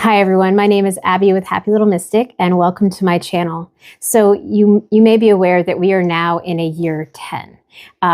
Hi everyone, my name is Abby with Happy Little Mystic and welcome to my channel. So you may be aware that we are now in a year 10.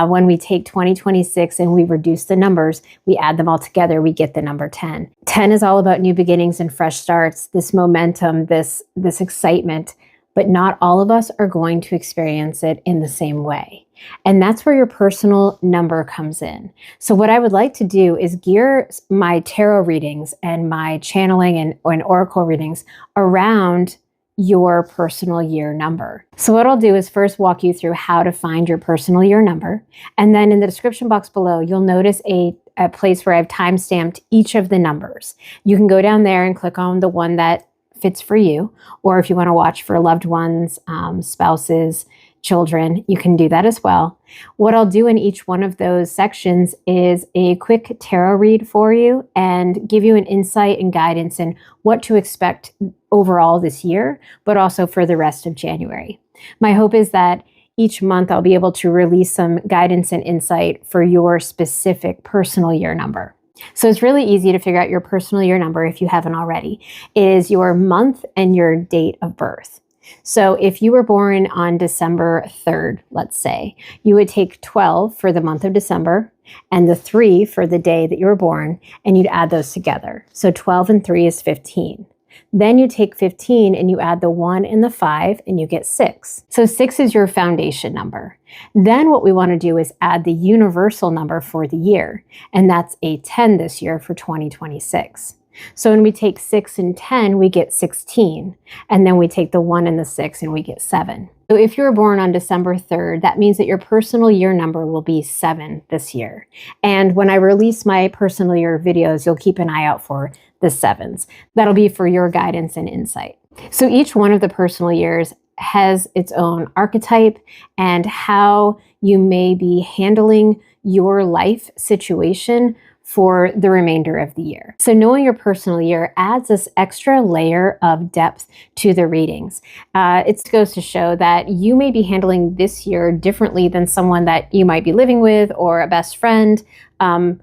When we take 2026 and we reduce the numbers, we add them all together, we get the number 10. 10 is all about new beginnings and fresh starts, this momentum, this excitement, but not all of us are going to experience it in the same way. And that's where your personal number comes in. So what I would like to do is gear my tarot readings and my channeling and oracle readings around your personal year number. So what I'll do is first walk you through how to find your personal year number. And then in the description box below, you'll notice a place where I've time-stamped each of the numbers. You can go down there and click on the one that fits for you, or if you want to watch for loved ones, spouses, children, you can do that as well. What I'll do in each one of those sections is a quick tarot read for you and give you an insight and guidance in what to expect overall this year, but also for the rest of January. My hope is that each month I'll be able to release some guidance and insight for your specific personal year number. So it's really easy to figure out your personal year number if you haven't already. It is your month and your date of birth. So if you were born on December 3rd, let's say, you would take 12 for the month of December and the 3 for the day that you were born, and you'd add those together. So 12 and 3 is 15. Then you take 15 and you add the 1 and the 5 and you get 6. So 6 is your foundation number. Then what we want to do is add the universal number for the year, and that's a 10 this year for 2026. So when we take 6 and 10, we get 16. And then we take the 1 and the 6 and we get 7. So if you were born on December 3rd, that means that your personal year number will be 7 this year. And when I release my personal year videos, you'll keep an eye out for the 7s. That'll be for your guidance and insight. So each one of the personal years has its own archetype and how you may be handling your life situation for the remainder of the year. So knowing your personal year adds this extra layer of depth to the readings. It goes to show that you may be handling this year differently than someone that you might be living with or a best friend.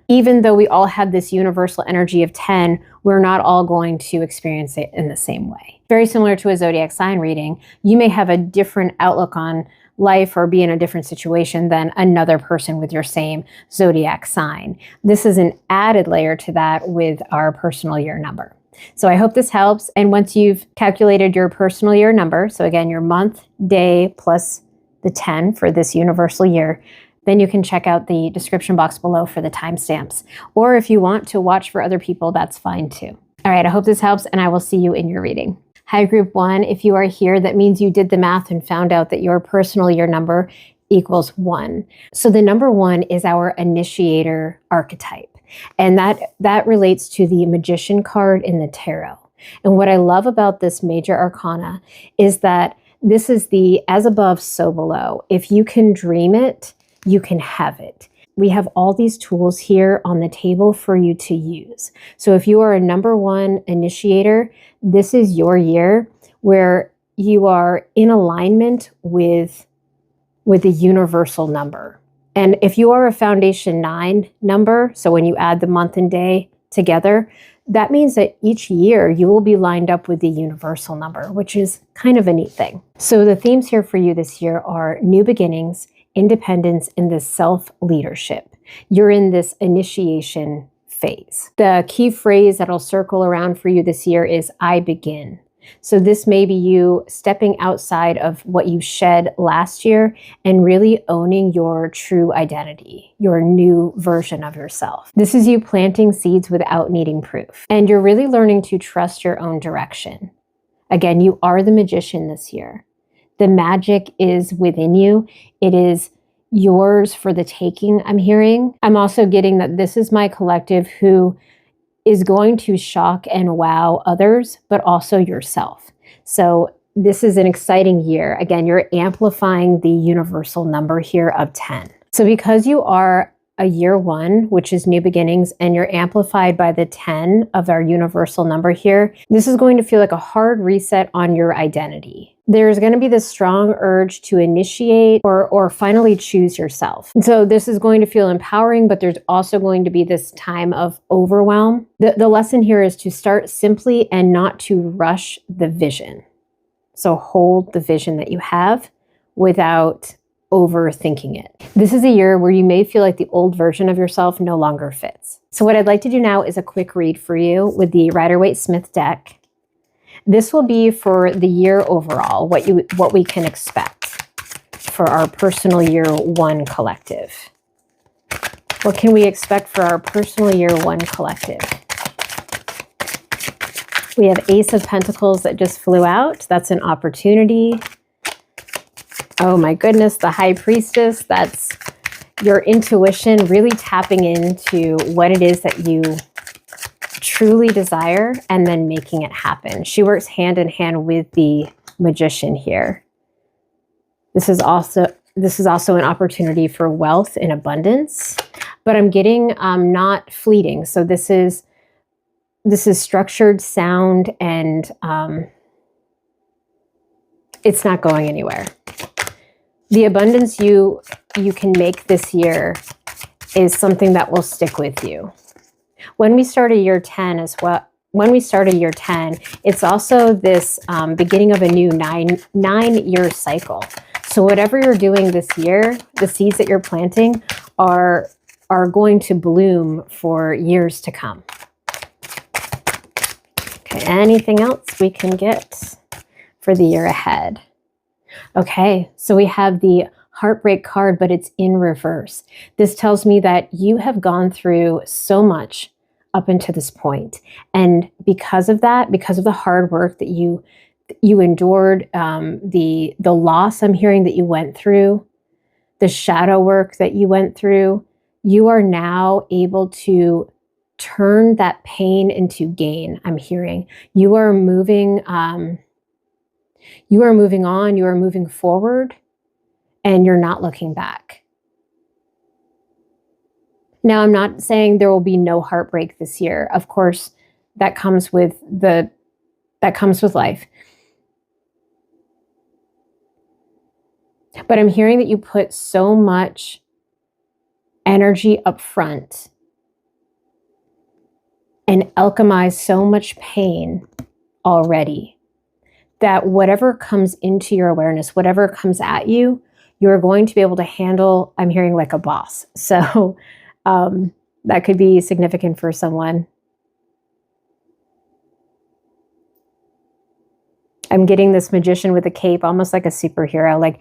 Even though we all have this universal energy of 10, we're not all going to experience it in the same way. Very similar to a zodiac sign reading, you may have a different outlook on life or be in a different situation than another person with your same zodiac sign. This is an added layer to that with our personal year number. So I hope this helps. And once you've calculated your personal year number, so again, your month, day, plus the 10 for this universal year, then you can check out the description box below for the timestamps. Or if you want to watch for other people, that's fine too. All right, I hope this helps and I will see you in your reading. Hi, Group 1. If you are here, that means you did the math and found out that your personal year number equals 1. So the number 1 is our Initiator archetype. And that relates to the Magician card in the tarot. And what I love about this major arcana is that this is the as above, so below. If you can dream it, you can have it. We have all these tools here on the table for you to use. So if you are a number 1 initiator, this is your year where you are in alignment with the universal number. And if you are a foundation 9 number, so when you add the month and day together, that means that each year you will be lined up with the universal number, which is kind of a neat thing. So the themes here for you this year are new beginnings, independence, and this self-leadership. You're in this initiation phase. The key phrase that'll circle around for you this year is I begin. So this may be you stepping outside of what you shed last year and really owning your true identity, your new version of yourself. This is you planting seeds without needing proof. And you're really learning to trust your own direction. Again, you are the magician this year. The magic is within you. It is yours for the taking, I'm hearing. I'm also getting that this is my collective who is going to shock and wow others, but also yourself. So this is an exciting year. Again, you're amplifying the universal number here of 10. So because you are a year 1, which is new beginnings, and you're amplified by the 10 of our universal number here, this is going to feel like a hard reset on your identity. there's going to be this strong urge to initiate or finally choose yourself. And so this is going to feel empowering, but there's also going to be this time of overwhelm. The lesson here is to start simply and not to rush the vision. So hold the vision that you have without overthinking it. This is a year where you may feel like the old version of yourself no longer fits. So what I'd like to do now is a quick read for you with the Rider-Waite-Smith deck. This will be for the year overall, what we can expect for our personal year 1 collective. What can we expect for our personal year 1 collective? We have Ace of Pentacles that just flew out. That's an opportunity. Oh my goodness, the High Priestess. That's your intuition, really tapping into what it is that you truly desire and then making it happen. She works hand in hand with the Magician here. This is also an opportunity for wealth and abundance, but I'm getting not fleeting. So this is structured, sound, and it's not going anywhere. The abundance you can make this year is something that will stick with you. When we start a year 10 as well, it's also this beginning of a new nine-year cycle. So whatever you're doing this year, the seeds that you're planting are going to bloom for years to come. Okay, anything else we can get for the year ahead? Okay, so we have the Heartbreak card, but it's in reverse. This tells me that you have gone through so much up until this point. And because of that, because of the hard work that you endured, the loss I'm hearing that you went through, the shadow work that you went through, you are now able to turn that pain into gain. I'm hearing you are moving on, you are moving forward, and you're not looking back. Now, I'm not saying there will be no heartbreak this year. Of course, that comes with life. But I'm hearing that you put so much energy up front and alchemize so much pain already that whatever comes into your awareness, whatever comes at you, you're going to be able to handle, I'm hearing, like a boss. So that could be significant for someone. I'm getting this Magician with a cape, almost like a superhero. Like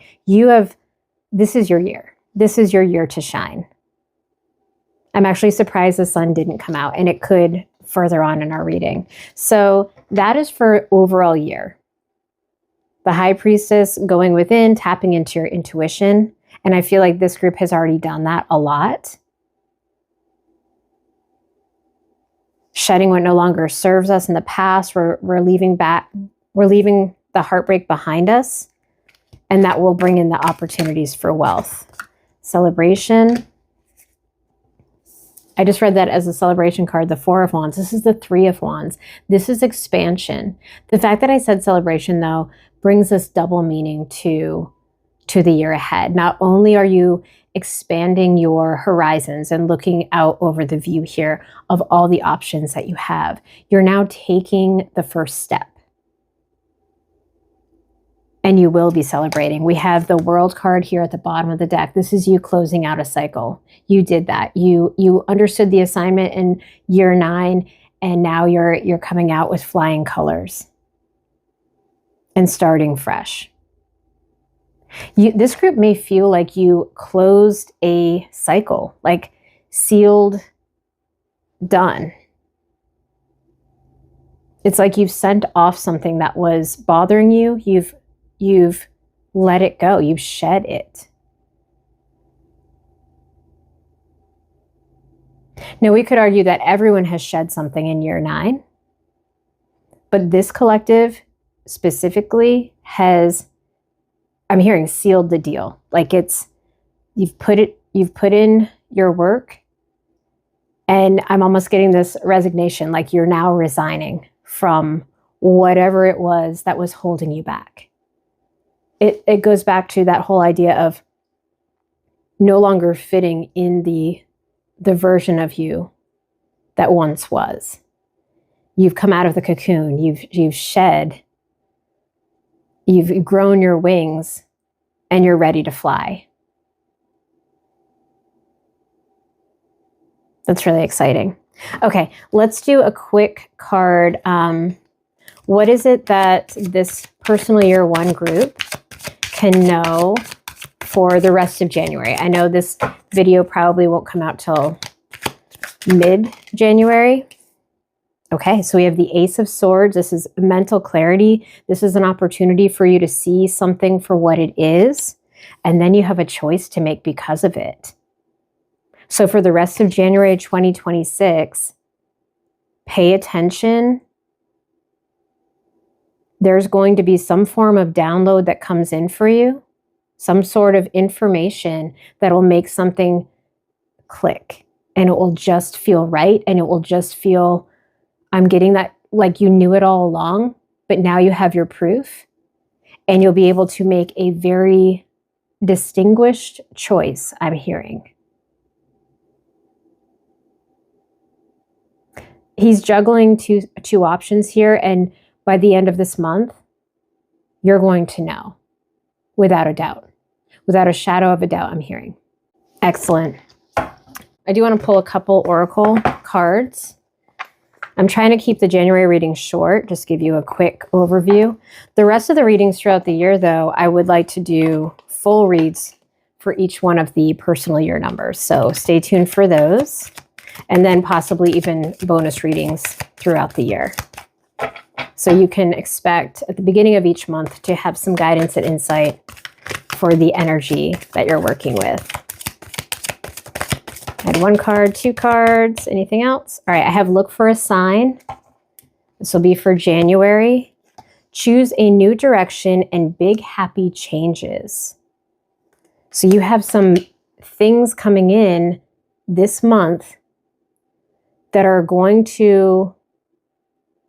this is your year. This is your year to shine. I'm actually surprised the sun didn't come out, and it could further on in our reading. So that is for overall year. The High Priestess going within, tapping into your intuition. And I feel like this group has already done that a lot. Shedding what no longer serves us in the past. We're leaving the heartbreak behind us. And that will bring in the opportunities for wealth. Celebration. I just read that as a celebration card, the Four of Wands. This is the Three of Wands. This is expansion. The fact that I said celebration, though, brings this double meaning to the year ahead. Not only are you expanding your horizons and looking out over the view here of all the options that you have, you're now taking the first step. And you will be celebrating. We have the World card here at the bottom of the deck. This is you closing out a cycle. You did that. You understood the assignment in year 9, and now you're coming out with flying colors and starting fresh. This group may feel like you closed a cycle, like sealed, done. It's like you've sent off something that was bothering you. You've let it go. You've shed it. Now, we could argue that everyone has shed something in year 9, but this collective specifically has, I'm hearing, sealed the deal. Like you've put in your work, and I'm almost getting this resignation, like you're now resigning from whatever it was that was holding you back. it goes back to that whole idea of no longer fitting in the version of you that once was. You've come out of the cocoon, you've shed, you've grown your wings, and you're ready to fly. That's really exciting. Okay, let's do a quick card. What is it that this personal year one group can know for the rest of January? I know this video probably won't come out till mid-January. Okay, so we have the Ace of Swords. This is mental clarity. This is an opportunity for you to see something for what it is, and then you have a choice to make because of it. So for the rest of January 2026, pay attention. There's going to be some form of download that comes in for you, some sort of information that will make something click, and it will just feel right, and it will just feel, I'm getting that, like you knew it all along, but now you have your proof, and you'll be able to make a very distinguished choice, I'm hearing. He's juggling two options here, and by the end of this month, you're going to know, without a doubt, without a shadow of a doubt, I'm hearing. Excellent. I do want to pull a couple oracle cards. I'm trying to keep the January reading short, just give you a quick overview. The rest of the readings throughout the year, though, I would like to do full reads for each one of the personal year numbers. So stay tuned for those, and then possibly even bonus readings throughout the year. So you can expect at the beginning of each month to have some guidance and insight for the energy that you're working with. I had one card, two cards, anything else? All right, I have look for a sign. This will be for January. Choose a new direction and big happy changes. So you have some things coming in this month that are going to,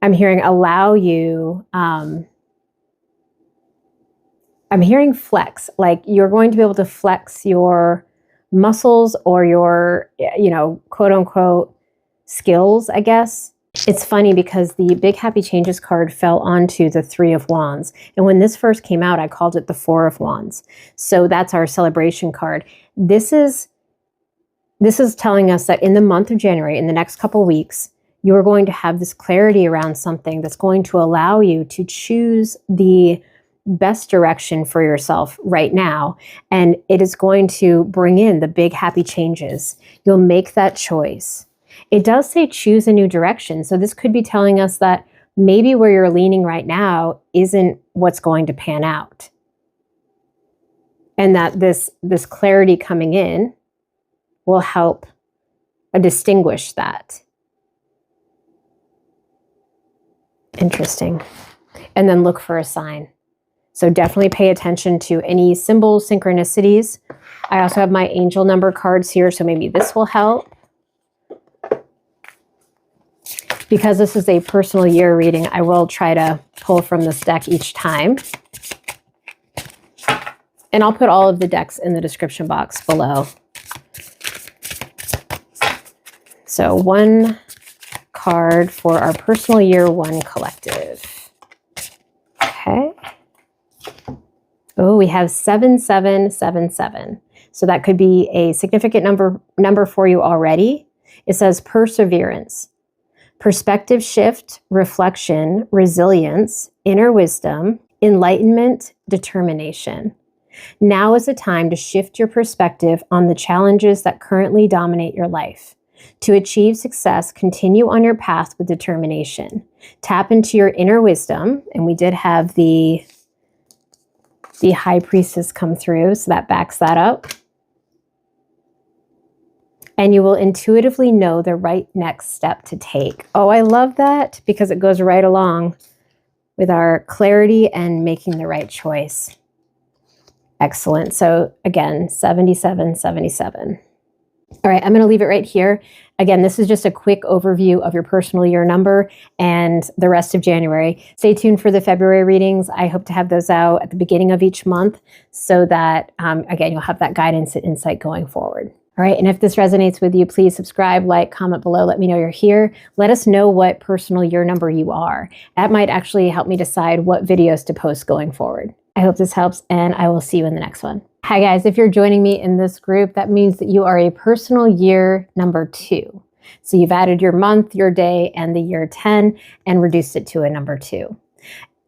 I'm hearing, allow you, I'm hearing flex, like you're going to be able to flex your muscles or your, quote unquote, skills, I guess. It's funny because the Big Happy Changes card fell onto the Three of Wands. And when this first came out, I called it the Four of Wands. So that's our celebration card. This is telling us that in the month of January, in the next couple weeks, you're going to have this clarity around something that's going to allow you to choose the best direction for yourself right now. And it is going to bring in the big happy changes. You'll make that choice. It does say choose a new direction. So this could be telling us that maybe where you're leaning right now isn't what's going to pan out. And that this clarity coming in will help distinguish that. Interesting. And then look for a sign. So definitely pay attention to any symbols, synchronicities. I also have my angel number cards here, so maybe this will help. Because this is a personal year reading, I will try to pull from this deck each time. And I'll put all of the decks in the description box below. So one card for our personal year one collective. Okay. Oh, we have 7777. So that could be a significant number for you already. It says perseverance, perspective shift, reflection, resilience, inner wisdom, enlightenment, determination. Now is the time to shift your perspective on the challenges that currently dominate your life. To achieve success, continue on your path with determination. Tap into your inner wisdom, and we did have the High Priestess come through, so that backs that up. And you will intuitively know the right next step to take. Oh, I love that because it goes right along with our clarity and making the right choice. Excellent. So again, 7777. All right, I'm going to leave it right here. Again, this is just a quick overview of your personal year number and the rest of January. Stay tuned for the February readings. I hope to have those out at the beginning of each month so that, again, you'll have that guidance and insight going forward. All right, and if this resonates with you, please subscribe, like, comment below. Let me know you're here. Let us know what personal year number you are. That might actually help me decide what videos to post going forward. I hope this helps, and I will see you in the next one. Hi guys, if you're joining me in this group, that means that you are a personal year number 2. So you've added your month, your day, and the year 10 and reduced it to a number 2.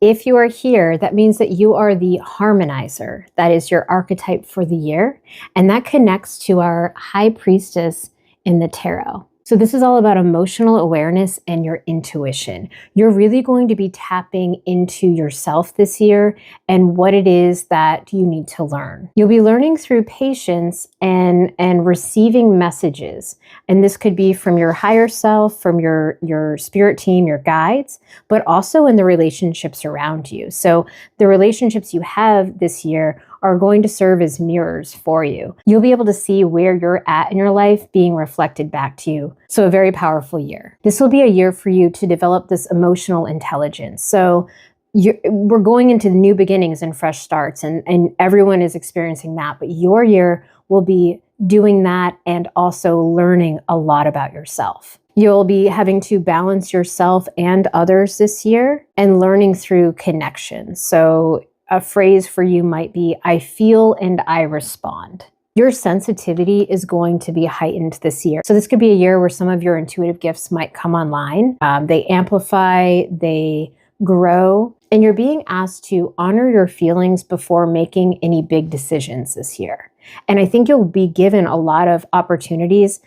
If you are here, that means that you are the Harmonizer. That is your archetype for the year. And that connects to our High Priestess in the Tarot. So this is all about emotional awareness and your intuition. You're really going to be tapping into yourself this year and what it is that you need to learn. You'll be learning through patience and receiving messages. And this could be from your higher self, from your spirit team, your guides, but also in the relationships around you. So the relationships you have this year are going to serve as mirrors for you. You'll be able to see where you're at in your life being reflected back to you. So a very powerful year. This will be a year for you to develop this emotional intelligence. So we're going into new beginnings and fresh starts, and everyone is experiencing that, but your year will be doing that and also learning a lot about yourself. You'll be having to balance yourself and others this year and learning through connection. So a phrase for you might be, I feel and I respond. Your sensitivity is going to be heightened this year. So this could be a year where some of your intuitive gifts might come online. They amplify, they grow, and you're being asked to honor your feelings before making any big decisions this year. And I think you'll be given a lot of opportunities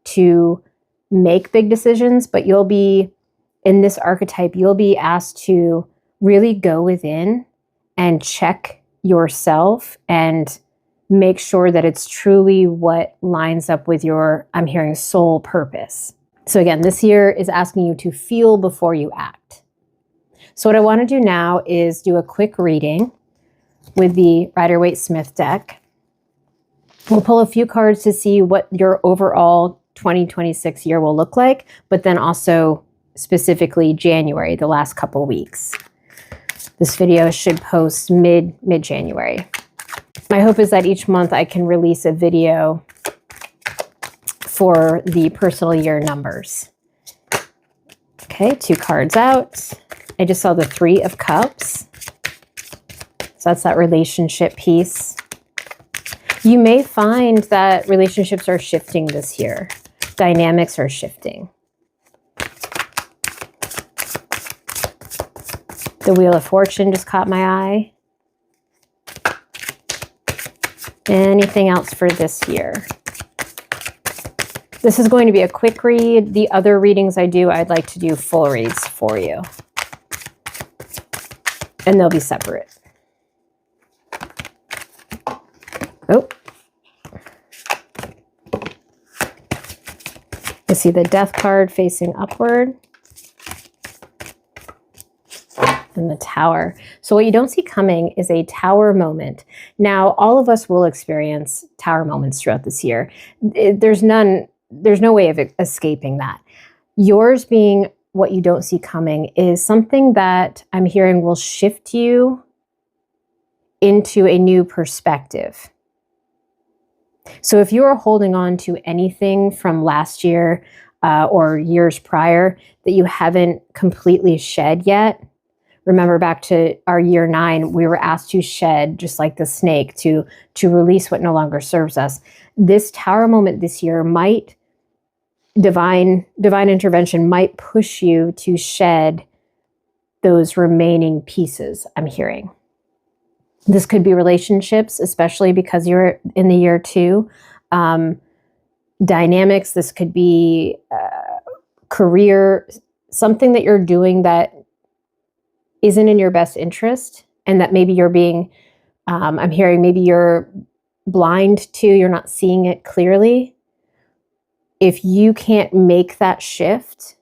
to make big decisions, but you'll be, in this archetype, you'll be asked to really go within and check yourself and make sure that it's truly what lines up with your, I'm hearing, soul purpose. So again, this year is asking you to feel before you act. So what I want to do now is do a quick reading with the Rider-Waite-Smith deck. We'll pull a few cards to see what your overall 2026 year will look like, but then also specifically January, the last couple weeks. This video should post mid-January. My hope is that each month I can release a video for the personal year numbers. Okay, 2 cards out. I just saw the 3 of Cups. So that's that relationship piece. You may find that relationships are shifting this year. Dynamics are shifting. The Wheel of Fortune just caught my eye. Anything else for this year? This is going to be a quick read. The other readings I do, I'd like to do full reads for you. And they'll be separate. Oh. You see the Death card facing upward. And the Tower. So what you don't see coming is a Tower moment. Now, all of us will experience Tower moments throughout this year. There's no way of escaping that. Yours being what you don't see coming is something that I'm hearing will shift you into a new perspective. So if you are holding on to anything from last year or years prior that you haven't completely shed yet, remember back to our year 9, we were asked to shed, just like the snake, to release what no longer serves us. This Tower moment this year might, divine intervention might push you to shed those remaining pieces, I'm hearing. This could be relationships, especially because you're in the year 2. Dynamics, this could be career, something that you're doing that isn't in your best interest, and that maybe you're being, I'm hearing maybe you're blind to, you're not seeing it clearly. If you can't make that shift,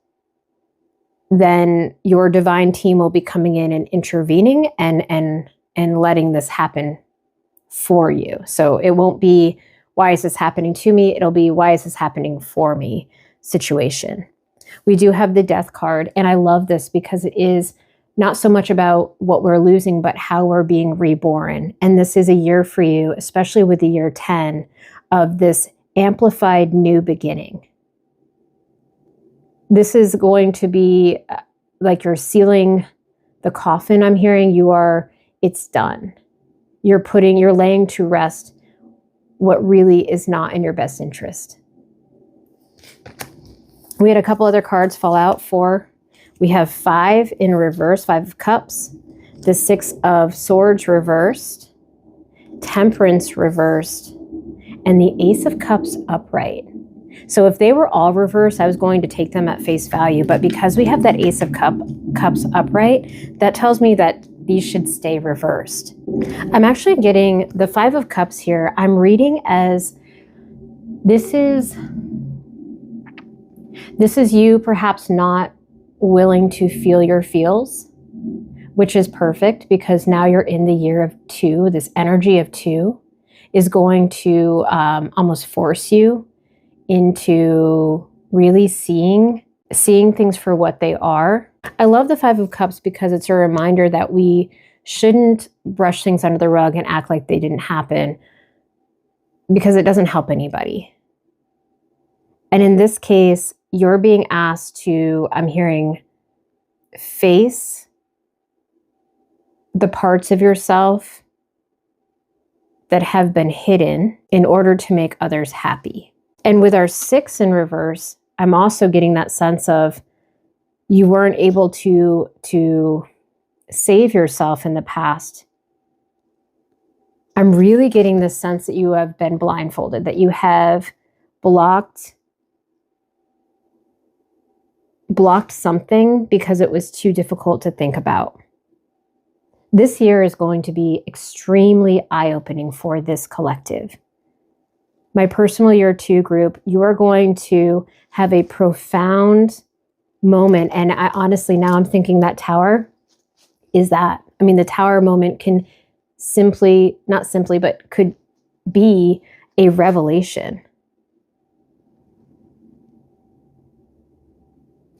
then your divine team will be coming in and intervening and letting this happen for you. So it won't be, why is this happening to me? It'll be, why is this happening for me? situation. We do have the Death card, and I love this because it is not so much about what we're losing, but how we're being reborn. And this is a year for you, especially with the year 10, of this amplified new beginning. This is going to be like you're sealing the coffin. I'm hearing it's done. You're laying to rest what really is not in your best interest. We had a couple other cards fall out for. We have 5 in reverse, 5 of Cups, the 6 of Swords reversed, Temperance reversed, and the Ace of Cups upright. So if they were all reversed, I was going to take them at face value. But because we have that Ace of Cups upright, that tells me that these should stay reversed. I'm actually getting the 5 of Cups here. I'm reading as this is you perhaps not willing to feel your feels, which is perfect because now you're in the year of 2. This energy of 2 is going to almost force you into really seeing things for what they are. I love the 5 of Cups because it's a reminder that we shouldn't brush things under the rug and act like they didn't happen, because it doesn't help anybody. And in this case, you're being asked to, I'm hearing, face the parts of yourself that have been hidden in order to make others happy. And with our 6 in reverse, I'm also getting that sense of you weren't able to save yourself in the past. I'm really getting this sense that you have been blindfolded, that you have blocked something because it was too difficult to think about. This year is going to be extremely eye-opening for this collective. My personal year 2 group, you are going to have a profound moment. And I honestly, now I'm thinking that Tower is that. I mean, the Tower moment can but could be a revelation.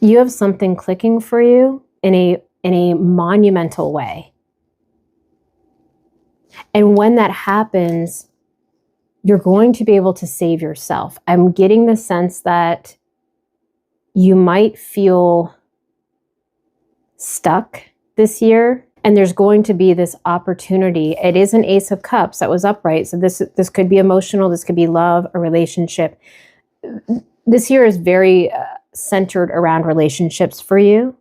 You have something clicking for you in a monumental way. And when that happens, you're going to be able to save yourself. I'm getting the sense that you might feel stuck this year, and there's going to be this opportunity. It is an Ace of Cups that was upright. So this could be emotional. This could be love, a relationship. This year is very centered around relationships for you.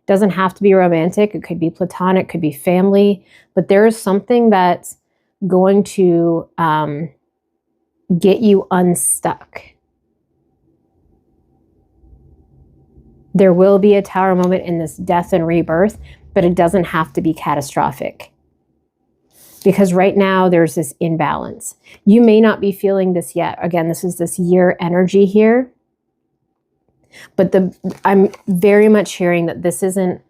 Doesn't have to be romantic. It could be platonic, could be family, but there is something that's going to get you unstuck. There will be a Tower moment in this death and rebirth, but it doesn't have to be catastrophic. Because right now there's this imbalance. You may not be feeling this yet. Again, this is this year energy here. But I'm very much hearing that this isn't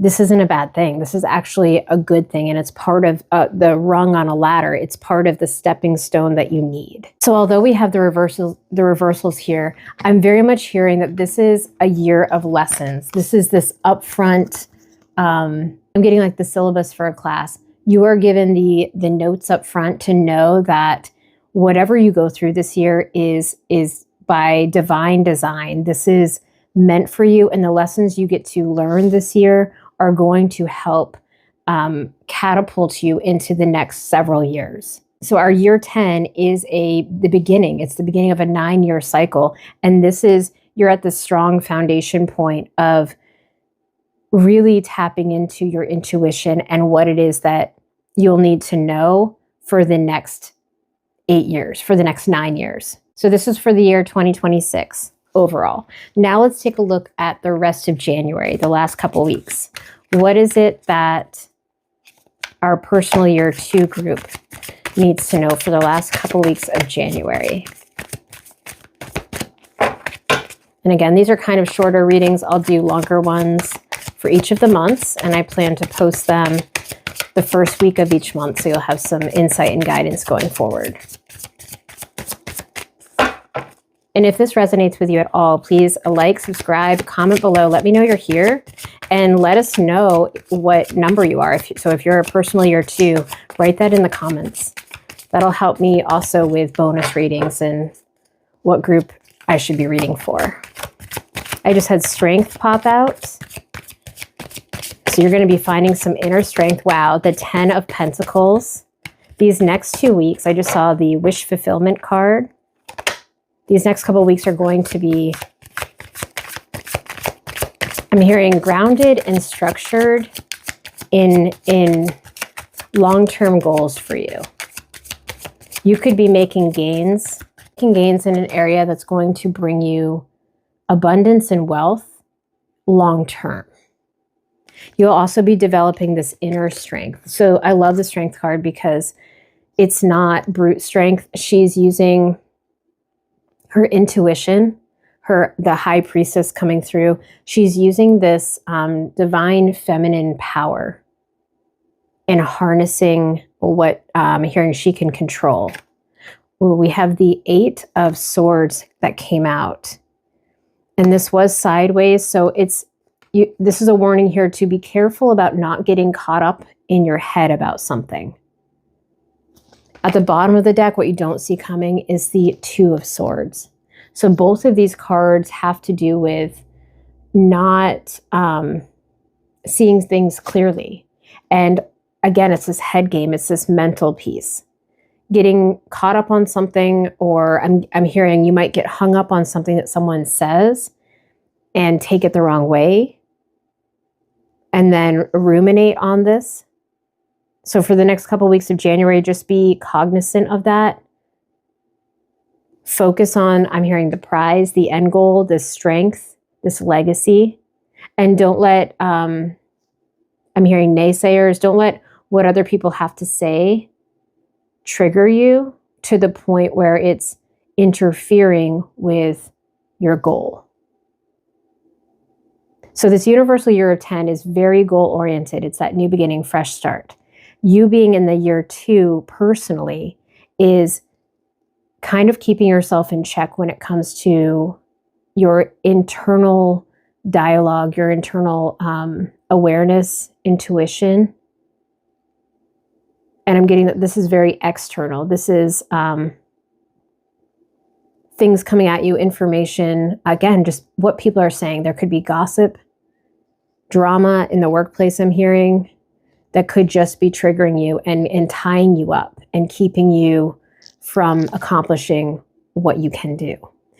a bad thing. This is actually a good thing, and it's part of the rung on a ladder. It's part of the stepping stone that you need. So although we have the reversals here, I'm very much hearing that this is a year of lessons. This is this upfront. I'm getting like the syllabus for a class. You are given the notes up front to know that whatever you go through this year is by divine design. This is meant for you, and the lessons you get to learn this year are going to help catapult you into the next several years. So our year 10 is the beginning. It's the beginning of a 9-year cycle. And you're at the strong foundation point of really tapping into your intuition and what it is that you'll need to know for the next 8 years, for the next 9 years. So this is for the year 2026 overall. Now let's take a look at the rest of January, the last couple weeks. What is it that our personal year 2 group needs to know for the last couple weeks of January? And again, these are kind of shorter readings. I'll do longer ones for each of the months, and I plan to post them the first week of each month, so you'll have some insight and guidance going forward. And if this resonates with you at all, please like, subscribe, comment below. Let me know you're here and let us know what number you are. So if you're a personal year 2, write that in the comments. That'll help me also with bonus readings and what group I should be reading for. I just had strength pop out. So you're going to be finding some inner strength. Wow, the 10 of Pentacles. These next 2 weeks, I just saw the wish fulfillment card. These next couple of weeks are going to be, I'm hearing grounded and structured in long-term goals for you. You could be making gains in an area that's going to bring you abundance and wealth long-term. You'll also be developing this inner strength. So I love the strength card because it's not brute strength. She's using her intuition, the high priestess coming through. She's using this divine feminine power and harnessing what I'm hearing she can control. Ooh, we have the 8 of Swords that came out. And this was sideways. So this is a warning here to be careful about not getting caught up in your head about something. At the bottom of the deck, what you don't see coming is the 2 of Swords. So both of these cards have to do with not seeing things clearly. And again, it's this head game. It's this mental piece. Getting caught up on something, or I'm hearing you might get hung up on something that someone says and take it the wrong way and then ruminate on this. So for the next couple of weeks of January, just be cognizant of that. Focus on, I'm hearing the prize, the end goal, this strength, this legacy. And don't let, I'm hearing naysayers, don't let what other people have to say trigger you to the point where it's interfering with your goal. So this universal year of 10 is very goal-oriented. It's that new beginning, fresh start. You being in the year 2 personally is kind of keeping yourself in check when it comes to your internal dialogue, your internal awareness, intuition. And I'm getting that this is very external. This is things coming at you, information, again, just what people are saying. There could be gossip, drama in the workplace I'm hearing that could just be triggering you and tying you up and keeping you from accomplishing what you can do.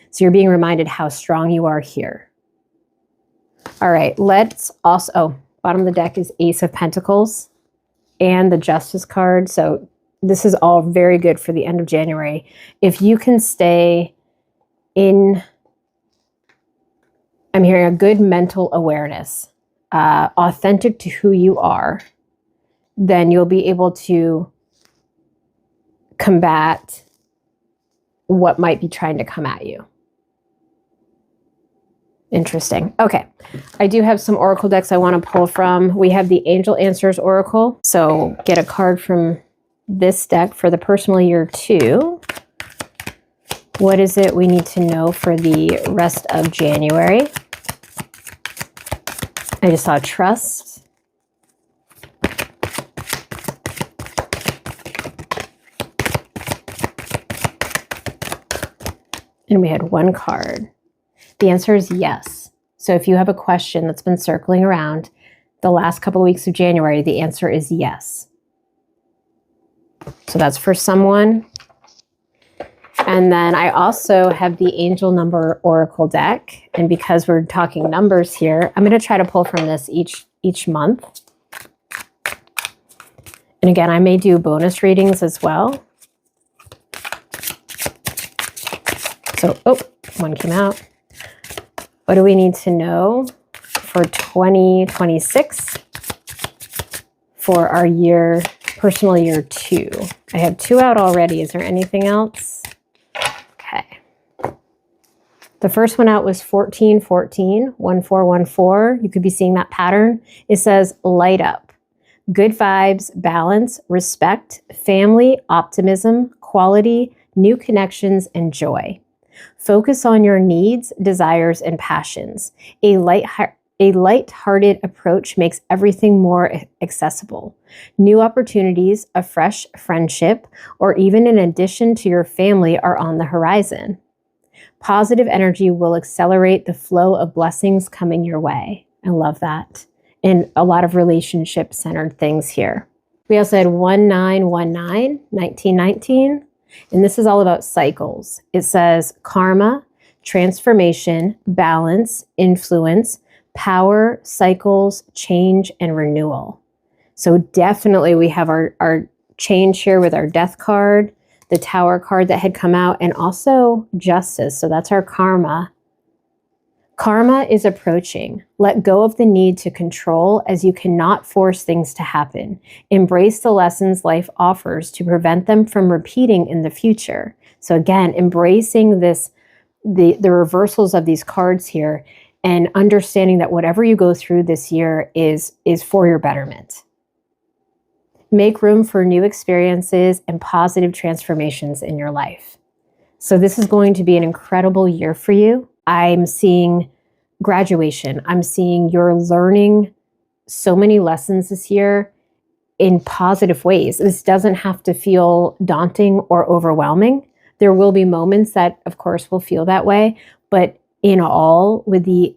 So you're being reminded how strong you are here. All right, let's also, bottom of the deck is Ace of Pentacles and the Justice card. So this is all very good for the end of January. If you can stay in, I'm hearing a good mental awareness, authentic to who you are, then you'll be able to combat what might be trying to come at you. Interesting. Okay. I do have some oracle decks I want to pull from. We have the Angel Answers Oracle. So get a card from this deck for the personal year 2. What is it we need to know for the rest of January? I just saw trust. And we had one card. The answer is yes. So if you have a question that's been circling around the last couple of weeks of January, the answer is yes. So that's for someone. And then I also have the Angel Number Oracle deck. And because we're talking numbers here, I'm going to try to pull from this each month. And again, I may do bonus readings as well. So, oh, one came out. What do we need to know for 2026 for our year, personal year 2? I have 2 out already. Is there anything else? Okay. The first one out was 1414, 1414. You could be seeing that pattern. It says light up. Good vibes, balance, respect, family, optimism, quality, new connections, and joy. Focus on your needs, desires, and passions. A light-hearted approach makes everything more accessible. New opportunities, a fresh friendship, or even an addition to your family are on the horizon. Positive energy will accelerate the flow of blessings coming your way. I love that. And a lot of relationship-centered things here. We also had 1919, 1919, and this is all about cycles. It says karma, transformation, balance, influence, power, cycles, change, and renewal. So definitely we have our change here with our death card, the tower card that had come out, and also justice. So that's our karma. Karma is approaching. Let go of the need to control, as you cannot force things to happen. Embrace the lessons life offers to prevent them from repeating in the future. So again, embracing this, the reversals of these cards here, and understanding that whatever you go through this year is for your betterment. Make room for new experiences and positive transformations in your life. So this is going to be an incredible year for you. I'm seeing graduation. I'm seeing you're learning so many lessons this year in positive ways. This doesn't have to feel daunting or overwhelming. There will be moments that, of course, will feel that way. But in all, with the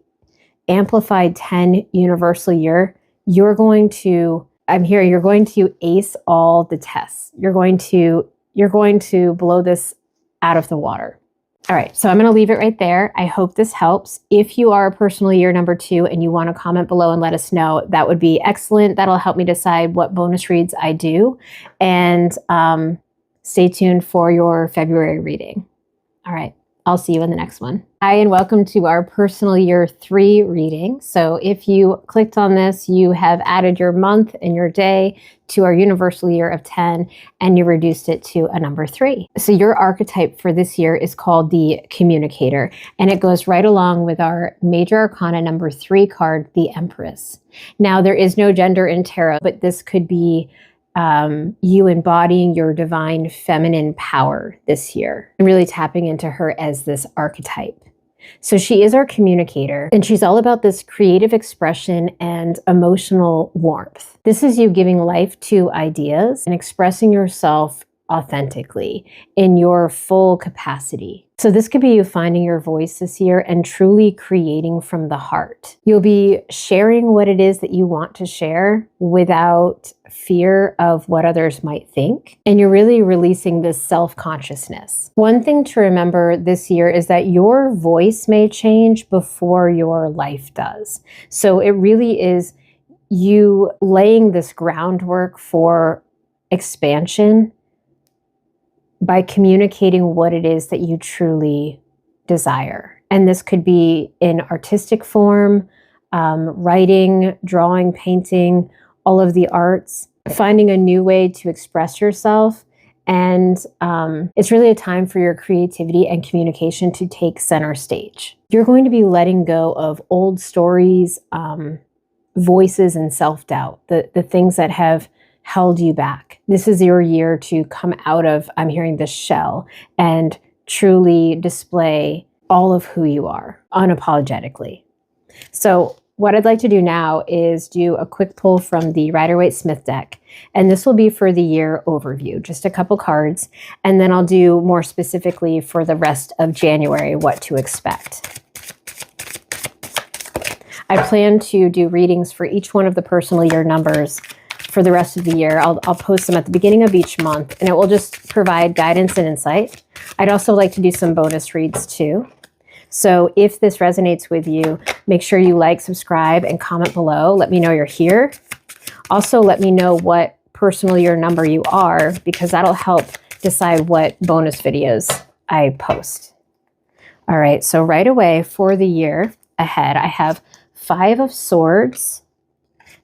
amplified 10 universal year, you're going to ace all the tests. You're going to blow this out of the water. All right, so I'm going to leave it right there. I hope this helps. If you are a personal year number 2 and you want to comment below and let us know, that would be excellent. That'll help me decide what bonus reads I do. And stay tuned for your February reading. All right, I'll see you in the next one. Hi, and welcome to our personal year 3 reading. So if you clicked on this, you have added your month and your day to our universal year of 10, and you reduced it to a number 3. So your archetype for this year is called the Communicator, and it goes right along with our major arcana number 3 card, the Empress. Now, there is no gender in tarot, but this could be you embodying your divine feminine power this year and really tapping into her as this archetype. So she is our communicator, and she's all about this creative expression and emotional warmth. This is you giving life to ideas and expressing yourself authentically in your full capacity. So this could be you finding your voice this year and truly creating from the heart. You'll be sharing what it is that you want to share without fear of what others might think. And you're really releasing this self-consciousness. One thing to remember this year is that your voice may change before your life does. So it really is you laying this groundwork for expansion by communicating what it is that you truly desire. And this could be in artistic form, writing, drawing, painting, all of the arts, finding a new way to express yourself. And it's really a time for your creativity and communication to take center stage. You're going to be letting go of old stories, voices, and self-doubt, the things that have held you back. This is your year to come out of, I'm hearing, this shell and truly display all of who you are unapologetically. So what I'd like to do now is do a quick pull from the Rider-Waite-Smith deck. And this will be for the year overview, just a couple cards. And then I'll do more specifically for the rest of January, what to expect. I plan to do readings for each one of the personal year numbers for the rest of the year. I'll post them at the beginning of each month, and it will just provide guidance and insight. I'd also like to do some bonus reads too. So if this resonates with you, make sure you like, subscribe, and comment below. Let me know you're here. Also, let me know what personal year number you are, because that'll help decide what bonus videos I post. All right, so right away for the year ahead, I have 5 of Swords,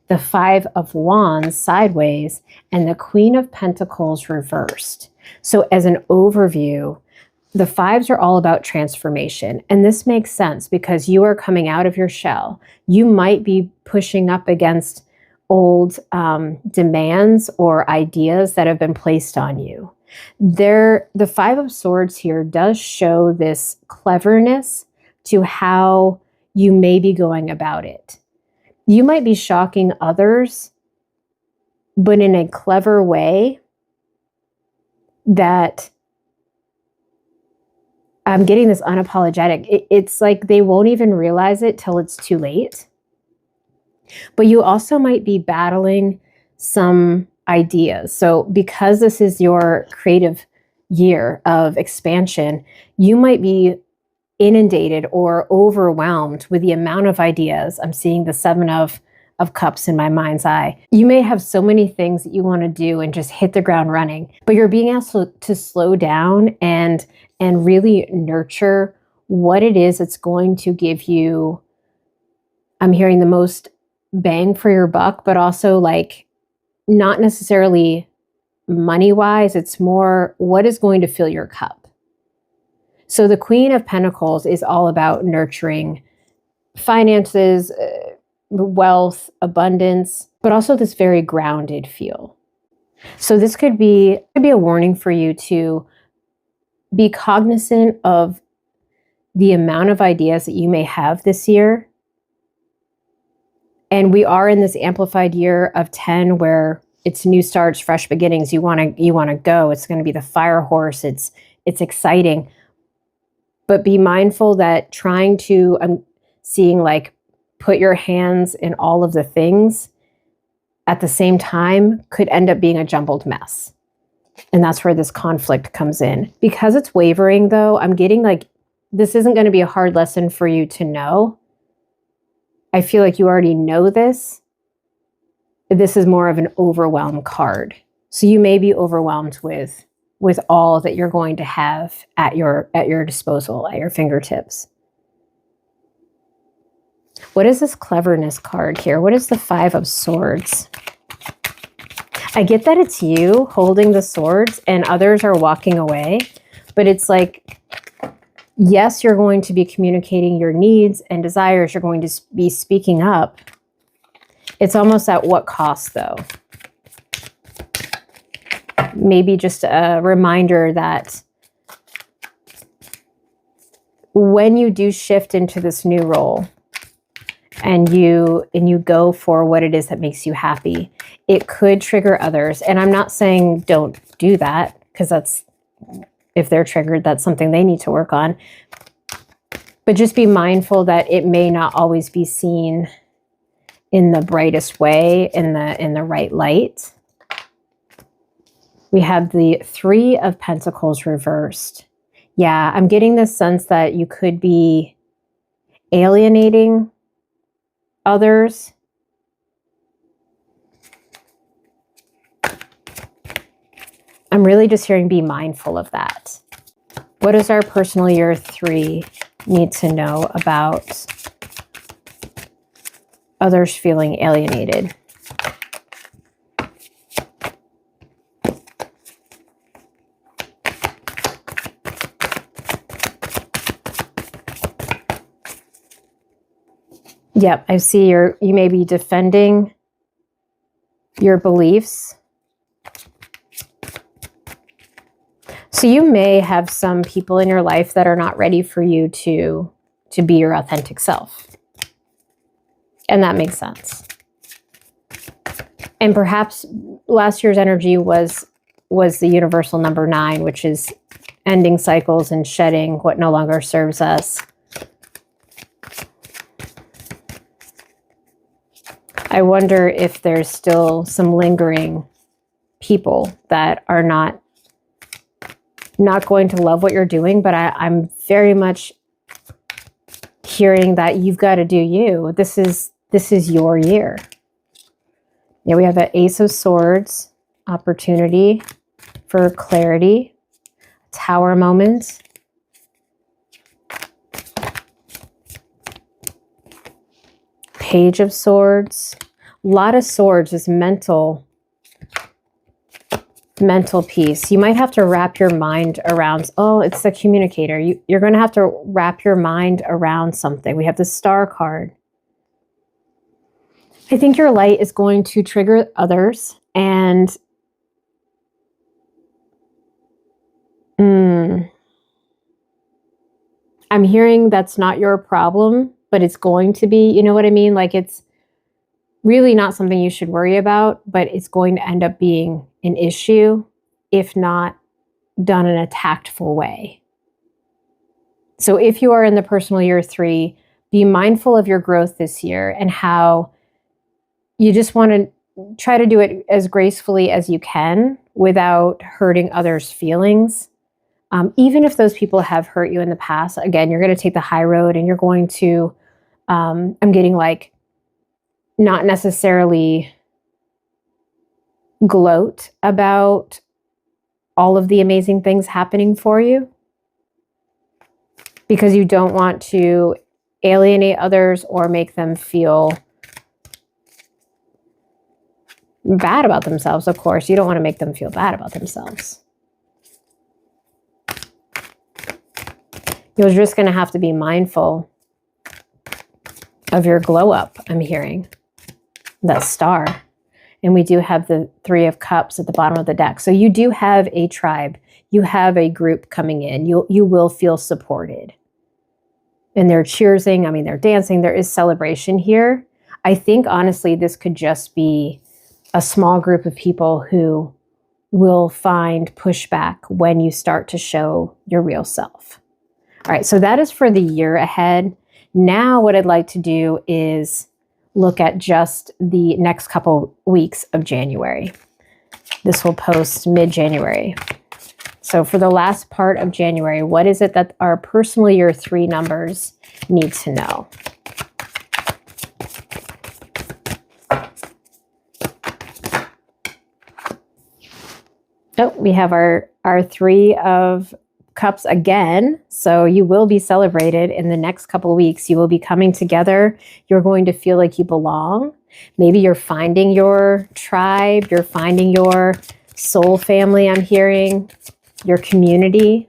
the 5 of Wands sideways, and the Queen of Pentacles reversed. So as an overview, the 5s are all about transformation. And this makes sense because you are coming out of your shell. You might be pushing up against old demands or ideas that have been placed on you. The Five of Swords here does show this cleverness to how you may be going about it. You might be shocking others, but in a clever way that I'm getting this unapologetic. It's like they won't even realize it till it's too late. But you also might be battling some ideas. So because this is your creative year of expansion, you might be inundated or overwhelmed with the amount of ideas. I'm seeing the Seven of Cups in my mind's eye. You may have so many things that you want to do and just hit the ground running, but you're being asked to slow down and really nurture what it is that's going to give you, I'm hearing, the most bang for your buck, but also like not necessarily money-wise. It's more what is going to fill your cup. So the Queen of Pentacles is all about nurturing finances, wealth, abundance, but also this very grounded feel. So this could be a warning for you to be cognizant of the amount of ideas that you may have this year. And we are in this amplified year of 10 where it's new starts, fresh beginnings. You want to go. It's going to be the fire horse. It's exciting. But be mindful that trying to, I'm seeing like put your hands in all of the things at the same time could end up being a jumbled mess. And that's where this conflict comes in. Because it's wavering though, I'm getting like, this isn't going to be a hard lesson for you to know. I feel like you already know this. This is more of an overwhelm card. So you may be overwhelmed with all that you're going to have at your disposal, at your fingertips. What is this cleverness card here? What is the Five of Swords? I get that it's you holding the swords and others are walking away, but it's like, yes, you're going to be communicating your needs and desires. You're going to be speaking up. It's almost at what cost, though? Maybe just a reminder that when you do shift into this new role and you go for what it is that makes you happy, it could trigger others. And I'm not saying don't do that, because that's, if they're triggered, that's something they need to work on. But just be mindful that it may not always be seen in the brightest way, in the right light. We have the Three of Pentacles reversed. Yeah, I'm getting this sense that you could be alienating others. I'm really just hearing be mindful of that. What does our personal year 3 need to know about others feeling alienated? Yep, I see you may be defending your beliefs. So you may have some people in your life that are not ready for you to be your authentic self. And that makes sense. And perhaps last year's energy was the universal number 9, which is ending cycles and shedding what no longer serves us. I wonder if there's still some lingering people that are not going to love what you're doing, but I'm very much hearing that you've got to do you. This is your year. Yeah, we have an Ace of Swords, opportunity for clarity, Tower moment. Page of Swords. A lot of swords is mental piece. You might have to wrap your mind around, oh, it's the Communicator. You're going to have to wrap your mind around something. We have the Star card. I think your light is going to trigger others, and I'm hearing that's not your problem, but it's going to be, you know what I mean? Like it's really not something you should worry about, but it's going to end up being an issue if not done in a tactful way. So if you are in the personal year 3, be mindful of your growth this year and how you just want to try to do it as gracefully as you can without hurting others' feelings. Even if those people have hurt you in the past, again, you're going to take the high road and you're going to, I'm getting like, not necessarily gloat about all of the amazing things happening for you, because you don't want to alienate others or make them feel bad about themselves. Of course, you don't want to make them feel bad about themselves. You're just going to have to be mindful of your glow up, I'm hearing. That star. And we do have the 3 of Cups at the bottom of the deck. So you do have a tribe. You have a group coming in. You will feel supported. And they're cheersing. I mean, they're dancing. There is celebration here. I think, honestly, this could just be a small group of people who will find pushback when you start to show your real self. All right, so that is for the year ahead. Now what I'd like to do is look at just the next couple weeks of January. This will post mid-January. So for the last part of January, what is it that our personal year 3 numbers need to know? Oh, we have our 3 of Cups again. So you will be celebrated in the next couple of weeks. You will be coming together. You're going to feel like you belong. Maybe you're finding your tribe. You're finding your soul family, I'm hearing. Your community.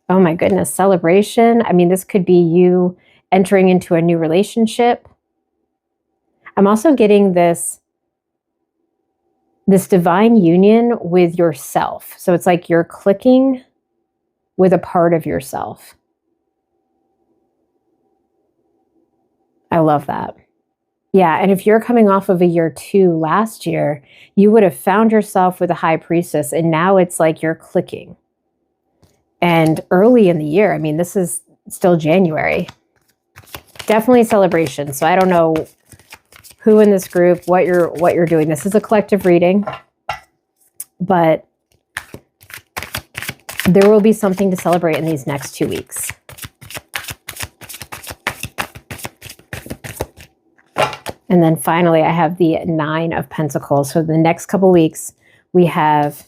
Oh my goodness, celebration. I mean, this could be you entering into a new relationship. I'm also getting this divine union with yourself. So it's like you're clicking with a part of yourself. I love that. Yeah, and if you're coming off of a year 2 last year, you would have found yourself with a High Priestess, and now it's like you're clicking. And early in the year, I mean, this is still January. Definitely celebration. So I don't know who in this group, what you're doing. This is a collective reading, but there will be something to celebrate in these next 2 weeks. And then finally, I have the 9 of Pentacles. So the next couple weeks, we have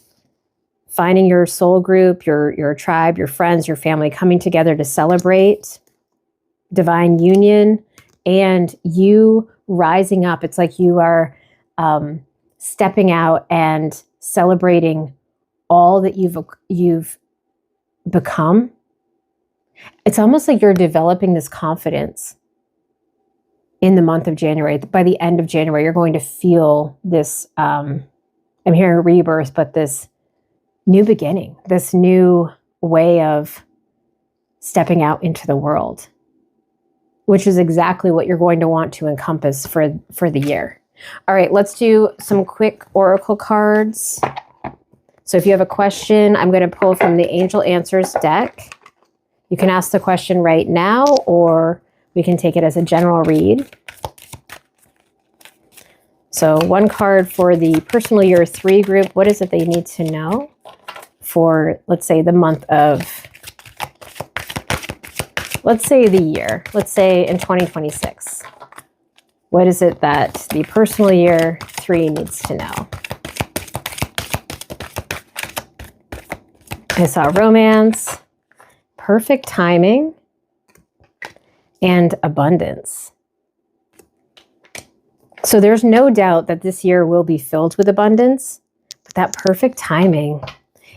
finding your soul group, your tribe, your friends, your family coming together to celebrate divine union and you rising up. It's like you are stepping out and celebrating all that you've become. It's almost like you're developing this confidence in the month of January. By the end of January, you're going to feel this, I'm hearing rebirth, but this new beginning, this new way of stepping out into the world, which is exactly what you're going to want to encompass for the year. All right, let's do some quick oracle cards. So if you have a question, I'm going to pull from the Angel Answers deck. You can ask the question right now, or we can take it as a general read. So one card for the personal year 3 group. What is it they need to know for, let's say, the month of, let's say the year, let's say in 2026. What is it that the personal year 3 needs to know? I saw romance, perfect timing, and abundance. So there's no doubt that this year will be filled with abundance, but that perfect timing,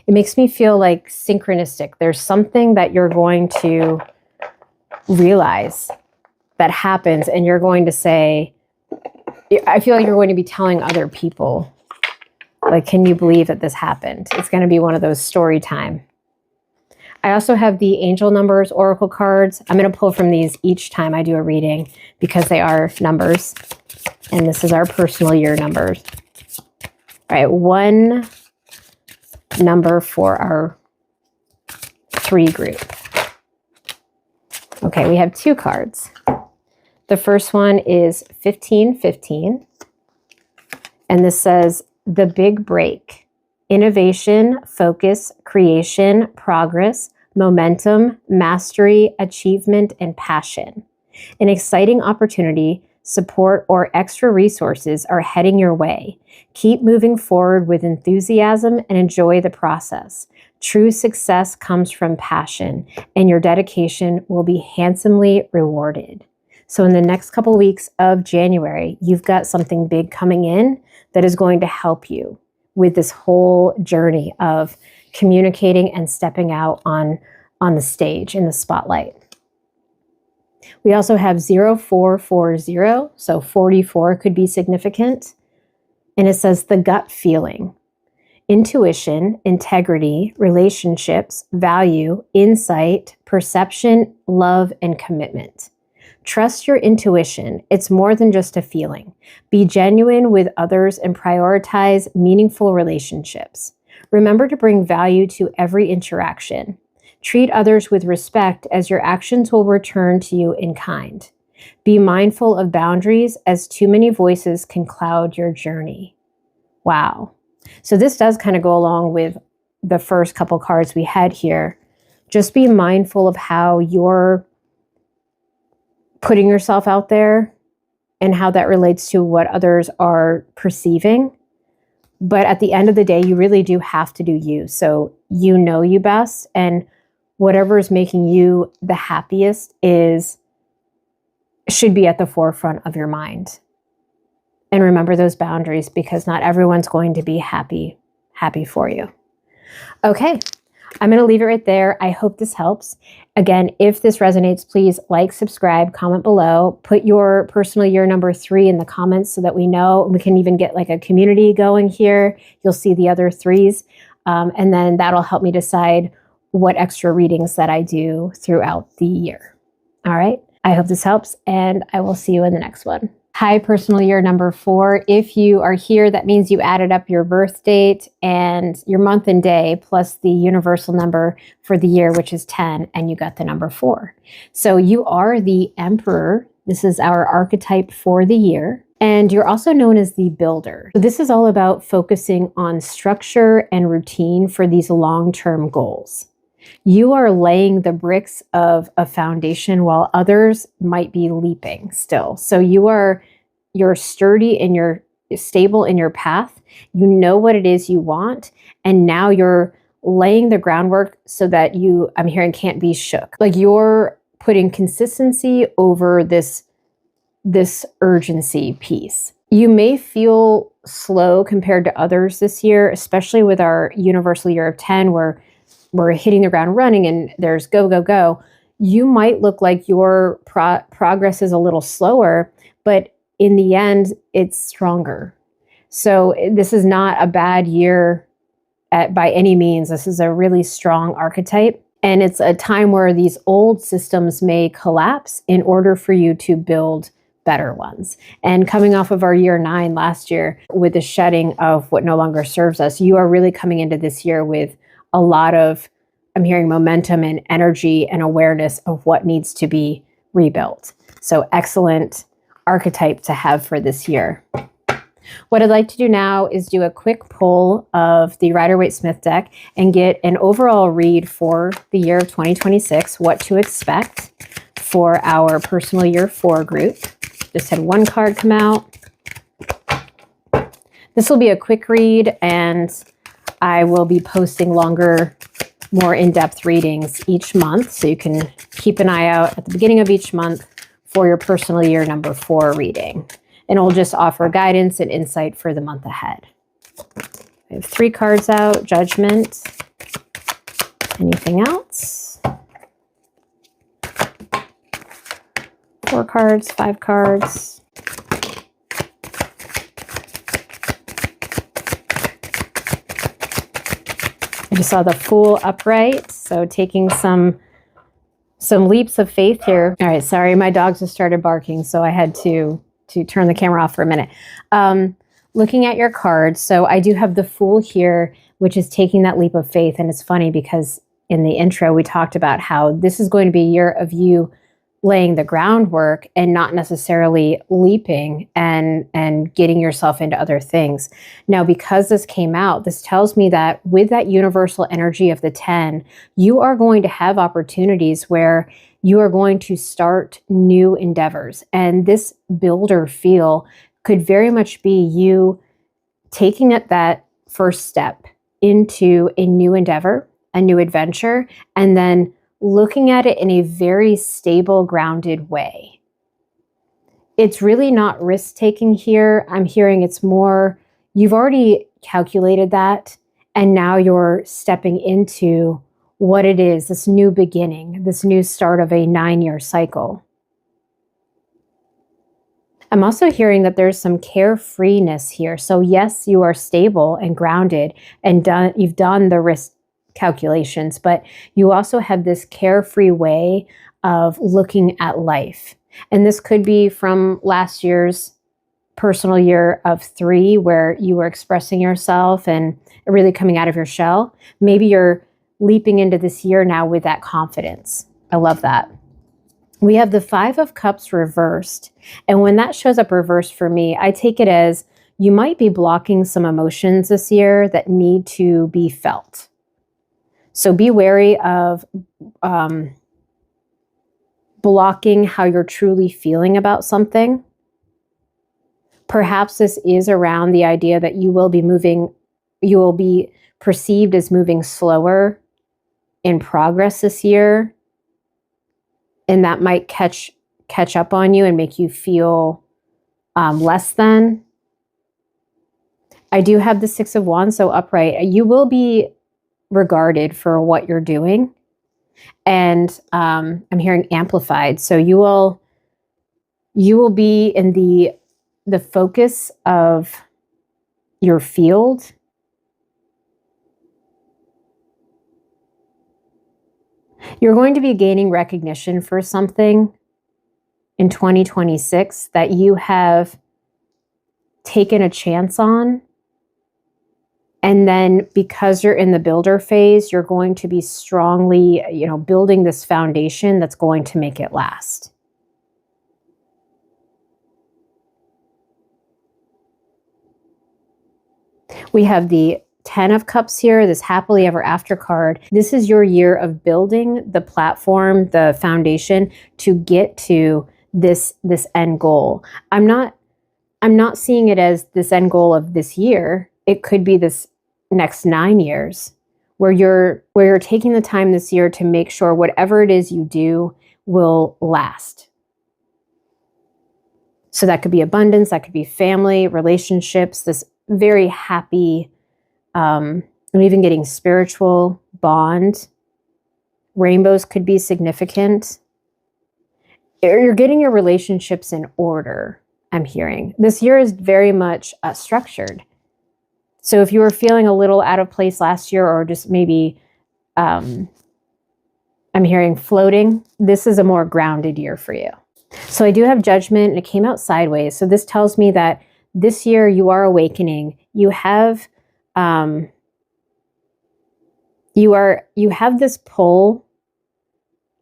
it makes me feel like synchronistic. There's something that you're going to realize that happens, and you're going to say, I feel like you're going to be telling other people, like, can you believe that this happened? It's going to be one of those story time I also have the angel numbers oracle cards. I'm going to pull from these each time I do a reading because they are numbers. And this is our personal year numbers. All right, one number for our 3 group. Okay, we have 2 cards. The first one is 1515. And this says, the big break. Innovation, focus, creation, progress, momentum, mastery, achievement, and passion. An exciting opportunity, support, or extra resources are heading your way. Keep moving forward with enthusiasm and enjoy the process. True success comes from passion, and your dedication will be handsomely rewarded. So in the next couple weeks of January, you've got something big coming in that is going to help you with this whole journey of communicating and stepping out on the stage in the spotlight. We also have 0440, so 44 could be significant. And it says the gut feeling, intuition, integrity, relationships, value, insight, perception, love, and commitment. Trust your intuition. It's more than just a feeling. Be genuine with others and prioritize meaningful relationships. Remember to bring value to every interaction. Treat others with respect as your actions will return to you in kind. Be mindful of boundaries as too many voices can cloud your journey. Wow. So this does kind of go along with the first couple cards we had here. Just be mindful of how you're putting yourself out there and how that relates to what others are perceiving. But at the end of the day, you really do have to do you. So you know you best, and whatever is making you the happiest should be at the forefront of your mind. And remember those boundaries, because not everyone's going to be happy for you. Okay. I'm going to leave it right there. I hope this helps. Again, if this resonates, please like, subscribe, comment below, put your personal year number 3 in the comments so that we know. We can even get like a community going here. You'll see the other 3s. And then that'll help me decide what extra readings that I do throughout the year. All right. I hope this helps, and I will see you in the next one. Hi, personal year number 4. If you are here, that means you added up your birth date and your month and day plus the universal number for the year, which is 10, and you got the number 4. So you are the Emperor. This is our archetype for the year. And you're also known as the builder. So this is all about focusing on structure and routine for these long-term goals. You are laying the bricks of a foundation while others might be leaping still. So you're sturdy and you're stable in your path. You know what it is you want. And now you're laying the groundwork so that I'm hearing, can't be shook. Like you're putting consistency over this urgency piece. You may feel slow compared to others this year, especially with our universal year of 10, where we're hitting the ground running and there's go, go, go. You might look like your progress is a little slower, but in the end, it's stronger. So this is not a bad year by any means. This is a really strong archetype. And it's a time where these old systems may collapse in order for you to build better ones. And coming off of our year 9 last year with the shedding of what no longer serves us, you are really coming into this year with a lot of, I'm hearing, momentum and energy and awareness of what needs to be rebuilt. So excellent archetype to have for this year. What I'd like to do now is do a quick pull of the Rider-Waite-Smith deck and get an overall read for the year of 2026, what to expect for our personal year 4 group. Just had one card come out. This will be a quick read, and I will be posting longer, more in-depth readings each month, so you can keep an eye out at the beginning of each month for your personal year number 4 reading. And it'll just offer guidance and insight for the month ahead. I have 3 cards out, Judgment. Anything else? 4 cards, 5 cards. I just saw the Fool upright. So taking some leaps of faith here. All right, sorry, my dogs just started barking, so I had to turn the camera off for a minute. Looking at your cards, so I do have the Fool here, which is taking that leap of faith. And it's funny because in the intro, we talked about how this is going to be a year of you laying the groundwork and not necessarily leaping and getting yourself into other things. Now, because this came out, this tells me that with that universal energy of the 10, you are going to have opportunities where you are going to start new endeavors. And this builder feel could very much be you taking it that first step into a new endeavor, a new adventure, and then looking at it in a very stable, grounded way. It's really not risk-taking here. I'm hearing it's more, you've already calculated that, and now you're stepping into what it is, this new beginning, this new start of a 9-year cycle. I'm also hearing that there's some carefreeness here. So yes, you are stable and grounded and you've done the risk calculations, but you also have this carefree way of looking at life. And this could be from last year's personal year of 3, where you were expressing yourself and really coming out of your shell. Maybe you're leaping into this year now with that confidence. I love that. We have the 5 of Cups reversed. And when that shows up reversed for me, I take it as you might be blocking some emotions this year that need to be felt. So be wary of blocking how you're truly feeling about something. Perhaps this is around the idea that you will be perceived as moving slower in progress this year. And that might catch up on you and make you feel less than. I do have the 6 of Wands, so upright. You will be regarded for what you're doing. And I'm hearing amplified. So you will be in the focus of your field. You're going to be gaining recognition for something in 2026 that you have taken a chance on. And then because you're in the builder phase, you're going to be strongly, building this foundation that's going to make it last. We have the 10 of Cups here, this happily ever after card. This is your year of building the platform, the foundation to get to this end goal. I'm not seeing it as this end goal of this year. It could be this next 9 years where you're taking the time this year to make sure whatever it is you do will last. So that could be abundance, that could be family, relationships, this very happy, I'm even getting spiritual bond. Rainbows could be significant. You're getting your relationships in order, I'm hearing. This year is very much structured. So if you were feeling a little out of place last year, or just maybe, I'm hearing floating, this is a more grounded year for you. So I do have Judgment, and it came out sideways. So this tells me that this year you are awakening. You have you have this pull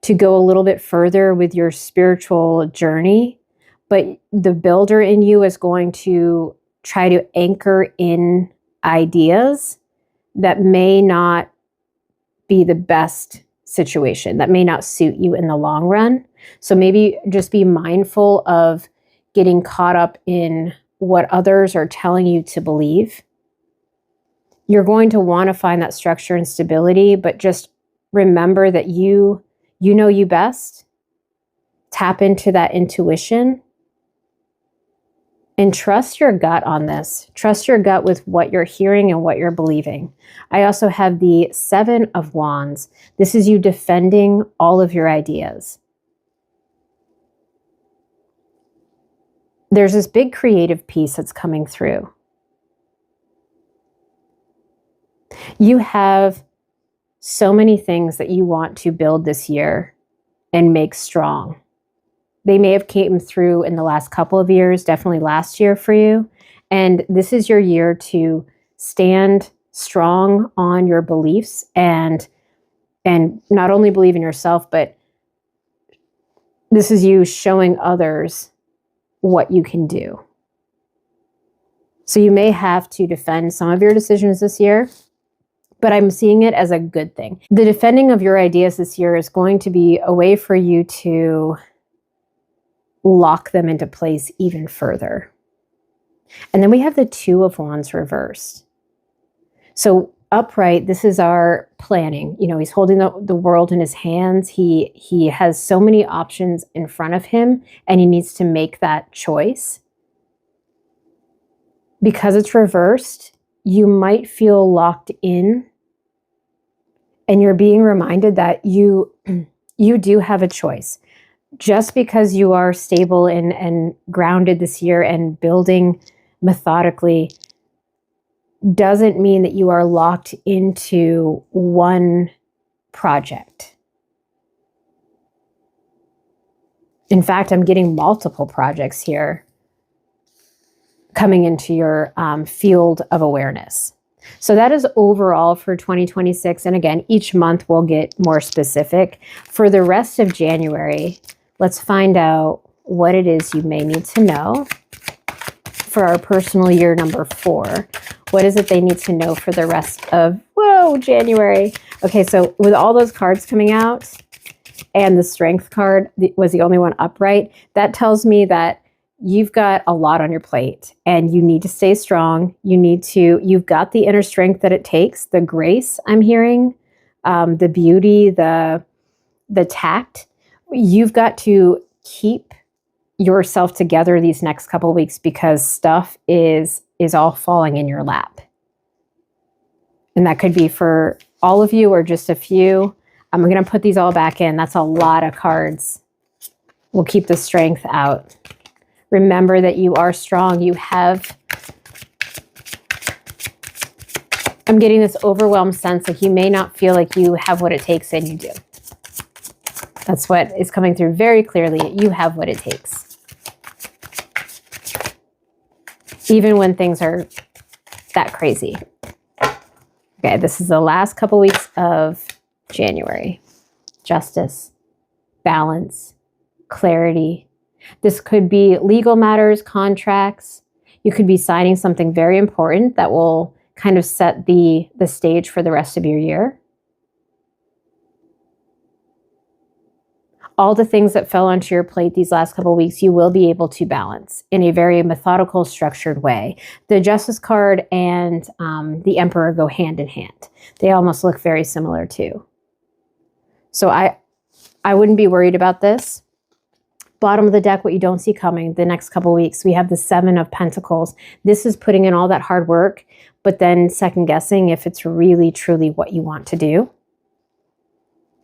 to go a little bit further with your spiritual journey, but the builder in you is going to try to anchor in ideas that may not be the best situation, that may not suit you in the long run. So maybe just be mindful of getting caught up in what others are telling you to believe. You're going to want to find that structure and stability, but just remember that you know you best. Tap into that intuition and trust your gut on this. Trust your gut with what you're hearing and what you're believing. I also have the 7 of Wands. This is you defending all of your ideas. There's this big creative piece that's coming through. You have so many things that you want to build this year and make strong. They may have came through in the last couple of years, definitely last year for you. And this is your year to stand strong on your beliefs and not only believe in yourself, but this is you showing others what you can do. So you may have to defend some of your decisions this year, but I'm seeing it as a good thing. The defending of your ideas this year is going to be a way for you to lock them into place even further. And then we have the Two of Wands reversed. So upright, this is our planning. You know, he's holding the world in his hands. He has so many options in front of him, and he needs to make that choice. Because it's reversed, you might feel locked in, and you're being reminded that you do have a choice. Just because you are stable and grounded this year and building methodically doesn't mean that you are locked into one project. In fact, I'm getting multiple projects here coming into your field of awareness. So that is overall for 2026. And again, each month we'll get more specific. For the rest of January, let's find out what it is you may need to know for our personal year number 4. What is it they need to know for the rest of, January? Okay, so with all those cards coming out and the Strength card was the only one upright, that tells me that you've got a lot on your plate and you need to stay strong. You've got the inner strength that it takes, the grace I'm hearing, the beauty, the tact. You've got to keep yourself together these next couple of weeks because stuff is all falling in your lap. And that could be for all of you or just a few. I'm going to put these all back in. That's a lot of cards. We'll keep the Strength out. Remember that you are strong. I'm getting this overwhelmed sense like you may not feel like you have what it takes, and you do. That's what is coming through very clearly. You have what it takes. Even when things are that crazy. Okay, this is the last couple weeks of January. Justice, balance, clarity. This could be legal matters, contracts. You could be signing something very important that will kind of set the stage for the rest of your year. All the things that fell onto your plate these last couple of weeks, you will be able to balance in a very methodical, structured way. The Justice card and the Emperor go hand in hand. They almost look very similar too. So I wouldn't be worried about this. Bottom of the deck, what you don't see coming the next couple of weeks, we have the Seven of Pentacles. This is putting in all that hard work, but then second guessing if it's really, truly what you want to do.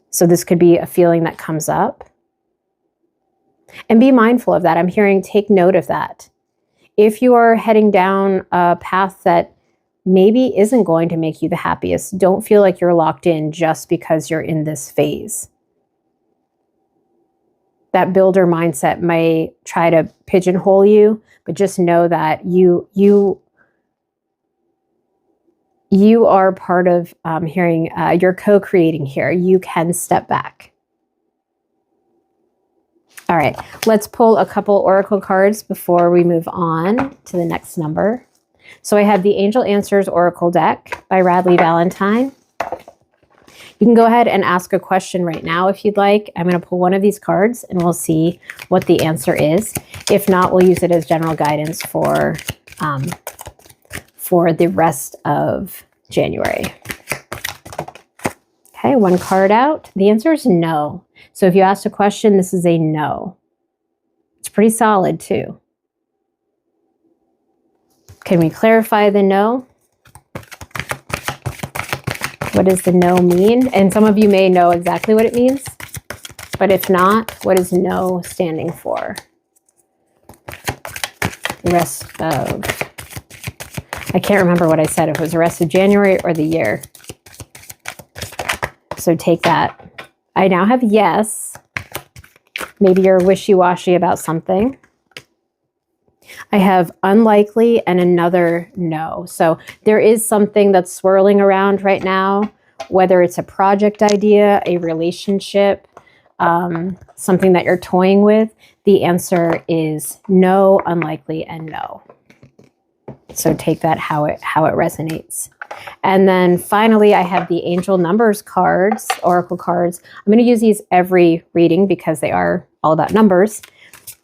So this could be a feeling that comes up. And be mindful of that. I'm hearing take note of that. If you are heading down a path that maybe isn't going to make you the happiest, don't feel like you're locked in just because you're in this phase. That builder mindset may try to pigeonhole you, but just know that you are part of you're co-creating here. You can step back. All right, let's pull a couple oracle cards before we move on to the next number. So I have the Angel Answers Oracle deck by Radley Valentine. You can go ahead and ask a question right now if you'd like. I'm going to pull one of these cards and we'll see what the answer is. If not, we'll use it as general guidance for the rest of January. Okay, one card out. The answer is no. So if you asked a question, this is a no. It's pretty solid too. Can we clarify the no? What does the no mean? And some of you may know exactly what it means, but if not, what is no standing for? The rest of, I can't remember what I said, if it was the rest of January or the year. So take that. I now have yes. Maybe you're wishy-washy about something. I have unlikely and another no. So there is something that's swirling around right now, whether it's a project idea, a relationship, something that you're toying with. The answer is no, unlikely, and no. So take that how it resonates. And then finally, I have the angel numbers cards, oracle cards. I'm going to use these every reading because they are all about numbers.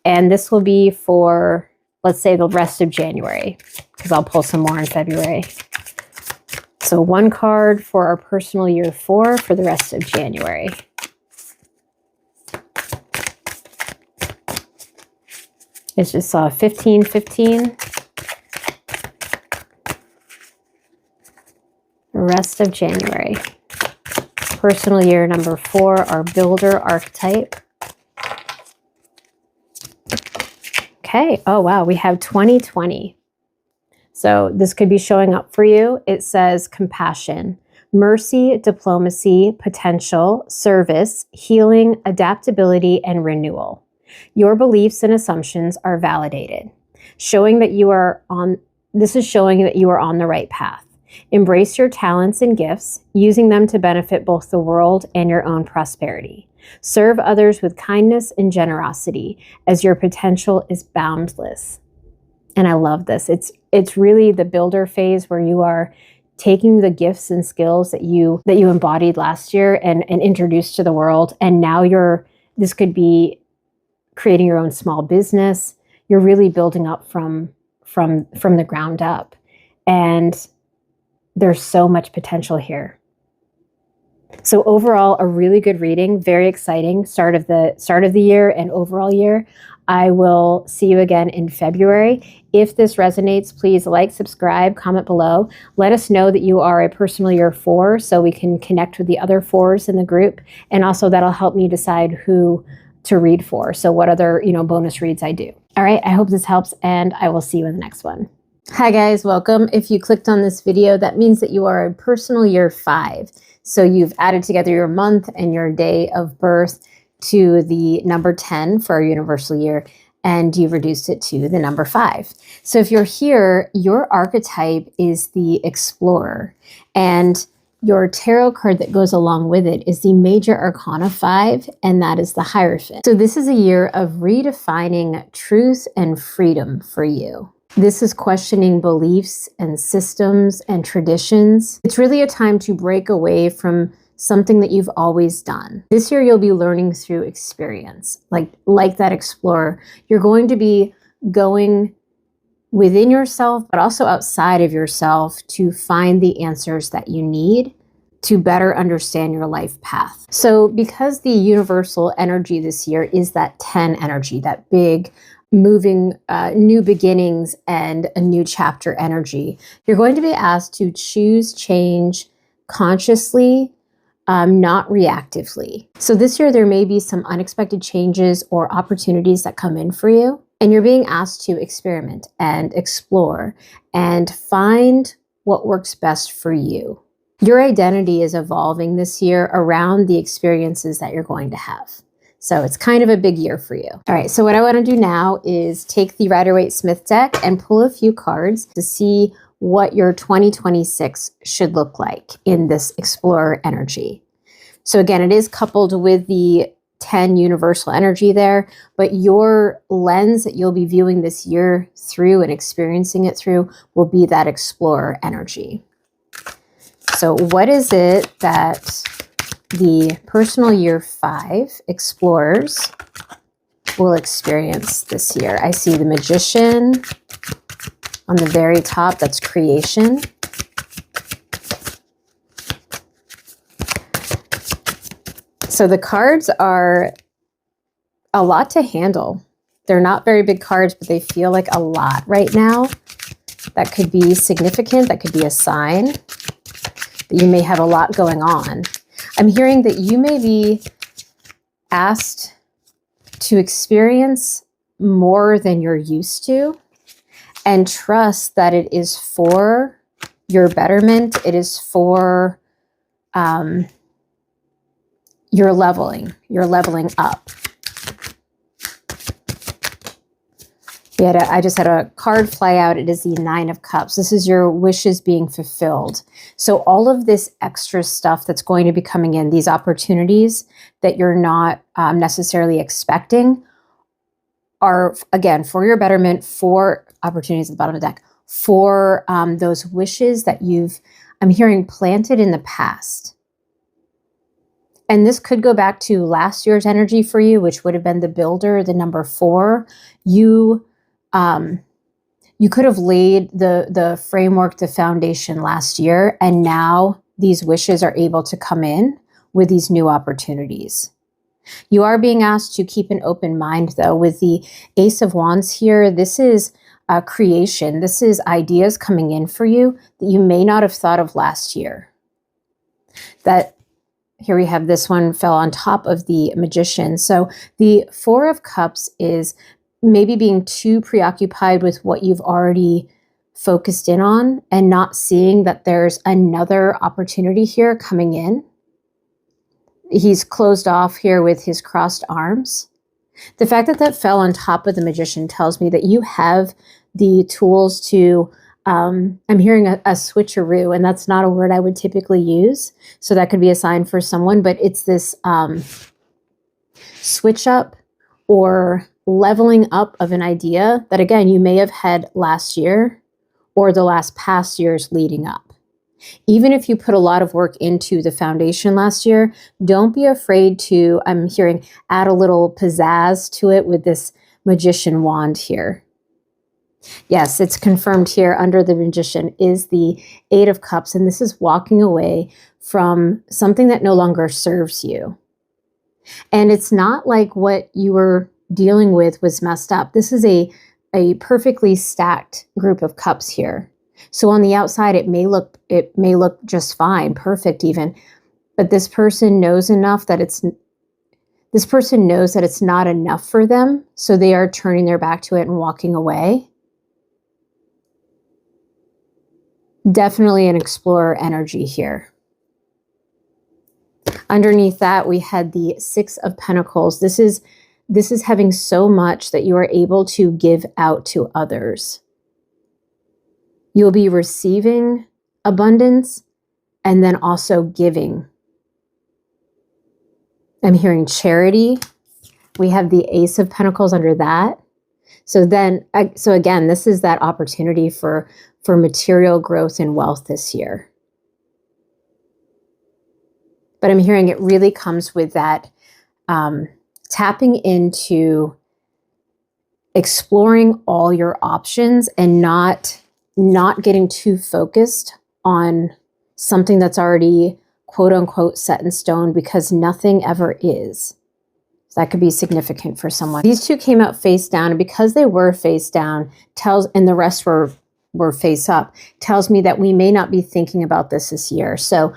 And this will be for, let's say, the rest of January, because I'll pull some more in February. So one card for our personal year 4 for the rest of January. It's just 1515. The rest of January. Personal year number 4, our builder archetype. Okay. Oh, wow. We have 2020. So this could be showing up for you. It says compassion, mercy, diplomacy, potential, service, healing, adaptability, and renewal. Your beliefs and assumptions are validated, showing that you are on, this is showing that you are on the right path. Embrace your talents and gifts, using them to benefit both the world and your own prosperity. Serve others with kindness and generosity, as your potential is boundless. And I love this. It's really the builder phase where you are taking the gifts and skills that you embodied last year and introduced to the world. And now this could be creating your own small business. You're really building up from the ground up. And there's so much potential here. So overall, a really good reading, very exciting start of the year and overall year. I will see you again in February. If this resonates, please like, subscribe, comment below. Let us know that you are a personal year 4 so we can connect with the other 4s in the group. And also that'll help me decide who to read for. So what other, bonus reads I do. All right. I hope this helps and I will see you in the next one. Hi guys, welcome. If you clicked on this video, that means that you are a personal year 5. So you've added together your month and your day of birth to the number 10 for our universal year, and you've reduced it to the number 5. So if you're here, your archetype is the explorer, and your tarot card that goes along with it is the Major Arcana 5, and that is the Hierophant. So this is a year of redefining truth and freedom for you. This is questioning beliefs and systems and traditions. It's really a time to break away from something that you've always done. This year, you'll be learning through experience, like that explorer. You're going to be going within yourself, but also outside of yourself to find the answers that you need to better understand your life path. So because the universal energy this year is that 10 energy, that big, moving new beginnings and a new chapter energy, you're going to be asked to choose change consciously, not reactively. So this year there may be some unexpected changes or opportunities that come in for you, and you're being asked to experiment and explore and find what works best for you. Your identity is evolving this year around the experiences that you're going to have. So it's kind of a big year for you. All right, so what I want to do now is take the Rider-Waite-Smith deck and pull a few cards to see what your 2026 should look like in this explorer energy. So again, it is coupled with the 10 universal energy there, but your lens that you'll be viewing this year through and experiencing it through will be that explorer energy. So what is it that the personal year 5 explorers will experience this year? I see the Magician on the very top, that's creation. So the cards are a lot to handle. They're not very big cards, but they feel like a lot right now. That could be significant. That could be a sign that you may have a lot going on. I'm hearing that you may be asked to experience more than you're used to, and trust that it is for your betterment. It is for you're leveling up. I just had a card fly out. It is the Nine of Cups. This is your wishes being fulfilled. So all of this extra stuff that's going to be coming in, these opportunities that you're not necessarily expecting, are, again, for your betterment, for opportunities at the bottom of the deck, for those wishes that I'm hearing, planted in the past. And this could go back to last year's energy for you, which would have been the builder, the number 4. You could have laid the framework, the foundation last year, and now these wishes are able to come in with these new opportunities. You are being asked to keep an open mind, though, with the Ace of Wands here. This is creation. This is ideas coming in for you that you may not have thought of last year. Here we have this one fell on top of the Magician. So the Four of Cups is maybe being too preoccupied with what you've already focused in on and not seeing that there's another opportunity here coming in. He's closed off here with his crossed arms. The fact that that fell on top of the Magician tells me that you have the tools to, I'm hearing a switcheroo, and that's not a word I would typically use. So that could be a sign for someone, but it's this switch up or leveling up of an idea that, again, you may have had last year or the last past years leading up. Even if you put a lot of work into the foundation last year, don't be afraid to, I'm hearing, add a little pizzazz to it with this Magician wand here. Yes, it's confirmed here under the Magician is the Eight of Cups, and this is walking away from something that no longer serves you. And it's not like what you were dealing with was messed up. This is a perfectly stacked group of cups here. So on the outside, it may look just fine, perfect even, but this person knows that it's not enough for them, so they are turning their back to it and walking away. Definitely an explorer energy here. Underneath that, we had the Six of Pentacles. This is having so much that you are able to give out to others. You'll be receiving abundance and then also giving. I'm hearing charity. We have the Ace of Pentacles under that. So again, this is that opportunity for material growth and wealth this year. But I'm hearing it really comes with that tapping into exploring all your options and not getting too focused on something that's already quote unquote set in stone, because nothing ever is. So that could be significant for someone. These two came out face down, and because they were face down, and the rest were face up, tells me that we may not be thinking about this year. So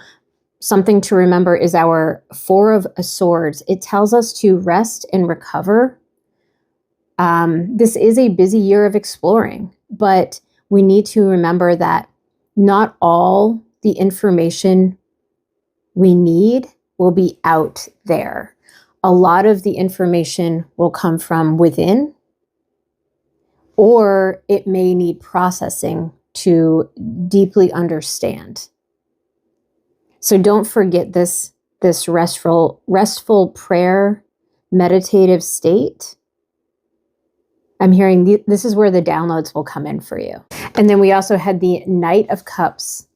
something to remember is our Four of Swords. It tells us to rest and recover. This is a busy year of exploring, but we need to remember that not all the information we need will be out there. A lot of the information will come from within, or it may need processing to deeply understand. So don't forget this restful prayer, meditative state. I'm hearing this is where the downloads will come in for you. And then we also had the Knight of Cups.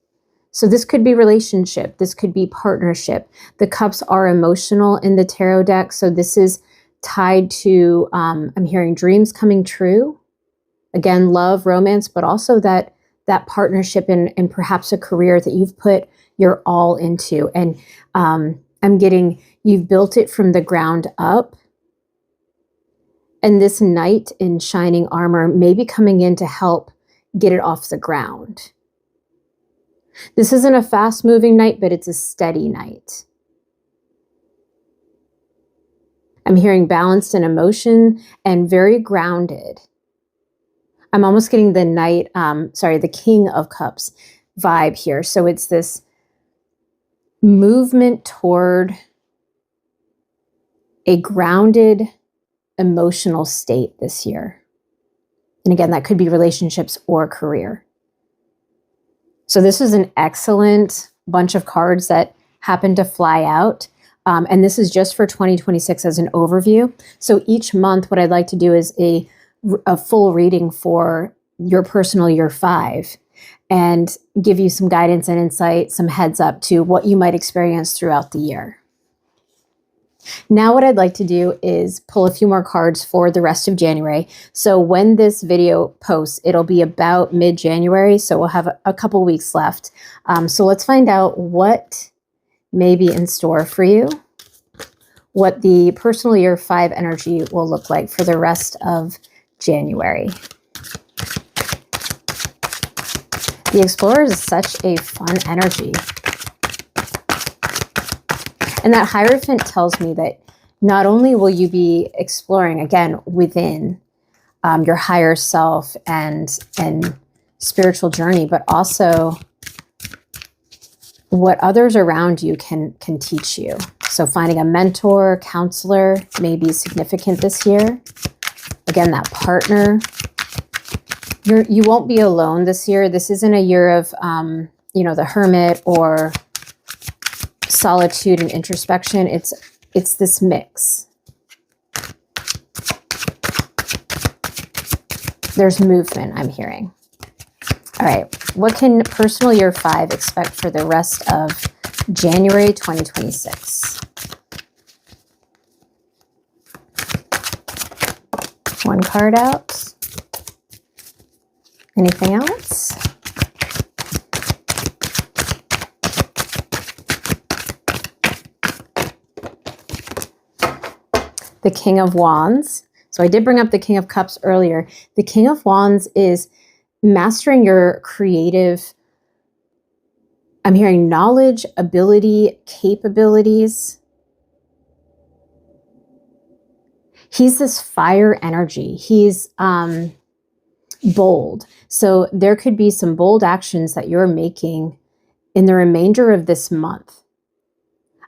So this could be relationship. This could be partnership. The cups are emotional in the tarot deck. So this is tied to, I'm hearing dreams coming true. Again, love, romance, but also that partnership and perhaps a career that you've put your all into. And I'm getting, you've built it from the ground up. And this knight in shining armor may be coming in to help get it off the ground. This isn't a fast-moving knight, but it's a steady knight. I'm hearing balanced in emotion and very grounded. I'm almost getting the knight, the King of Cups vibe here. So it's this movement toward a grounded emotional state this year. And again, that could be relationships or career. So this is an excellent bunch of cards that happen to fly out. And this is just for 2026 as an overview. So each month, what I'd like to do is a full reading for your personal year 5 and give you some guidance and insight, some heads up to what you might experience throughout the year. Now what I'd like to do is pull a few more cards for the rest of January. So when this video posts, it'll be about mid-January, so we'll have a couple weeks left. So let's find out what may be in store for you, what the personal year 5 energy will look like for the rest of January. The Explorer is such a fun energy. And that Hierophant tells me that not only will you be exploring, again, within your higher self and spiritual journey, but also what others around you can teach you. So finding a mentor, counselor may be significant this year. Again, that partner. You won't be alone this year. This isn't a year of, the Hermit or solitude and introspection. It's this mix. There's movement, I'm hearing. All right, what can personal year 5 expect for the rest of January 2026? One card out. Anything else? The King of Wands. So I did bring up the King of Cups earlier. The King of Wands is mastering your creative, I'm hearing knowledge, ability, capabilities. He's this fire energy. He's bold. So there could be some bold actions that you're making in the remainder of this month.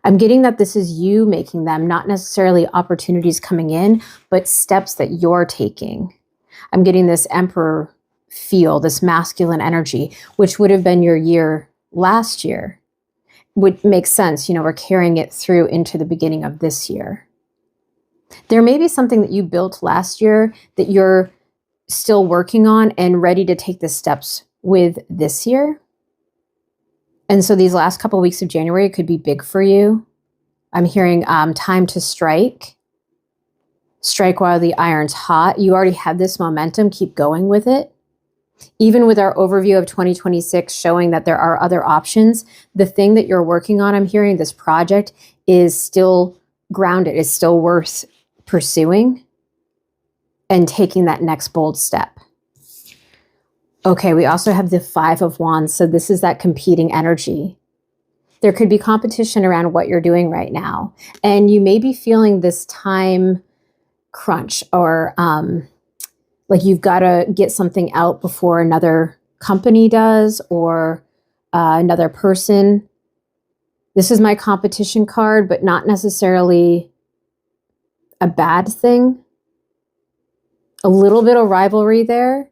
I'm getting that this is you making them, not necessarily opportunities coming in, but steps that you're taking. I'm getting this Emperor feel, this masculine energy, which would have been your year last year. Would make sense. We're carrying it through into the beginning of this year. There may be something that you built last year that you're still working on and ready to take the steps with this year. And so these last couple of weeks of January could be big for you. I'm hearing time to strike. Strike while the iron's hot. You already have this momentum. Keep going with it. Even with our overview of 2026 showing that there are other options, the thing that you're working on, I'm hearing this project is still grounded, is still worth pursuing and taking that next bold step. Okay, we also have the 5 of Wands. So this is that competing energy. There could be competition around what you're doing right now. And you may be feeling this time crunch or like you've got to get something out before another company does or another person. This is my competition card, but not necessarily a bad thing. A little bit of rivalry there,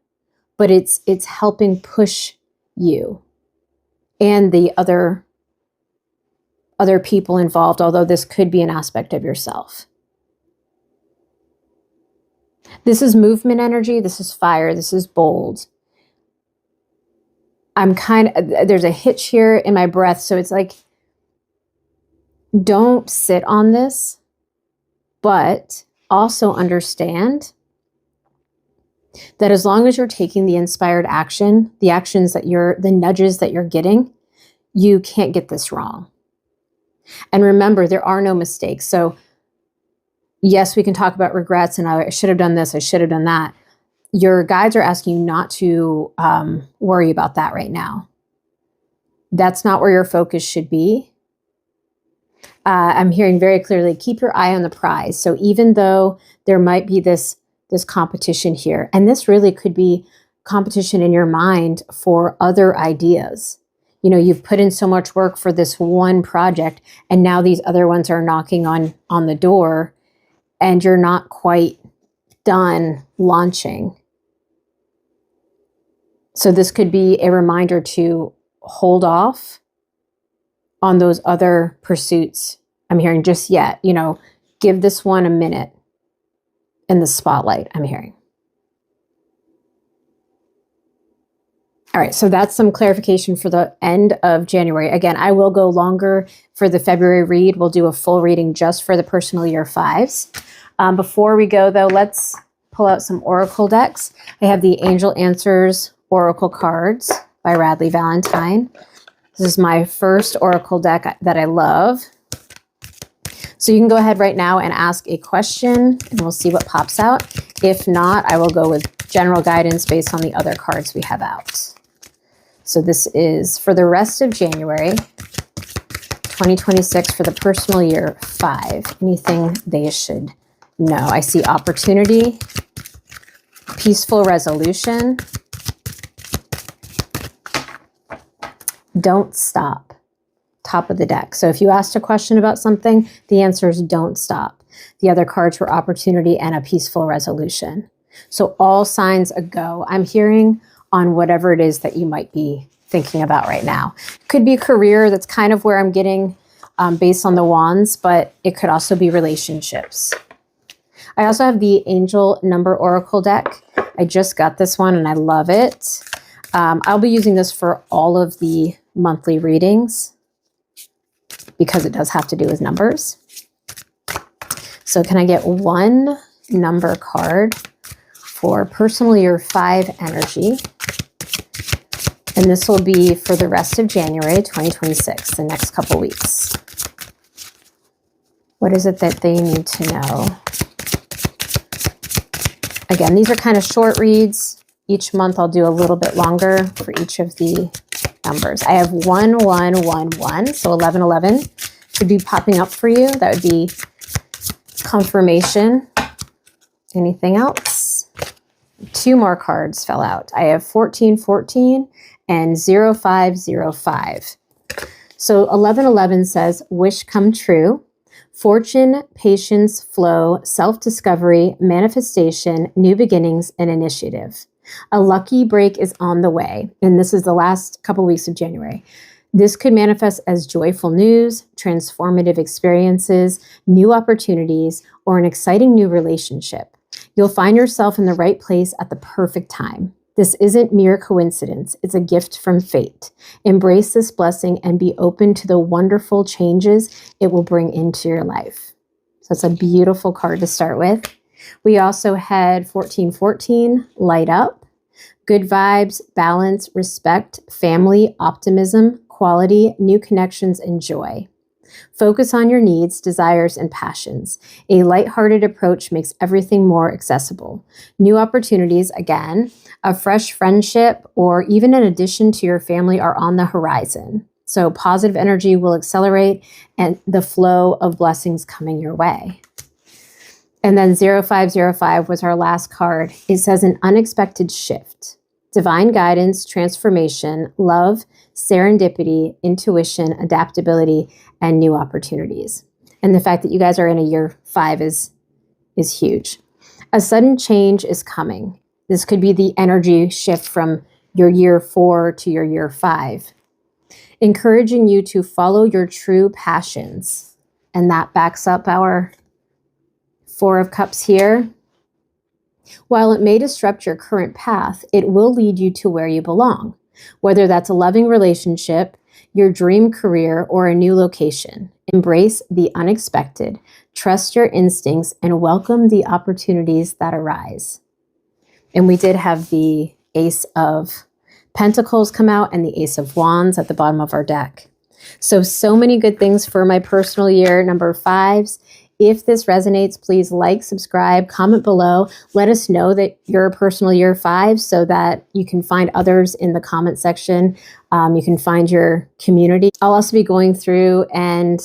but it's helping push you and the other people involved, although this could be an aspect of yourself. This is movement energy. This is fire. This is bold. There's a hitch here in my breath. So it's like, don't sit on this, but also understand that as long as you're taking the inspired action, the actions that the nudges that you're getting, you can't get this wrong. And remember, there are no mistakes. So yes, we can talk about regrets and I should have done this, I should have done that. Your guides are asking you not to worry about that right now. That's not where your focus should be. I'm hearing very clearly, keep your eye on the prize. So even though there might be this competition here, and this really could be competition in your mind for other ideas. You've put in so much work for this one project, and now these other ones are knocking on the door, and you're not quite done launching. So this could be a reminder to hold off on those other pursuits. I'm hearing just yet, you know, give this one a minute in the spotlight, I'm hearing. All right, so that's some clarification for the end of January. Again, I will go longer for the February read. We'll do a full reading just for the personal year 5s. Before we go, though, let's pull out some oracle decks. I have the Angel Answers Oracle cards by Radley Valentine. This is my first oracle deck that I love. So you can go ahead right now and ask a question, and we'll see what pops out. If not, I will go with general guidance based on the other cards we have out. So this is for the rest of January 2026 for the personal year 5. Anything they should know. I see opportunity, peaceful resolution, don't stop. Top of the deck. So if you asked a question about something, the answer is don't stop. The other cards were opportunity and a peaceful resolution. So all signs a go. I'm hearing on whatever it is that you might be thinking about right now. Could be a career, that's kind of where I'm getting based on the wands, but it could also be relationships. I also have the Angel Number Oracle deck. I just got this one and I love it. I'll be using this for all of the monthly readings because it does have to do with numbers. So can I get one number card for personal year 5 energy? And this will be for the rest of January 2026, the next couple weeks. What is it that they need to know? Again, these are kind of short reads. Each month I'll do a little bit longer for each of the numbers. I have 1111, so 1111 should be popping up for you. That would be confirmation. Anything else? 2 more cards fell out. I have 1414 and 0505. So 1111 says, wish come true, fortune, patience, flow, self-discovery, manifestation, new beginnings, and initiative. A lucky break is on the way, and this is the last couple weeks of January. This could manifest as joyful news, transformative experiences, new opportunities, or an exciting new relationship. You'll find yourself in the right place at the perfect time. This isn't mere coincidence. It's a gift from fate. Embrace this blessing and be open to the wonderful changes it will bring into your life. So it's a beautiful card to start with. We also had 1414, light up, good vibes, balance, respect, family, optimism, quality, new connections, and joy. Focus on your needs, desires, and passions. A lighthearted approach makes everything more accessible. New opportunities, again, a fresh friendship, or even an addition to your family are on the horizon. So positive energy will accelerate and the flow of blessings coming your way. And then 0505 was our last card. It says an unexpected shift. Divine guidance, transformation, love, serendipity, intuition, adaptability, and new opportunities. And the fact that you guys are in a year 5 is huge. A sudden change is coming. This could be the energy shift from your year 4 to your year 5. Encouraging you to follow your true passions. And that backs up our 4 of Cups here. While it may disrupt your current path, it will lead you to where you belong, whether that's a loving relationship, your dream career, or a new location. Embrace the unexpected, trust your instincts, and welcome the opportunities that arise. And we did have the Ace of Pentacles come out and the Ace of Wands at the bottom of our deck. So many good things for my personal year number 5s. If this resonates, please like, subscribe, comment below. Let us know that you're a personal year 5 so that you can find others in the comment section. You can find your community. I'll also be going through and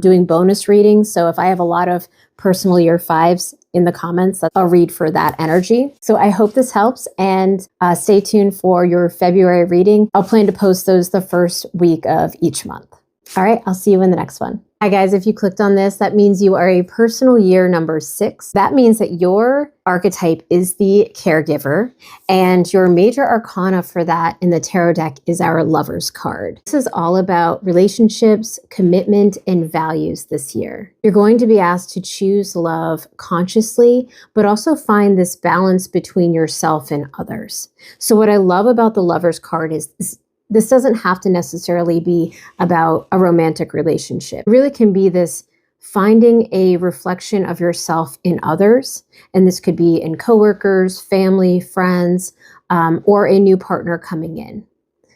doing bonus readings. So if I have a lot of personal year 5s in the comments, I'll read for that energy. So I hope this helps, and stay tuned for your February reading. I'll plan to post those the first week of each month. All right, I'll see you in the next one. Hi guys, if you clicked on this, that means you are a personal year number 6. That means that your archetype is the caregiver, and your major arcana for that in the tarot deck is our Lovers card. This is all about relationships, commitment, and values this year. You're going to be asked to choose love consciously, but also find this balance between yourself and others. So what I love about the Lovers card is this doesn't have to necessarily be about a romantic relationship. It really can be this finding a reflection of yourself in others. And this could be in coworkers, family, friends, or a new partner coming in.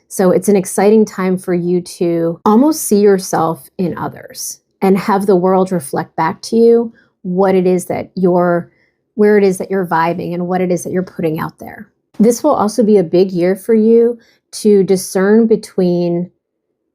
So it's an exciting time for you to almost see yourself in others and have the world reflect back to you what it is that where it is that you're vibing and what it is that you're putting out there. This will also be a big year for you to discern between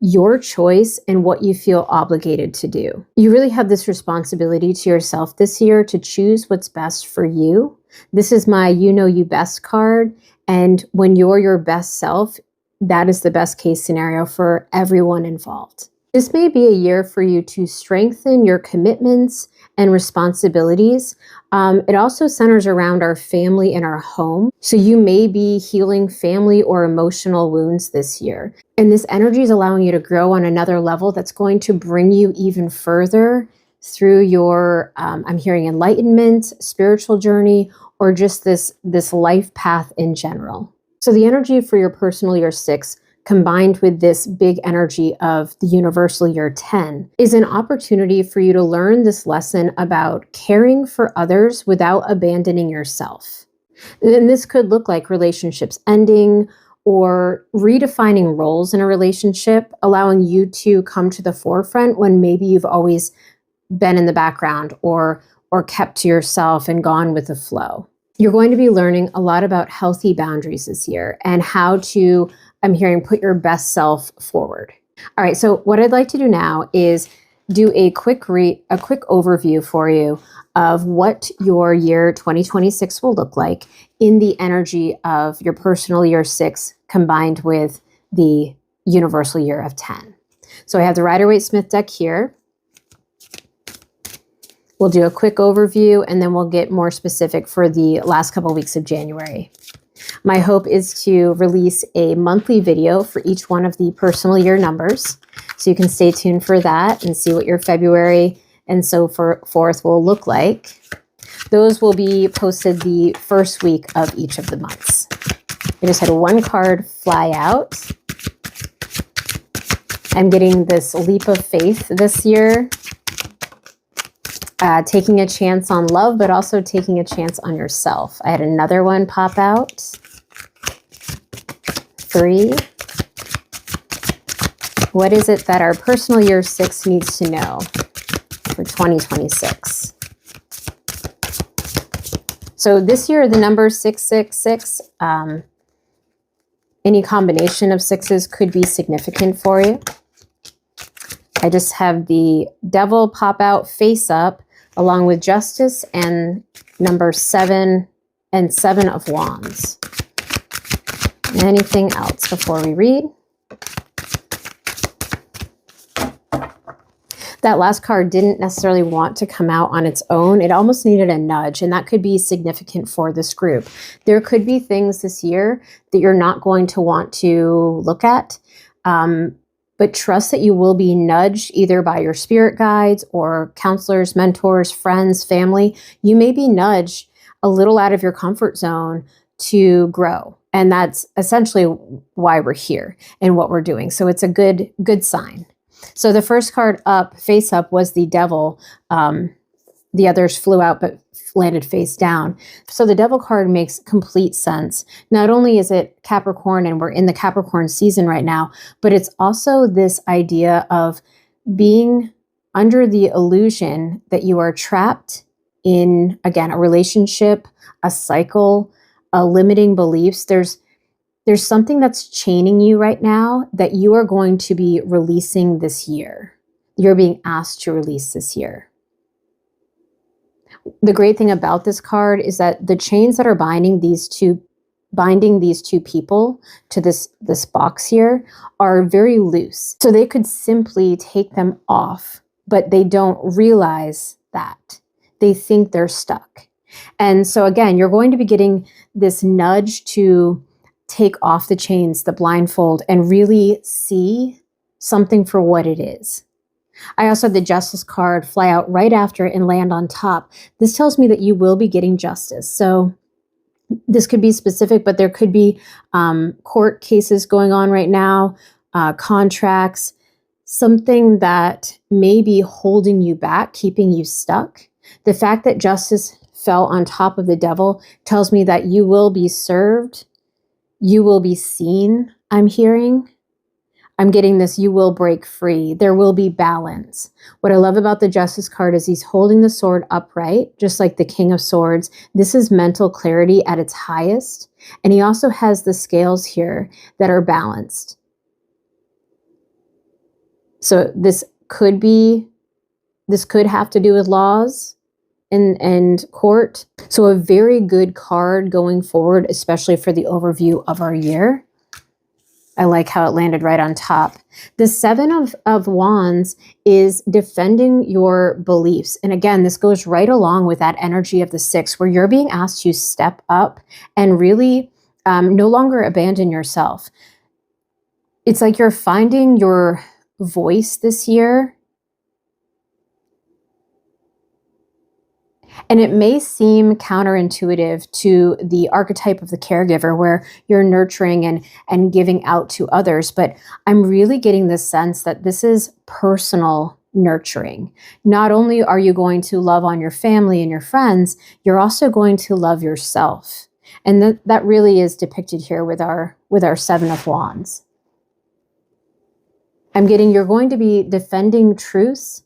your choice and what you feel obligated to do. You really have this responsibility to yourself this year to choose what's best for you. This is my You Know You Best card. And when you're your best self, that is the best case scenario for everyone involved. This may be a year for you to strengthen your commitments and responsibilities. It also centers around our family and our home. So you may be healing family or emotional wounds this year. And this energy is allowing you to grow on another level that's going to bring you even further through your, I'm hearing enlightenment, spiritual journey, or just this life path in general. So the energy for your personal year 6 combined with this big energy of the universal year 10 is an opportunity for you to learn this lesson about caring for others without abandoning yourself. And this could look like relationships ending or redefining roles in a relationship, allowing you to come to the forefront when maybe you've always been in the background or kept to yourself and gone with the flow. You're going to be learning a lot about healthy boundaries this year and how to, I'm hearing, put your best self forward. All right, so what I'd like to do now is do a quick overview for you of what your year 2026 will look like in the energy of your personal year 6 combined with the universal year of 10. So I have the Rider-Waite-Smith deck here. We'll do a quick overview and then we'll get more specific for the last couple of weeks of January. My hope is to release a monthly video for each one of the personal year numbers. So you can stay tuned for that and see what your February and so forth will look like. Those will be posted the first week of each of the months. I just had one card fly out. I'm getting this leap of faith this year. Taking a chance on love, but also taking a chance on yourself. I had another one pop out. 3. What is it that our personal year 6 needs to know for 2026? So this year, the number 666, any combination of sixes could be significant for you. I just have the Devil pop out face up, along with Justice and number 7 and 7 of Wands. Anything else before we read? That last card didn't necessarily want to come out on its own. It almost needed a nudge, and that could be significant for this group. There could be things this year that you're not going to want to look at, but trust that you will be nudged either by your spirit guides or counselors, mentors, friends, family. You may be nudged a little out of your comfort zone to grow. And that's essentially why we're here and what we're doing. So it's a good sign. So the first card up, face up, was the Devil. The others flew out but landed face down. So the Devil card makes complete sense. Not only is it Capricorn and we're in the Capricorn season right now, but it's also this idea of being under the illusion that you are trapped in, again, a relationship, a cycle, a limiting beliefs. There's something that's chaining you right now that you are going to be releasing this year. You're being asked to release this year. The great thing about this card is that the chains that are binding these two people to this box here are very loose. So they could simply take them off but they don't realize that. They think they're stuck. And so again, you're going to be getting this nudge to take off the chains, the blindfold, and really see something for what it is. I also had the Justice card fly out right after it and land on top. This tells me that you will be getting justice. So this could be specific, but there could be court cases going on right now, contracts, something that may be holding you back, keeping you stuck. The fact that justice fell on top of the devil tells me that you will be served, you will be seen, I'm hearing. I'm getting this, you will break free. There will be balance. What I love about the Justice card is he's holding the sword upright, just like the King of Swords. This is mental clarity at its highest. And he also has the scales here that are balanced. So this could have to do with laws and court. So a very good card going forward, especially for the overview of our year. I like how it landed right on top. The Seven of Wands is defending your beliefs. And again, this goes right along with that energy of the Six, where you're being asked to step up and really no longer abandon yourself. It's like you're finding your voice this year. And it may seem counterintuitive to the archetype of the caregiver, where you're nurturing and giving out to others. But I'm really getting this sense that this is personal nurturing. Not only are you going to love on your family and your friends, you're also going to love yourself. And that really is depicted here with our Seven of Wands. I'm getting you're going to be defending truths.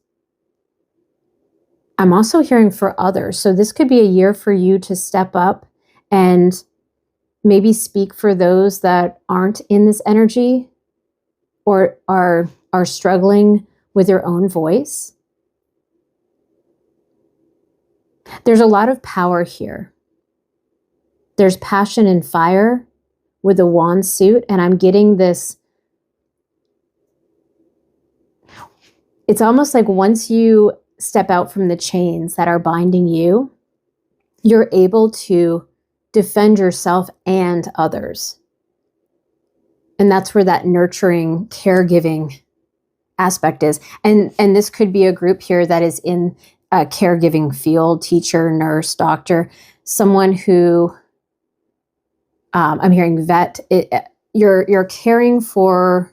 I'm also hearing for others. So this could be a year for you to step up and maybe speak for those that aren't in this energy or are struggling with their own voice. There's a lot of power here. There's passion and fire with the wand suit, and I'm getting this. It's almost like once you step out from the chains that are binding you, you're able to defend yourself and others. And that's where that nurturing, caregiving aspect is. And this could be a group here that is in a caregiving field, teacher, nurse, doctor, someone who, I'm hearing vet, you're caring for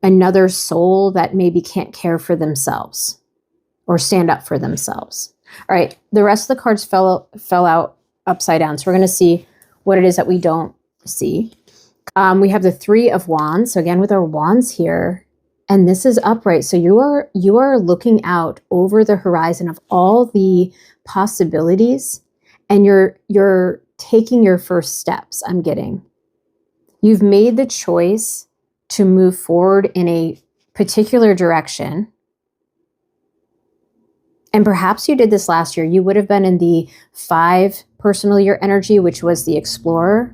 another soul that maybe can't care for themselves or stand up for themselves. All right, the rest of the cards fell out upside down. So we're going to see what it is that we don't see. We have the Three of Wands. So again, with our wands here, and this is upright. So you are looking out over the horizon of all the possibilities, and you're taking your first steps. I'm getting. You've made the choice to move forward in a particular direction. And perhaps you did this last year. You would have been in the 5 personal year energy, which was the Explorer.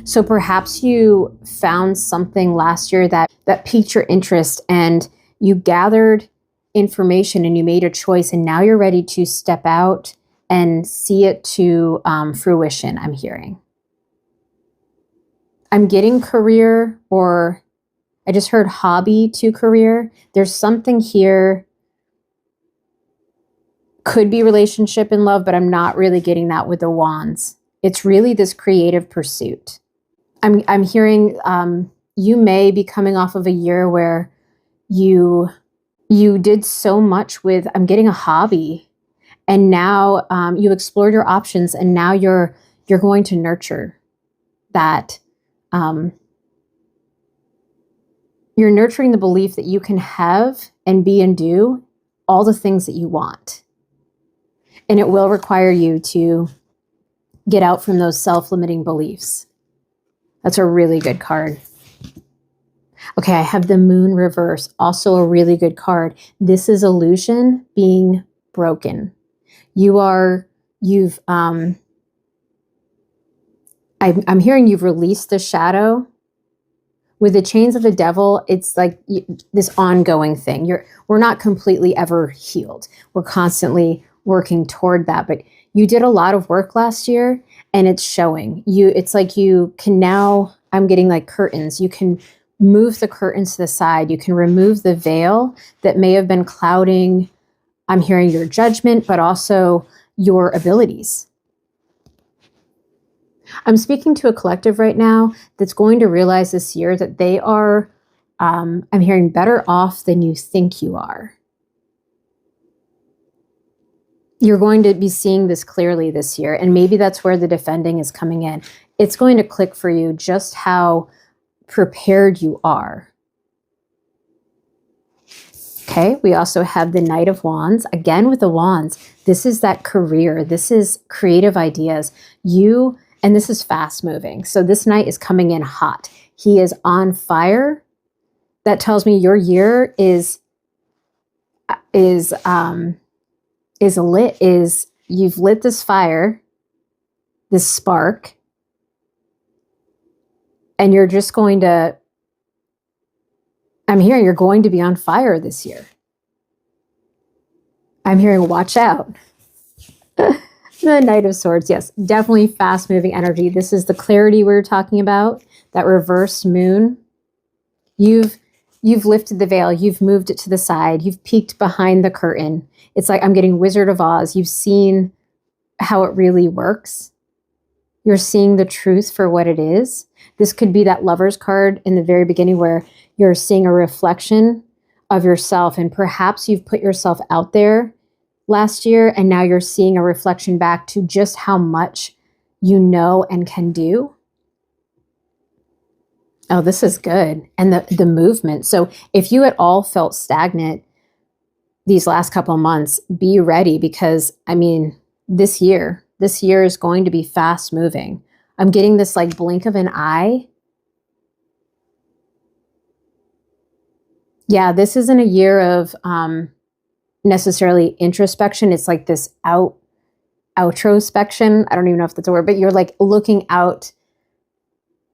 So perhaps you found something last year that piqued your interest, and you gathered information and you made a choice, and now you're ready to step out and see it to fruition, I'm hearing. I'm getting career, or I just heard hobby to career. There's something here. Could be relationship and love, but I'm not really getting that with the wands. It's really this creative pursuit. I'm hearing you may be coming off of a year where you did so much with, I'm getting a hobby, and now you explored your options, and now you're going to nurture that. You're nurturing the belief that you can have and be and do all the things that you want. And it will require you to get out from those self-limiting beliefs. That's a really good card. Okay, I have the Moon reverse, also a really good card. This is illusion being broken. I'm hearing you've released the shadow, With the chains of the devil, it's like this ongoing thing. We're not completely ever healed. We're constantly working toward that. But you did a lot of work last year, and it's showing. It's like you can now, I'm getting like curtains. You can move the curtains to the side. You can remove the veil that may have been clouding, I'm hearing, your judgment, but also your abilities. I'm speaking to a collective right now that's going to realize this year that they are, I'm hearing, better off than you think you are. You're going to be seeing this clearly this year, and maybe that's where the defending is coming in. It's going to click for you just how prepared you are. Okay, we also have the Knight of Wands. Again, with the Wands, this is that career. This is creative ideas. And this is fast moving. So this Knight is coming in hot. He is on fire. That tells me your year is lit. You've lit this fire, this spark, and you're just going to, I'm hearing you're going to be on fire this year. I'm hearing watch out. The Knight of Swords, yes, definitely fast-moving energy. This is the clarity we were talking about, that reversed moon. You've lifted the veil. You've moved it to the side. You've peeked behind the curtain. It's like I'm getting Wizard of Oz. You've seen how it really works. You're seeing the truth for what it is. This could be that Lover's card in the very beginning where you're seeing a reflection of yourself, and perhaps you've put yourself out there last year, and now you're seeing a reflection back to just how much you know and can do. Oh, this is good. And the movement. So if you at all felt stagnant these last couple of months, be ready, because I mean, this year is going to be fast moving. I'm getting this like blink of an eye. Yeah, this isn't a year of necessarily introspection. It's like this outrospection. I don't even know if that's a word, but you're like looking out.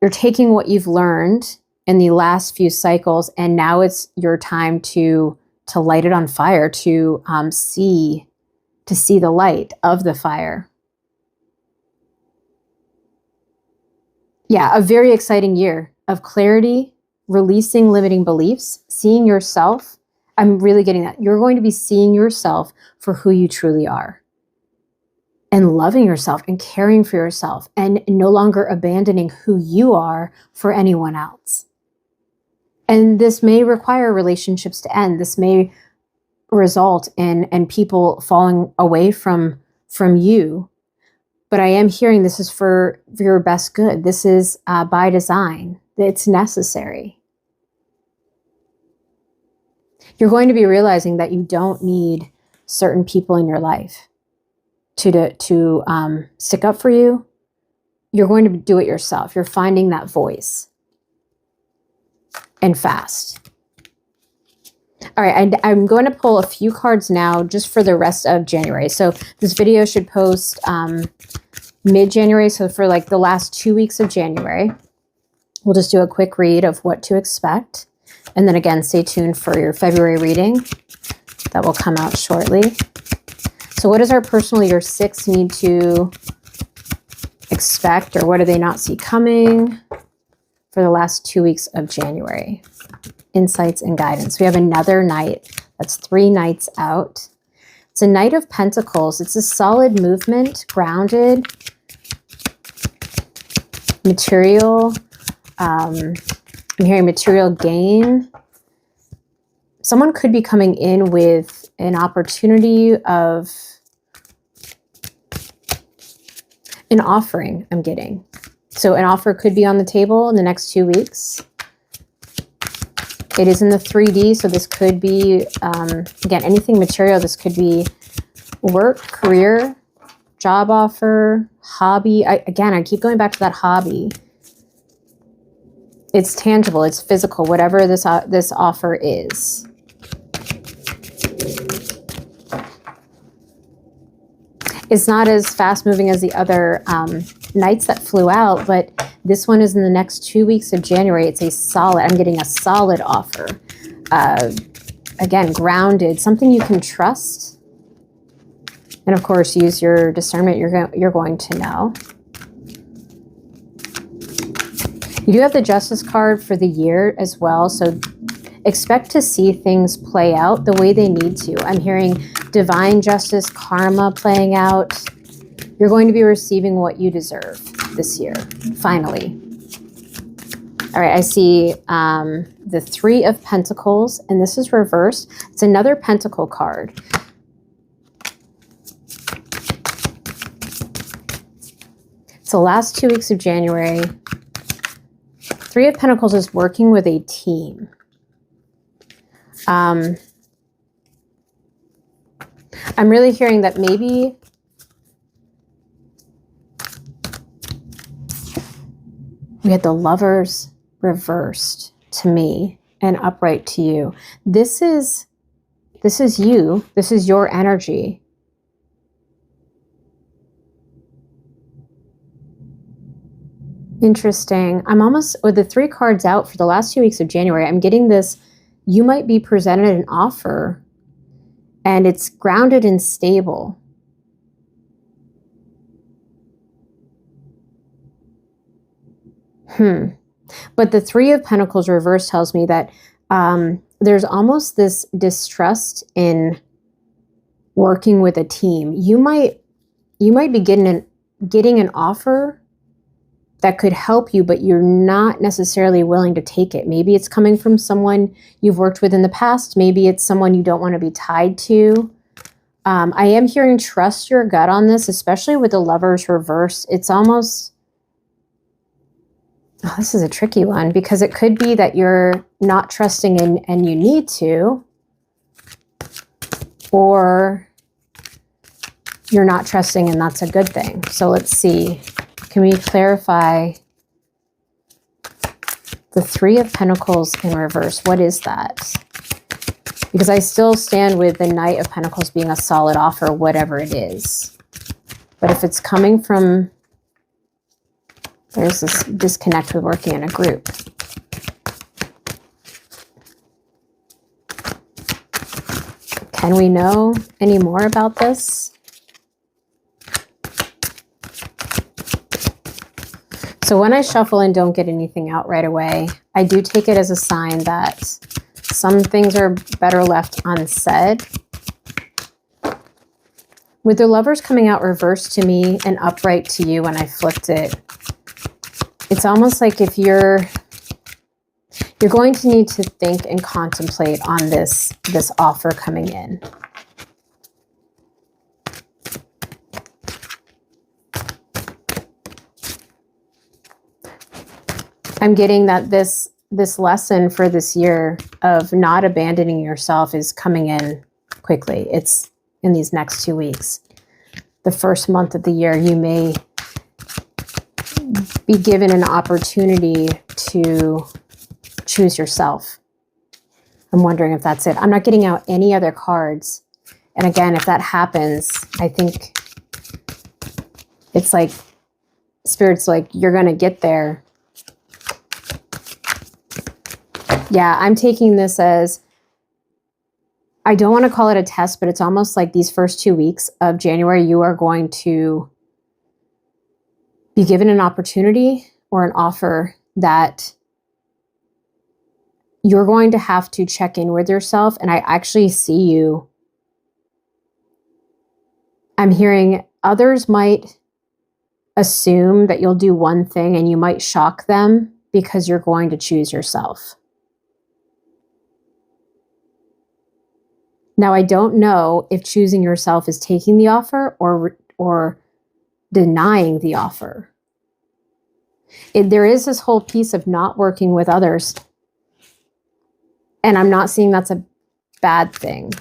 You're taking what you've learned in the last few cycles, and now it's your time to light it on fire, to see the light of the fire. Yeah, a very exciting year of clarity, releasing limiting beliefs, seeing yourself. I'm really getting that. You're going to be seeing yourself for who you truly are, and loving yourself and caring for yourself, and no longer abandoning who you are for anyone else. And this may require relationships to end. This may result in people falling away from you. But I am hearing this is for your best good. This is by design. It's necessary. You're going to be realizing that you don't need certain people in your life to stick up for you. You're going to do it yourself. You're finding that voice. And fast. All right, and I'm going to pull a few cards now just for the rest of January. So this video should post mid-January. So for like the last 2 weeks of January, we'll just do a quick read of what to expect. And then again, stay tuned for your February reading. That will come out shortly. So what does our personal year 6 need to expect, or what do they not see coming for the last 2 weeks of January? Insights and guidance. We have another Knight. That's 3 Knights out. It's a Knight of Pentacles. It's a solid movement, grounded, material. I'm hearing material gain. Someone could be coming in with an opportunity of an offering, I'm getting. So an offer could be on the table in the next 2 weeks. It is in the 3D, so this could be, again, anything material. This could be work, career, job offer, hobby. I keep going back to that hobby. It's tangible, it's physical, whatever this offer is. It's not as fast moving as the other Knights that flew out, but This one is in the next 2 weeks of January. It's a solid, I'm getting a solid offer. Again, grounded, something you can trust. And of course, use your discernment. You're going to know. You do have the Justice card for the year as well. So expect to see things play out the way they need to. I'm hearing divine justice, karma playing out. You're going to be receiving what you deserve this year, finally. All right, I see the Three of Pentacles, and this is reversed. It's another Pentacle card. It's the last 2 weeks of January. Three of Pentacles is working with a team. I'm really hearing that maybe we had the Lovers reversed to me and upright to you. This is you. This is your energy. Interesting. I'm almost, with the 3 cards out for the last 2 weeks of January, I'm getting this, you might be presented an offer and it's grounded and stable. But the Three of Pentacles reverse tells me that there's almost this distrust in working with a team. You might be getting an offer that could help you, but you're not necessarily willing to take it. Maybe it's coming from someone you've worked with in the past. Maybe it's someone you don't want to be tied to. I am hearing trust your gut on this, especially with the Lovers reverse. It's almost, oh, this is a tricky one, because it could be that you're not trusting and you need to, or you're not trusting and that's a good thing. So let's see. Can we clarify the Three of Pentacles in reverse? What is that? Because I still stand with the Knight of Pentacles being a solid offer, whatever it is. But if it's coming from, there's this disconnect with working in a group. Can we know any more about this? So when I shuffle and don't get anything out right away, I do take it as a sign that some things are better left unsaid. With the Lovers coming out reversed to me and upright to you when I flipped it, it's almost like if you're going to need to think and contemplate on this offer coming in. I'm getting that this lesson for this year of not abandoning yourself is coming in quickly. It's in these next 2 weeks. The first month of the year, you may be given an opportunity to choose yourself. I'm wondering if that's it. I'm not getting out any other cards. And again, if that happens, I think it's like Spirit's like, you're going to get there. Yeah, I'm taking this as, I don't want to call it a test, but it's almost like these first 2 weeks of January, you are going to be given an opportunity or an offer that you're going to have to check in with yourself. And I actually see you. I'm hearing others might assume that you'll do one thing and you might shock them because you're going to choose yourself. Now, I don't know if choosing yourself is taking the offer or denying the offer. There is this whole piece of not working with others. And I'm not seeing that's a bad thing.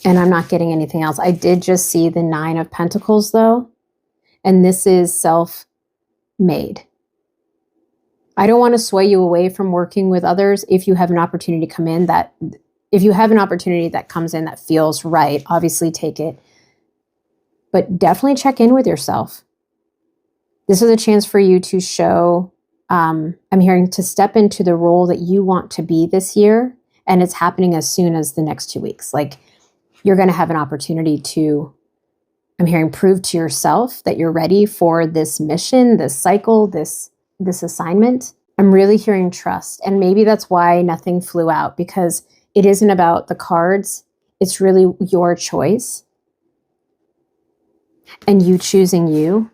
And I'm not getting anything else. I did just see the Nine of Pentacles, though. And this is self-made. I don't want to sway you away from working with others. If you have an opportunity to come in if you have an opportunity that comes in that feels right, obviously take it. but definitely check in with yourself. This is a chance for you to show, I'm hearing, to step into the role that you want to be this year. And it's happening as soon as the next 2 weeks. Like, you're going to have an opportunity to, I'm hearing, prove to yourself that you're ready for this mission, this cycle, this assignment. I'm really hearing trust. And maybe that's why nothing flew out, because it isn't about the cards. It's really your choice and you choosing you.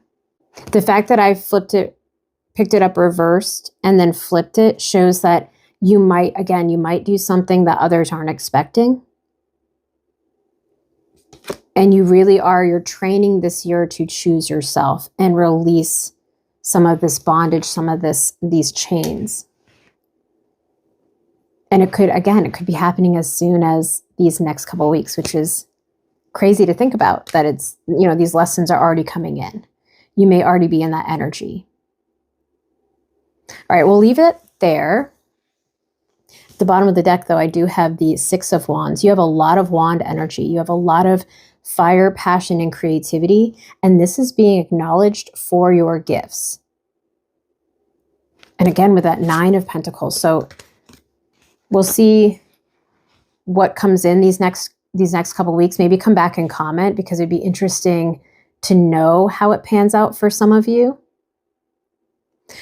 The fact that I picked it up reversed and then flipped it shows that you might do something that others aren't expecting. And you're training this year to choose yourself and release some of this bondage, some of these chains. And it could be happening as soon as these next couple of weeks, which is crazy to think about, that it's, these lessons are already coming in. You may already be in that energy. All right, we'll leave it there. At the bottom of the deck, though, I do have the Six of Wands. You have a lot of wand energy. You have a lot of fire, passion, and creativity. And this is being acknowledged for your gifts. And again, with that Nine of Pentacles. So we'll see what comes in these next couple of weeks. Maybe come back and comment, because it'd be interesting to know how it pans out for some of you.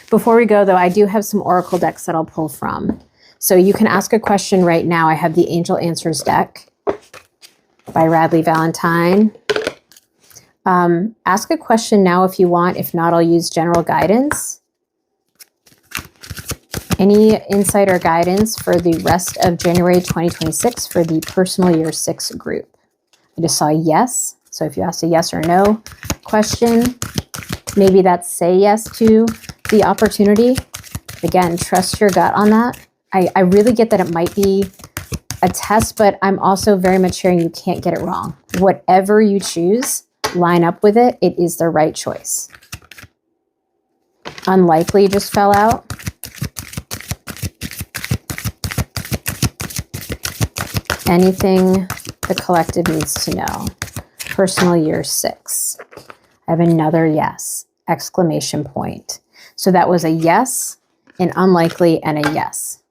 Before we go, though, I do have some oracle decks that I'll pull from. So you can ask a question right now. I have the Angel Answers deck by Radley Valentine. Ask a question now if you want. If not, I'll use general guidance. Any insight or guidance for the rest of January 2026 for the personal year 6 group? I just saw yes. So if you asked a yes or no question, maybe that's say yes to the opportunity. Again, trust your gut on that. I really get that it might be a test, but I'm also very much hearing you can't get it wrong. Whatever you choose, line up with it. It is the right choice. Unlikely just fell out. Anything the collective needs to know. Personal year 6. I have another yes, exclamation point. So that was a yes, an unlikely, and a yes.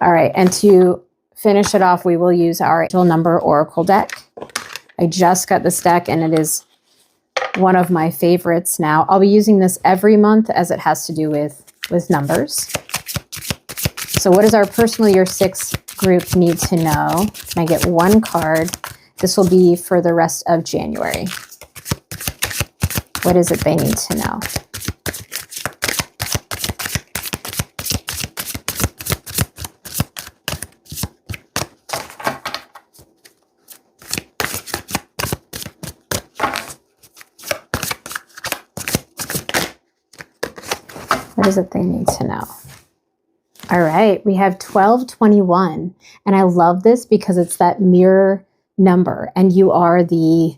All right, and to finish it off, we will use our angel number oracle deck. I just got this deck, and it is one of my favorites now. I'll be using this every month, as it has to do with numbers. So what does our personal year 6 group need to know? Can I get one card? This will be for the rest of January. What is it they need to know? What is it they need to know? All right, we have 1221, and I love this because it's that mirror number, and you are the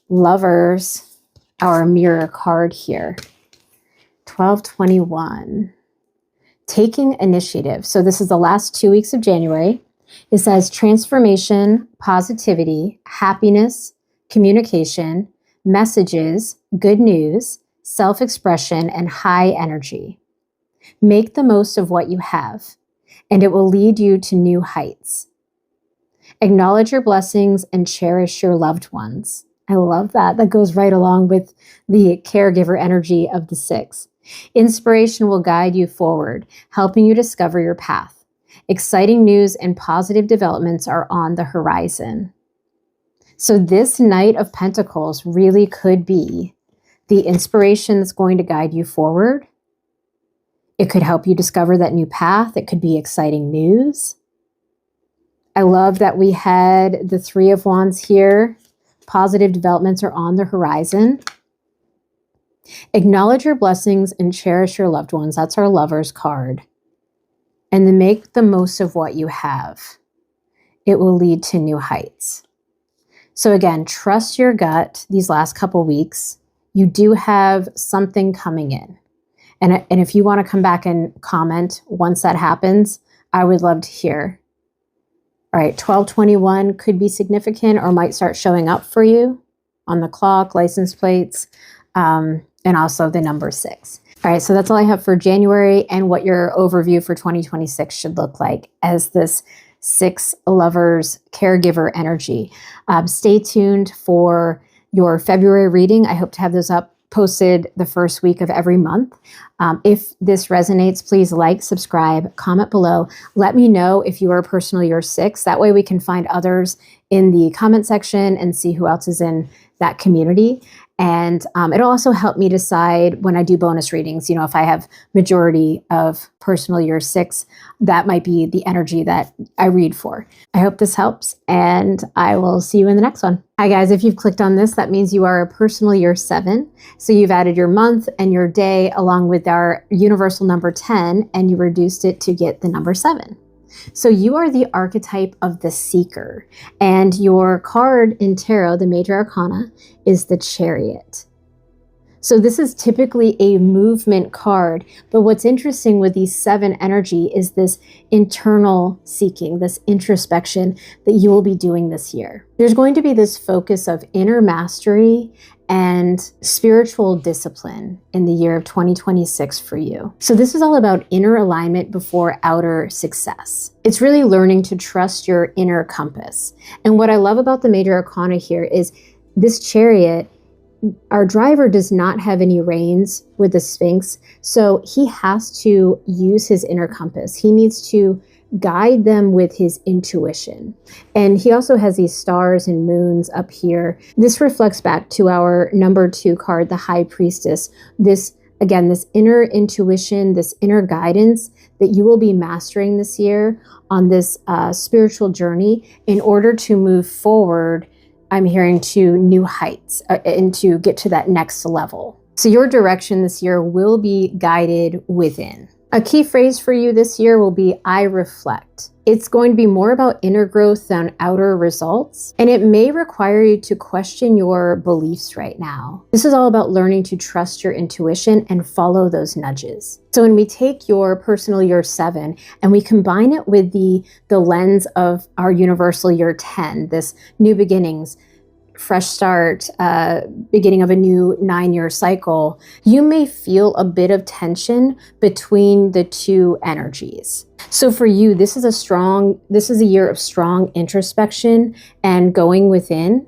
Lovers, our mirror card here. 1221, taking initiative. So this is the last 2 weeks of January. It says transformation, positivity, happiness, communication, messages, good news, self-expression, and high energy. Make the most of what you have, and it will lead you to new heights. Acknowledge your blessings and cherish your loved ones. I love that. That goes right along with the caregiver energy of the 6. Inspiration will guide you forward, helping you discover your path. Exciting news and positive developments are on the horizon. So this Knight of Pentacles really could be the inspiration that's going to guide you forward. It could help you discover that new path. It could be exciting news. I love that we had the 3 of Wands here. Positive developments are on the horizon. Acknowledge your blessings and cherish your loved ones. That's our Lovers card. And then make the most of what you have. It will lead to new heights. So again, trust your gut these last couple weeks. You do have something coming in. And if you want to come back and comment once that happens, I would love to hear. All right, 1221 could be significant or might start showing up for you on the clock, license plates, and also the number 6. All right, so that's all I have for January and what your overview for 2026 should look like as this 6 lovers caregiver energy. Stay tuned for your February reading. I hope to have those up posted the first week of every month. If this resonates, please like, subscribe, comment below. Let me know if you are a personal year 6. That way we can find others in the comment section and see who else is in that community. And it'll also help me decide when I do bonus readings, if I have majority of personal year 6, that might be the energy that I read for. I hope this helps, and I will see you in the next one. Hi guys, if you've clicked on this, that means you are a personal year 7. So you've added your month and your day along with our universal number 10, and you reduced it to get the number 7. So you are the archetype of the seeker, and your card in tarot, the major arcana, is the Chariot. So this is typically a movement card, but what's interesting with these 7 energy is this internal seeking, this introspection that you will be doing this year. There's going to be this focus of inner mastery and spiritual discipline in the year of 2026 for you. So this is all about inner alignment before outer success. It's really learning to trust your inner compass. And what I love about the major arcana here is this Chariot, our driver does not have any reins with the Sphinx, so he has to use his inner compass. He needs to guide them with his intuition. And he also has these stars and moons up here. This reflects back to our number 2 card, the High Priestess. This, again, this inner intuition, this inner guidance that you will be mastering this year on this spiritual journey in order to move forward, I'm hearing, to new heights and to get to that next level. So your direction this year will be guided within. A key phrase for you this year will be, I reflect. It's going to be more about inner growth than outer results, and it may require you to question your beliefs right now. This is all about learning to trust your intuition and follow those nudges. So when we take your personal year 7 and we combine it with the lens of our universal year 10, this new beginnings, fresh start, beginning of a new 9-year cycle, you may feel a bit of tension between the 2 energies. So for you, this is a year of strong introspection and going within,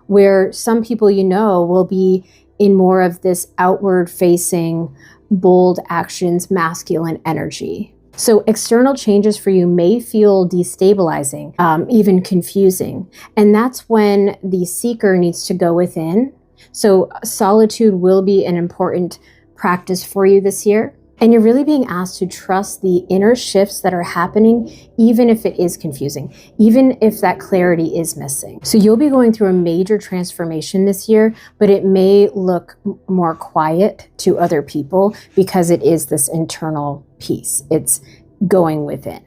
where some people will be in more of this outward facing, bold actions, masculine energy. So external changes for you may feel destabilizing, even confusing. And that's when the seeker needs to go within. So solitude will be an important practice for you this year. And you're really being asked to trust the inner shifts that are happening, even if it is confusing, even if that clarity is missing. So you'll be going through a major transformation this year, but it may look more quiet to other people because it is this internal piece. It's going within.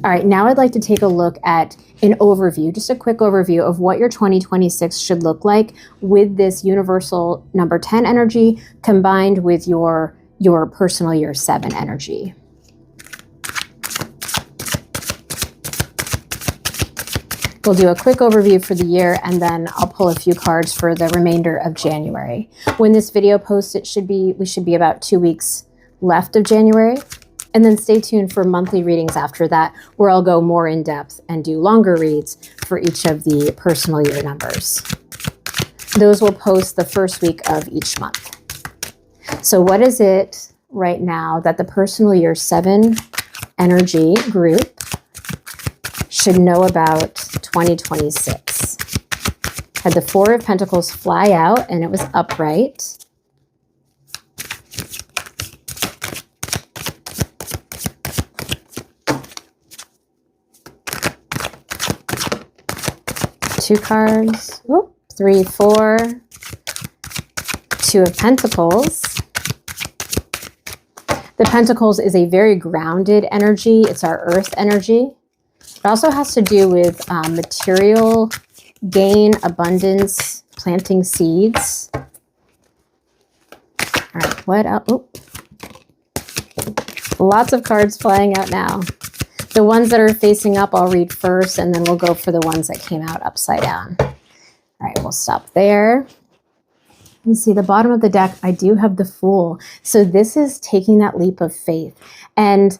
All right, now I'd like to take a look at an overview, just a quick overview of what your 2026 should look like with this universal number 10 energy combined with your personal year 7 energy. We'll do a quick overview for the year, and then I'll pull a few cards for the remainder of January. When this video posts, we should be about 2 weeks left of January. And then stay tuned for monthly readings after that, where I'll go more in depth and do longer reads for each of the personal year numbers. Those will post the first week of each month. So what is it right now that the personal year 7 energy group should know about 2026? Had the 4 of Pentacles fly out and it was upright. Two cards, 3, 4, 2 of Pentacles. The Pentacles is a very grounded energy. It's our earth energy. It also has to do with material gain, abundance, planting seeds. All right, what else? Oh. Lots of cards flying out now. The ones that are facing up, I'll read first, and then we'll go for the ones that came out upside down. All right, we'll stop there. You see the bottom of the deck, I do have the Fool. So this is taking that leap of faith. And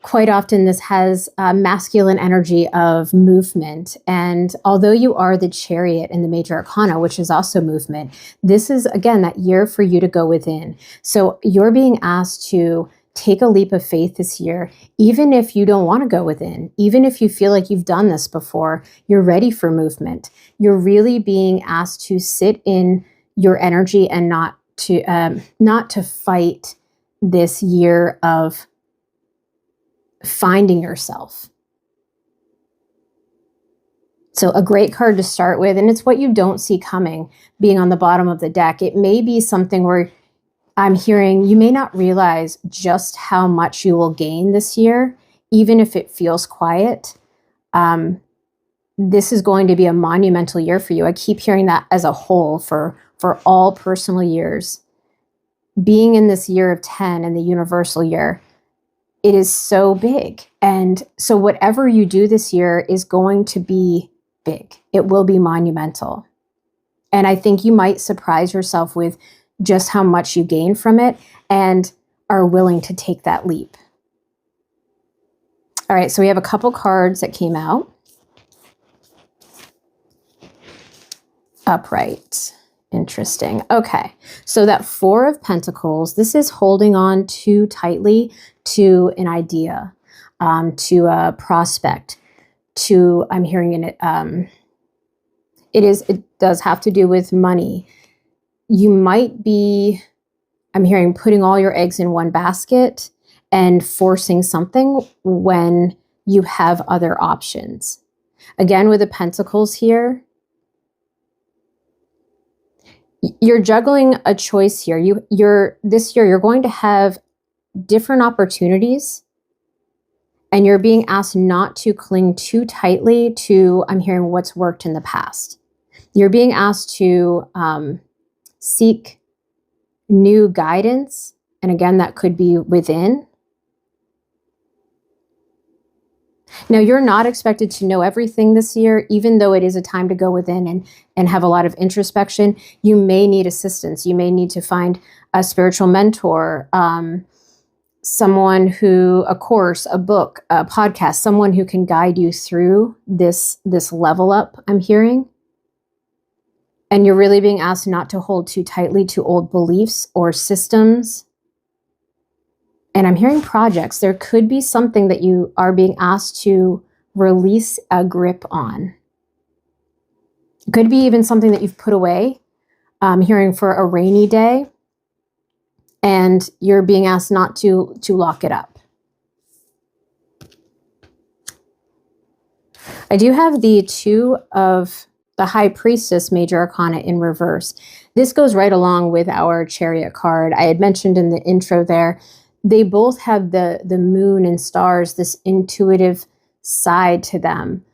quite often this has masculine energy of movement. And although you are the Chariot in the major arcana, which is also movement, this is, again, that year for you to go within. So you're being asked to take a leap of faith this year, even if you don't want to go within, even if you feel like you've done this before, you're ready for movement. You're really being asked to sit in your energy and not to fight this year of finding yourself. So a great card to start with, and it's what you don't see coming being on the bottom of the deck. It may be something where I'm hearing you may not realize just how much you will gain this year, even if it feels quiet. This is going to be a monumental year for you. I keep hearing that as a whole for all personal years. Being in this year of 10 and the universal year, it is so big. And so whatever you do this year is going to be big. It will be monumental. And I think you might surprise yourself with just how much you gain from it and are willing to take that leap. All right, so we have a couple cards that came out. Upright. Interesting. Okay, so that Four of Pentacles, this is holding on too tightly to an idea, to a prospect, to, I'm hearing in it, it does have to do with money. You might be, I'm hearing, putting all your eggs in one basket and forcing something when you have other options. Again, with the Pentacles here, you're juggling a choice here. This year, you're going to have different opportunities, and you're being asked not to cling too tightly to, I'm hearing, what's worked in the past. You're being asked to seek new guidance. And again, that could be within. Now, you're not expected to know everything this year, even though it is a time to go within and have a lot of introspection. You may need assistance. You may need to find a spiritual mentor, someone who, a course, a book, a podcast, someone who can guide you through this level up, I'm hearing. And you're really being asked not to hold too tightly to old beliefs or systems. And I'm hearing projects. There could be something that you are being asked to release a grip on. It could be even something that you've put away. I'm hearing for a rainy day. And you're being asked not to lock it up. I do have the Two of the High Priestess Major Arcana in reverse. This goes right along with our Chariot card. I had mentioned in the intro there, they both have the moon and stars, this intuitive side to them.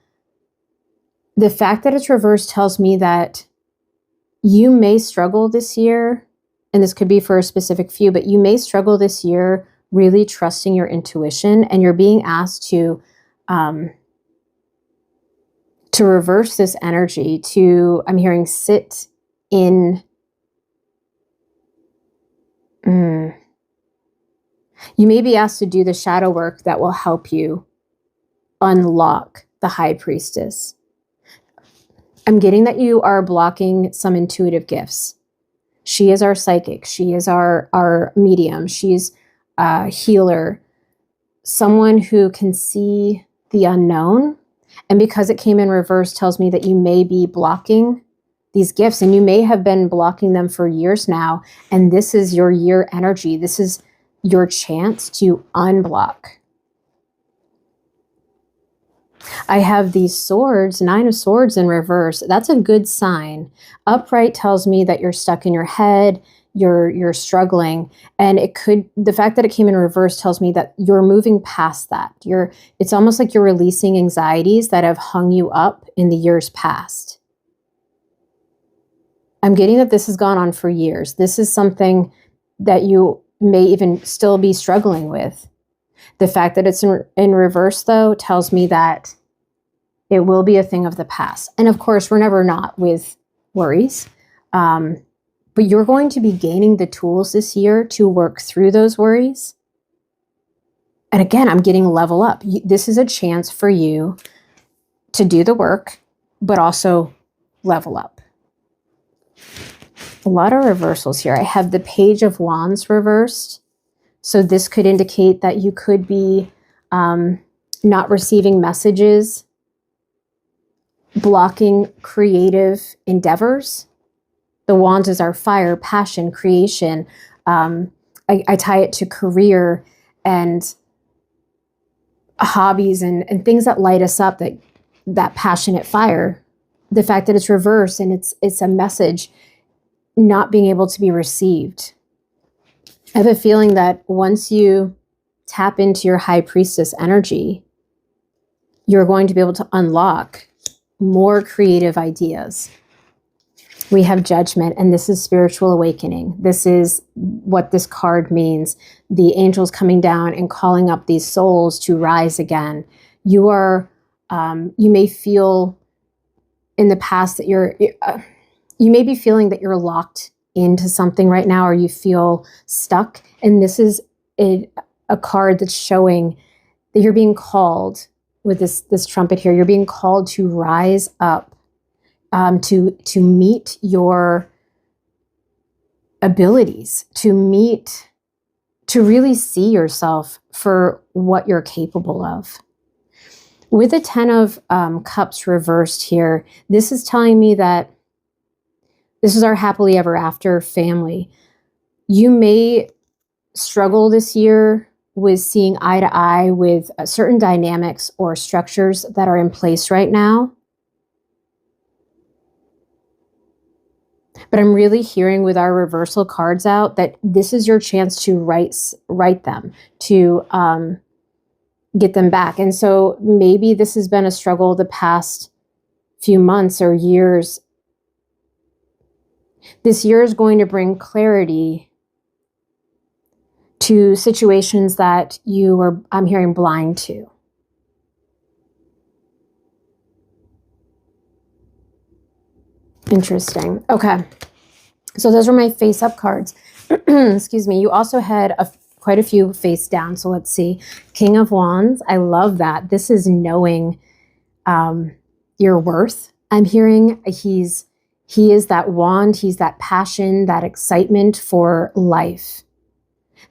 The fact that it's reversed tells me that you may struggle this year, and this could be for a specific few, but you may struggle this year really trusting your intuition, and you're being asked to reverse this energy, to, I'm hearing, sit in, you may be asked to do the shadow work that will help you unlock the High Priestess. I'm getting that you are blocking some intuitive gifts. She is our psychic. She is our medium. She's a healer, someone who can see the unknown. And because it came in reverse tells me that you may be blocking these gifts, and you may have been blocking them for years now. And this is your year energy. This is your chance to unblock. I have these swords, Nine of Swords in reverse. That's a good sign. Upright tells me that you're stuck in your head, you're struggling, and the fact that it came in reverse tells me that you're moving past that. It's almost like you're releasing anxieties that have hung you up in the years past. I'm getting that this has gone on for years. This is something that you may even still be struggling with. The fact that it's in reverse, though, tells me that It will be a thing of the past. And of course, we're never not with worries. But you're going to be gaining the tools this year to work through those worries. And again, I'm getting level up. This is a chance for you to do the work, but also level up. A lot of reversals here. I have the Page of Wands reversed. So this could indicate that you could be not receiving messages, blocking creative endeavors. The Wands is our fire, passion, creation. I tie it to career and hobbies and things that light us up, that passionate fire. The fact that it's reversed and it's a message not being able to be received. I have a feeling that once you tap into your High Priestess energy, you're going to be able to unlock more creative ideas. We have Judgment, and this is spiritual awakening. This is what this card means. The angels coming down and calling up these souls to rise again. You are, you may feel in the past that you may be feeling that you're locked into something right now, or you feel stuck. And this is a card that's showing that you're being called with this trumpet here. You're being called to rise up, to meet your abilities, to really see yourself for what you're capable of. With the 10 of Cups reversed here, this is telling me that this is our happily ever after family. You may struggle this year with seeing eye to eye with certain dynamics or structures that are in place right now. But I'm really hearing with our reversal cards out that this is your chance to write them, to get them back. And so maybe this has been a struggle the past few months or years. This year is going to bring clarity to situations that I'm hearing, blind to. Interesting. Okay. So those are my face up cards. Excuse me. You also had quite a few face down. So let's see. King of Wands. I love that. This is knowing your worth. I'm hearing he is that wand. He's that passion, that excitement for life.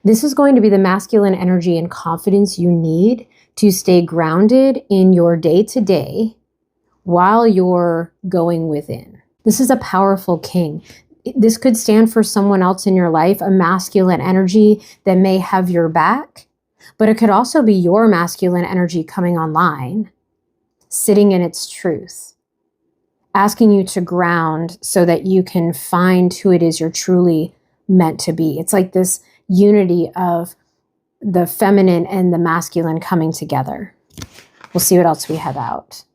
This is going to be the masculine energy and confidence you need to stay grounded in your day-to-day while you're going within. This is a powerful king. This could stand for someone else in your life, a masculine energy that may have your back, but it could also be your masculine energy coming online, sitting in its truth, asking you to ground so that you can find who it is you're truly meant to be. It's like this unity of the feminine and the masculine coming together. We'll see what else we have out.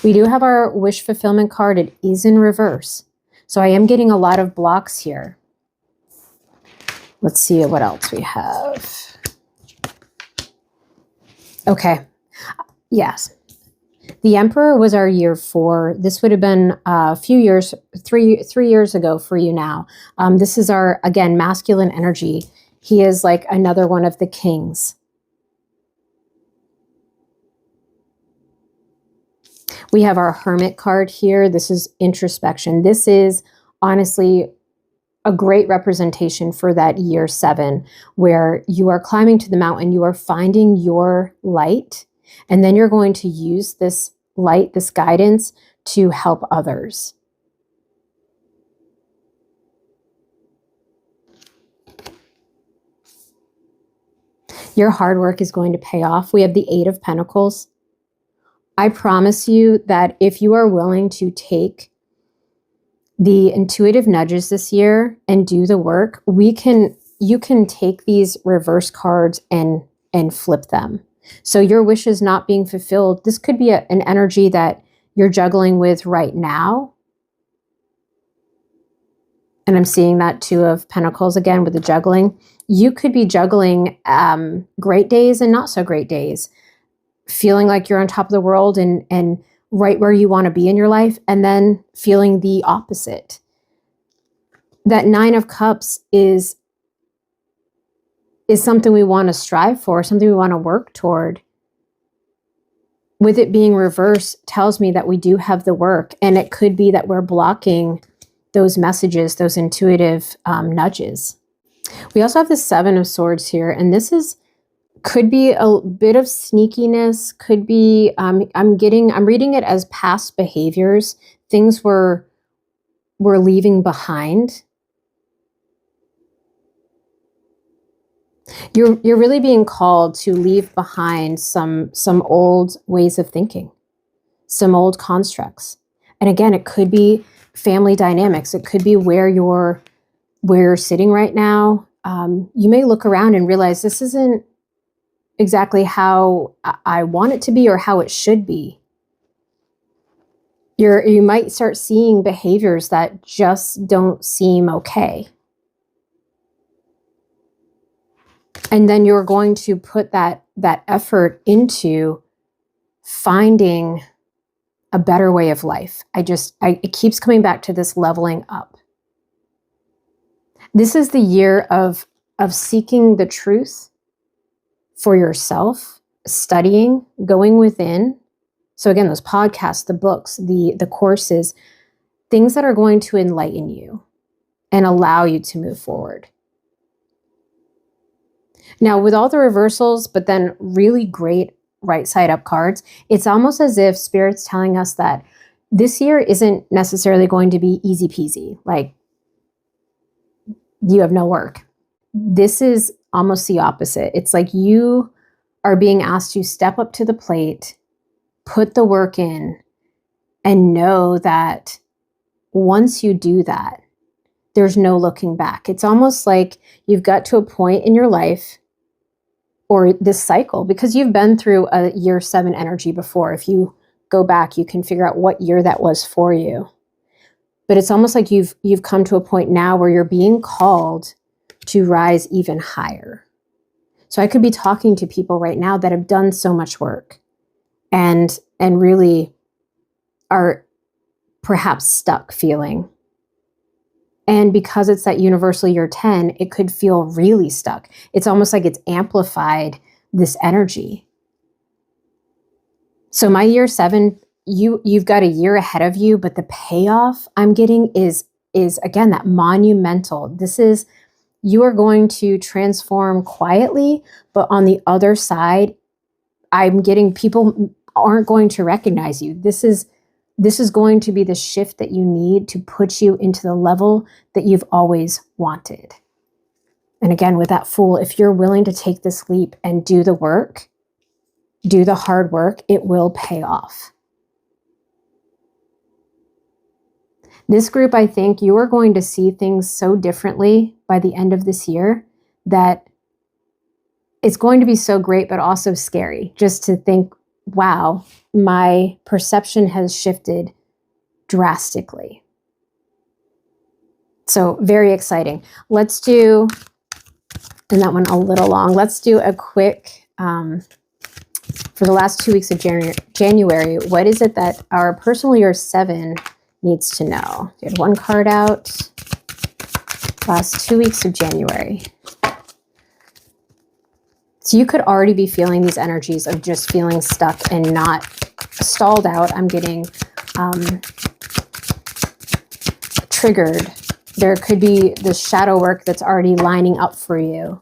We do have our wish fulfillment card. It is in reverse. So I am getting a lot of blocks here. Let's see what else we have. Okay. Yes. The Emperor was our year 4. This would have been a few years, three years ago for you now. This is our, again, masculine energy. He is like another one of the kings. We have our Hermit card here. This is introspection. This is honestly a great representation for that year 7, where you are climbing to the mountain, you are finding your light, and then you're going to use this light, this guidance to help others. Your hard work is going to pay off. We have the 8 of Pentacles. I promise you that if you are willing to take the intuitive nudges this year and do the work, you can take these reverse cards and flip them. So your wish is not being fulfilled. This could be an energy that you're juggling with right now. And I'm seeing that 2 of Pentacles again with the juggling. You could be juggling great days and not so great days, feeling like you're on top of the world and right where you want to be in your life, and then feeling the opposite. That Nine of Cups is something we want to strive for, something we want to work toward. With it being reversed tells me that we do have the work, and it could be that we're blocking those messages, those intuitive nudges. We also have the Seven of Swords here, and this could be a bit of sneakiness, could be, I'm reading it as past behaviors, things we're leaving behind. You're really being called to leave behind some old ways of thinking, some old constructs. And again, it could be family dynamics. It could be where you're sitting right now. You may look around and realize this isn't exactly how I want it to be or how it should be. You might start seeing behaviors that just don't seem okay. And then you're going to put that effort into finding a better way of life. It keeps coming back to this leveling up. This is the year of seeking the truth for yourself, studying, going within. So again, those podcasts, the books, the courses, things that are going to enlighten you and allow you to move forward. Now, with all the reversals, but then really great right side up cards, it's almost as if Spirit's telling us that this year isn't necessarily going to be easy peasy, like you have no work. This is almost the opposite. It's like you are being asked to step up to the plate, put the work in, and know that once you do that, there's no looking back. It's almost like you've got to a point in your life or this cycle, because you've been through a year 7 energy before. If you go back, you can figure out what year that was for you. But it's almost like you've come to a point now where you're being called to rise even higher. So I could be talking to people right now that have done so much work and really are perhaps stuck feeling. And because it's that universal year 10, it could feel really stuck. It's almost like it's amplified this energy. So my year 7, you've got a year ahead of you, but the payoff I'm getting is again, that monumental. This is, you are going to transform quietly, but on the other side, I'm getting people aren't going to recognize you. This is going to be the shift that you need to put you into the level that you've always wanted. And again, with that Fool, if you're willing to take this leap and do the work, do the hard work, it will pay off. This group, I think you are going to see things so differently by the end of this year that it's going to be so great, but also scary just to think, wow, my perception has shifted drastically. So very exciting. Let's do, and that one a little long, let's do a quick, for the last 2 weeks of January, what is it that our personal year 7 needs to know? Get one card out. Last 2 weeks of January. So you could already be feeling these energies of just feeling stuck and not stalled out. I'm getting triggered. There could be the shadow work that's already lining up for you.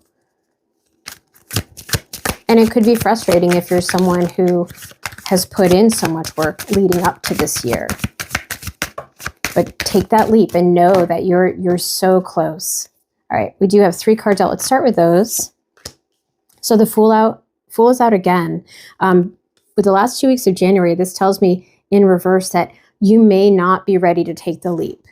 And it could be frustrating if you're someone who has put in so much work leading up to this year. But take that leap and know that you're so close. All right, we do have 3 cards out. Let's start with those. So the Fool is out again. With the last 2 weeks of January, this tells me in reverse that you may not be ready to take the leap.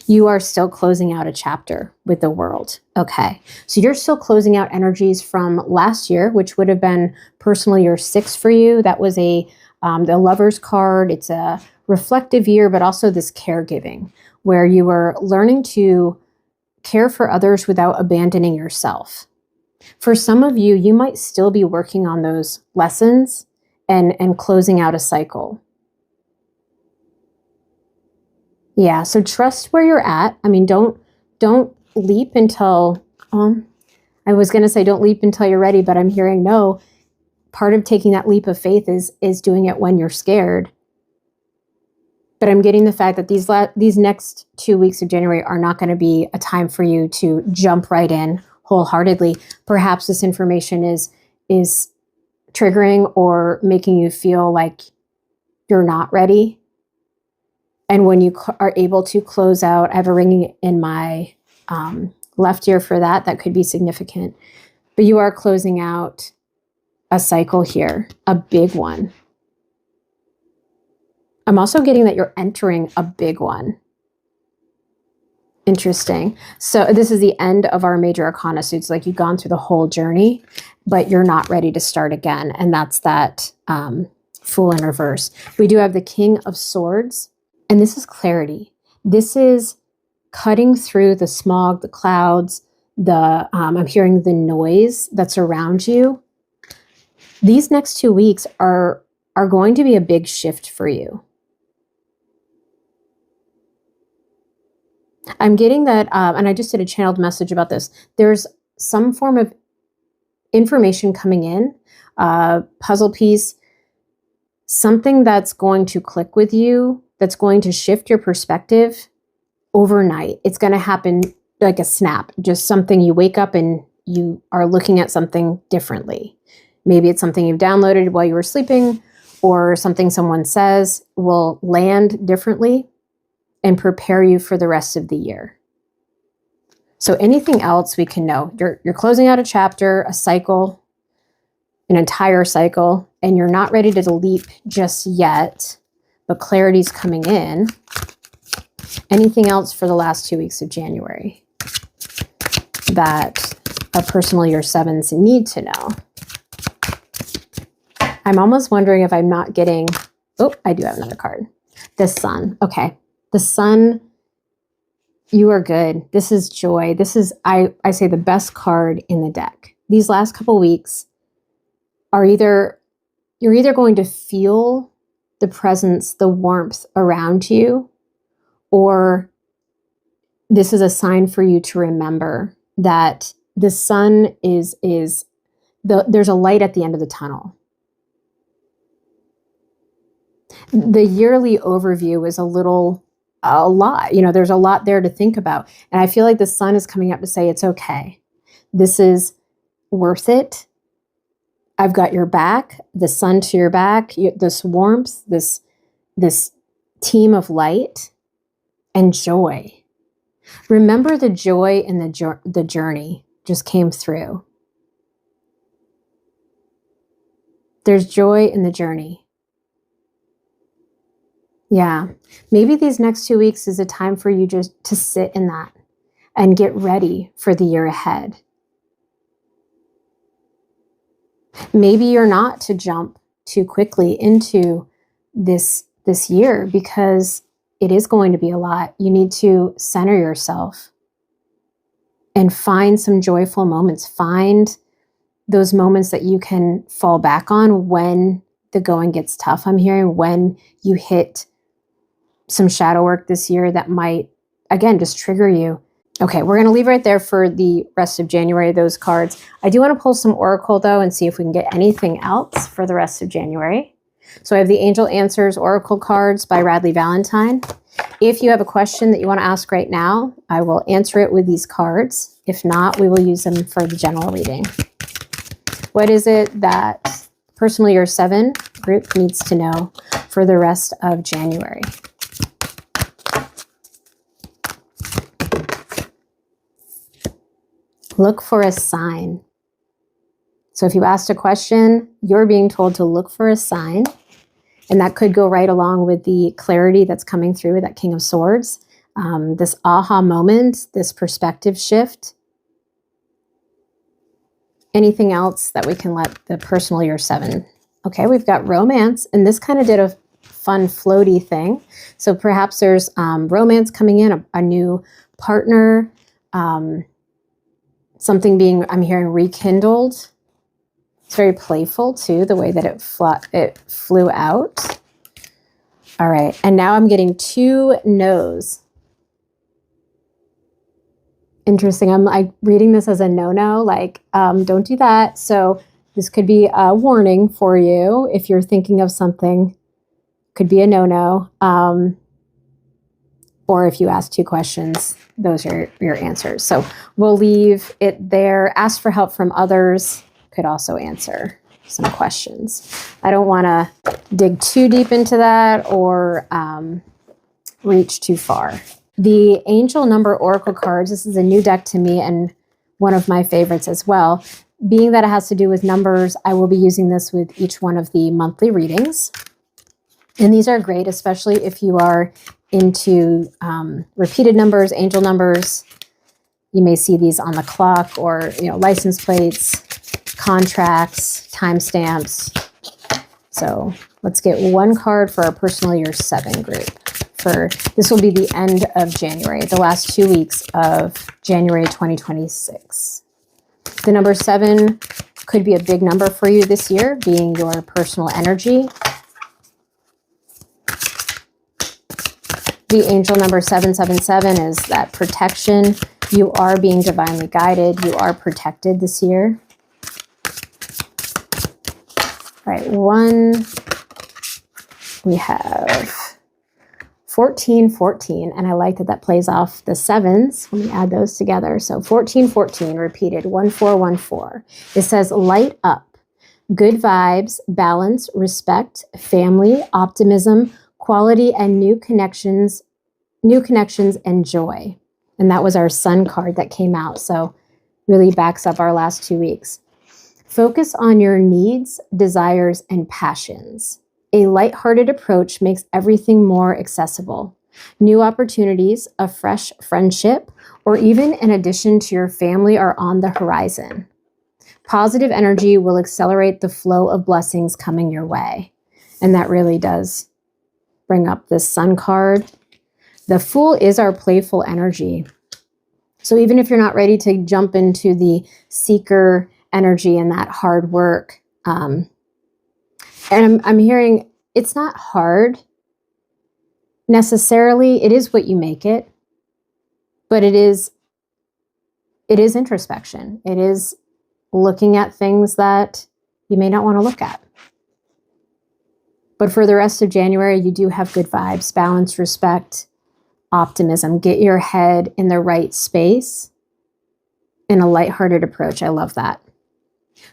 You are still closing out a chapter with the World. Okay, so you're still closing out energies from last year, which would have been personal year 6 for you. That was the Lover's card. It's a reflective year, but also this caregiving, where you were learning to care for others without abandoning yourself. For some of you, you might still be working on those lessons and closing out a cycle. Yeah, so trust where you're at. I mean, don't leap until, I was going to say don't leap until you're ready, but I'm hearing no. Part of taking that leap of faith is doing it when you're scared. But I'm getting the fact that these next 2 weeks of January are not going to be a time for you to jump right in wholeheartedly. Perhaps this information is triggering or making you feel like you're not ready. And when you are able to close out, I have a ring in my left ear for that. That could be significant. But you are closing out a cycle here, a big one. I'm also getting that you're entering a big one. Interesting. So this is the end of our major arcana. So it's like you've gone through the whole journey, but you're not ready to start again. And that's that Fool in reverse. We do have the King of Swords. And this is clarity. This is cutting through the smog, the clouds, I'm hearing the noise that's around you. These next 2 weeks are going to be a big shift for you. I'm getting that, and I just did a channeled message about this. There's some form of information coming in, puzzle piece, something that's going to click with you, that's going to shift your perspective overnight. It's going to happen like a snap, just something you wake up and you are looking at something differently. Maybe it's something you've downloaded while you were sleeping, or something someone says will land differently and prepare you for the rest of the year. So anything else we can know, you're closing out a chapter, a cycle, an entire cycle, and you're not ready to leap just yet, but clarity's coming in. Anything else for the last 2 weeks of January that a personal year sevens need to know? I'm almost wondering if I'm not getting, oh, I do have another card. The Sun. Okay. The Sun, you are good. This is joy. This is, I say, the best card in the deck. These last couple weeks are you're either going to feel the presence, the warmth around you, or this is a sign for you to remember that the sun there's a light at the end of the tunnel. The yearly overview is a lot. There's a lot there to think about. And I feel like the sun is coming up to say, it's okay. This is worth it. I've got your back, the sun to your back, this warmth, this team of light and joy. Remember the joy in the journey just came through. There's joy in the journey. Yeah. Maybe these next 2 weeks is a time for you just to sit in that and get ready for the year ahead. Maybe you're not to jump too quickly into this year because it is going to be a lot. You need to center yourself and find some joyful moments. Find those moments that you can fall back on when the going gets tough. I'm hearing when you hit some shadow work this year that might, again, just trigger you. Okay, we're going to leave right there for the rest of January, those cards. I do want to pull some Oracle, though, and see if we can get anything else for the rest of January. So I have the Angel Answers Oracle cards by Radley Valentine. If you have a question that you want to ask right now, I will answer it with these cards. If not, we will use them for the general reading. What is it that Personal Year 7 group needs to know for the rest of January? Look for a sign. So if you asked a question, you're being told to look for a sign. And that could go right along with the clarity that's coming through with that King of Swords. This aha moment, this perspective shift. Anything else that we can let the Personal Year 7? Okay, we've got romance. And this kind of did a fun floaty thing. So perhaps there's romance coming in, a new partner, something being, I'm hearing, rekindled. It's very playful too, the way that it flew out. All right, and now I'm getting 2 no's. Interesting. I'm like reading this as a no-no, like don't do that. So this could be a warning for you if you're thinking of something. Could be a no-no. Or if you ask 2 questions, those are your answers. So we'll leave it there. Ask for help from others. Could also answer some questions. I don't want to dig too deep into that or reach too far. The Angel Number Oracle cards, this is a new deck to me and one of my favorites as well. Being that it has to do with numbers, I will be using this with each one of the monthly readings. And these are great, especially if you are into repeated numbers, angel numbers. You may see these on the clock or, license plates, contracts, timestamps. So let's get 1 card for our personal year 7 group. This will be the end of January, the last 2 weeks of January 2026. The number 7 could be a big number for you this year, being your personal energy. The angel number 777 is that protection. You are being divinely guided. You are protected this year. All right, 1, we have 1414, and I like that plays off the 7s when we add those together. So 1414 repeated, 1414. It says light up, good vibes, balance, respect, family, optimism, quality, and new connections and joy. And that was our sun card that came out. So really backs up our last 2 weeks. Focus on your needs, desires, and passions. A lighthearted approach makes everything more accessible. New opportunities, a fresh friendship, or even an addition to your family are on the horizon. Positive energy will accelerate the flow of blessings coming your way. And that really does bring up this sun card. The Fool is our playful energy. So even if you're not ready to jump into the seeker energy and that hard work, and I'm hearing it's not hard necessarily. It is what you make it, but it is introspection. It is looking at things that you may not want to look at. But for the rest of January, you do have good vibes, balance, respect, optimism. Get your head in the right space in a lighthearted approach. I love that.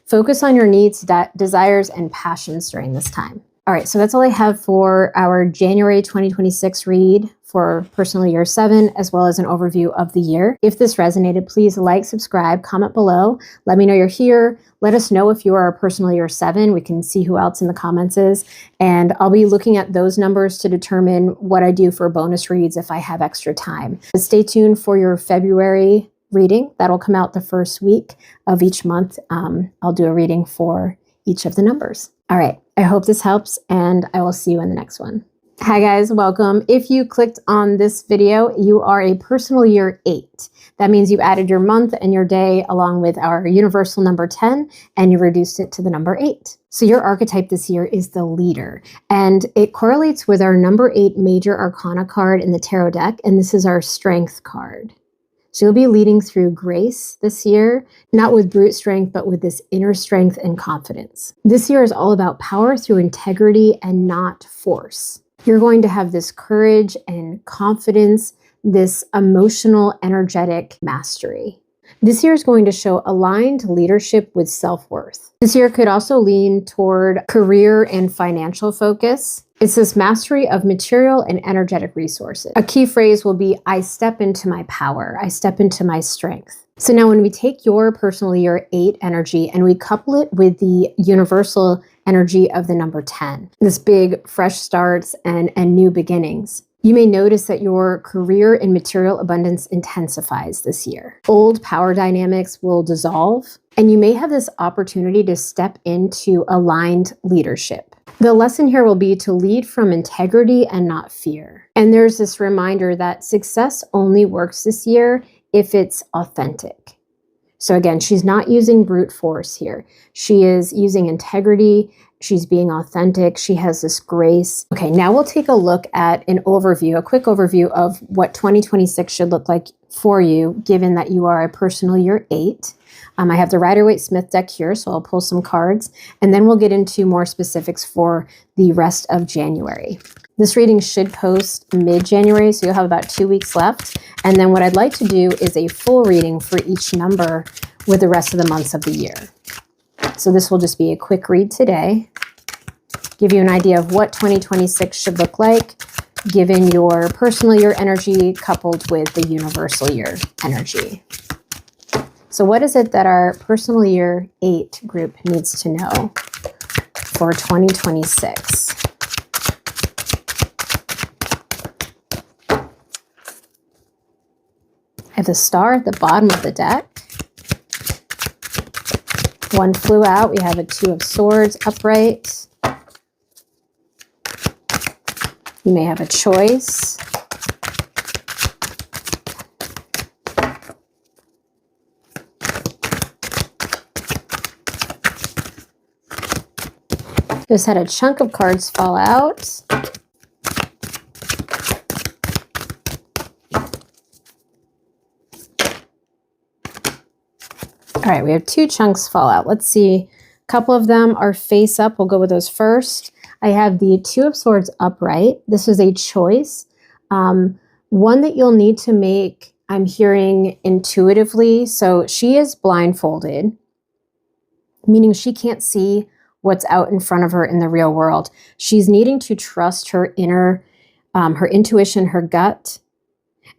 Focus on your needs, desires, and passions during this time. All right, so that's all I have for our January 2026 read for personal year 7, as well as an overview of the year. If this resonated, please like, subscribe, comment below. Let me know you're here. Let us know if you are a personal year 7. We can see who else in the comments is. And I'll be looking at those numbers to determine what I do for bonus reads if I have extra time. Stay tuned for your February reading. That'll come out the first week of each month. I'll do a reading for each of the numbers. All right. I hope this helps, and I will see you in the next one. Hi guys, welcome. If you clicked on this video, you are a personal year 8. That means you added your month and your day along with our universal number 10, and you reduced it to the number 8. So your archetype this year is the leader, and it correlates with our number 8 major arcana card in the tarot deck, and this is our strength card. So you'll be leading through grace this year, not with brute strength, but with this inner strength and confidence. This year is all about power through integrity and not force. You're going to have this courage and confidence, this emotional, energetic mastery. This year is going to show aligned leadership with self-worth. This year could also lean toward career and financial focus. It's this mastery of material and energetic resources. A key phrase will be, I step into my power. I step into my strength. So now when we take your personal year 8 energy and we couple it with the universal energy of the number 10, this big fresh starts and new beginnings, you may notice that your career and material abundance intensifies this year. Old power dynamics will dissolve, and you may have this opportunity to step into aligned leadership. The lesson here will be to lead from integrity and not fear. And there's this reminder that success only works this year if it's authentic. So again, she's not using brute force here. She is using integrity. She's being authentic. She has this grace. Okay, now we'll take a look at an overview, a quick overview of what 2026 should look like for you, given that you are a personal year 8. I have the Rider-Waite-Smith deck here, so I'll pull some cards, and then we'll get into more specifics for the rest of January. This reading should post mid-January, so you'll have about 2 weeks left. And then what I'd like to do is a full reading for each number with the rest of the months of the year. So this will just be a quick read today, give you an idea of what 2026 should look like, given your personal year energy coupled with the universal year energy. So what is it that our personal year 8 group needs to know for 2026? I have the Star at the bottom of the deck. 1 flew out. We have a 2 of Swords upright. You may have a choice. Just had a chunk of cards fall out. All right, we have 2 chunks fall out. Let's see. A couple of them are face up. We'll go with those first. I have the 2 of Swords upright. This is a choice. One that you'll need to make, I'm hearing intuitively. So she is blindfolded, meaning she can't see what's out in front of her in the real world. She's needing to trust her inner, her intuition, her gut.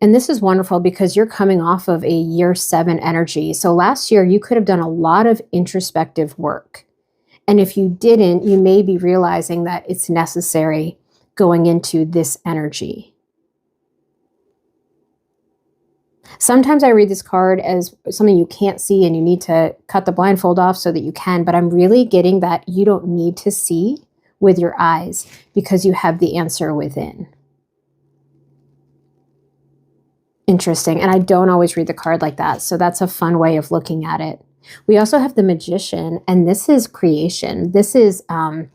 And this is wonderful because you're coming off of a year 7 energy. So last year you could have done a lot of introspective work. And if you didn't, you may be realizing that it's necessary going into this energy. Sometimes I read this card as something you can't see and you need to cut the blindfold off so that you can, but I'm really getting that you don't need to see with your eyes because you have the answer within. Interesting. And I don't always read the card like that. So that's a fun way of looking at it. We also have the Magician, and this is creation. This is, I'm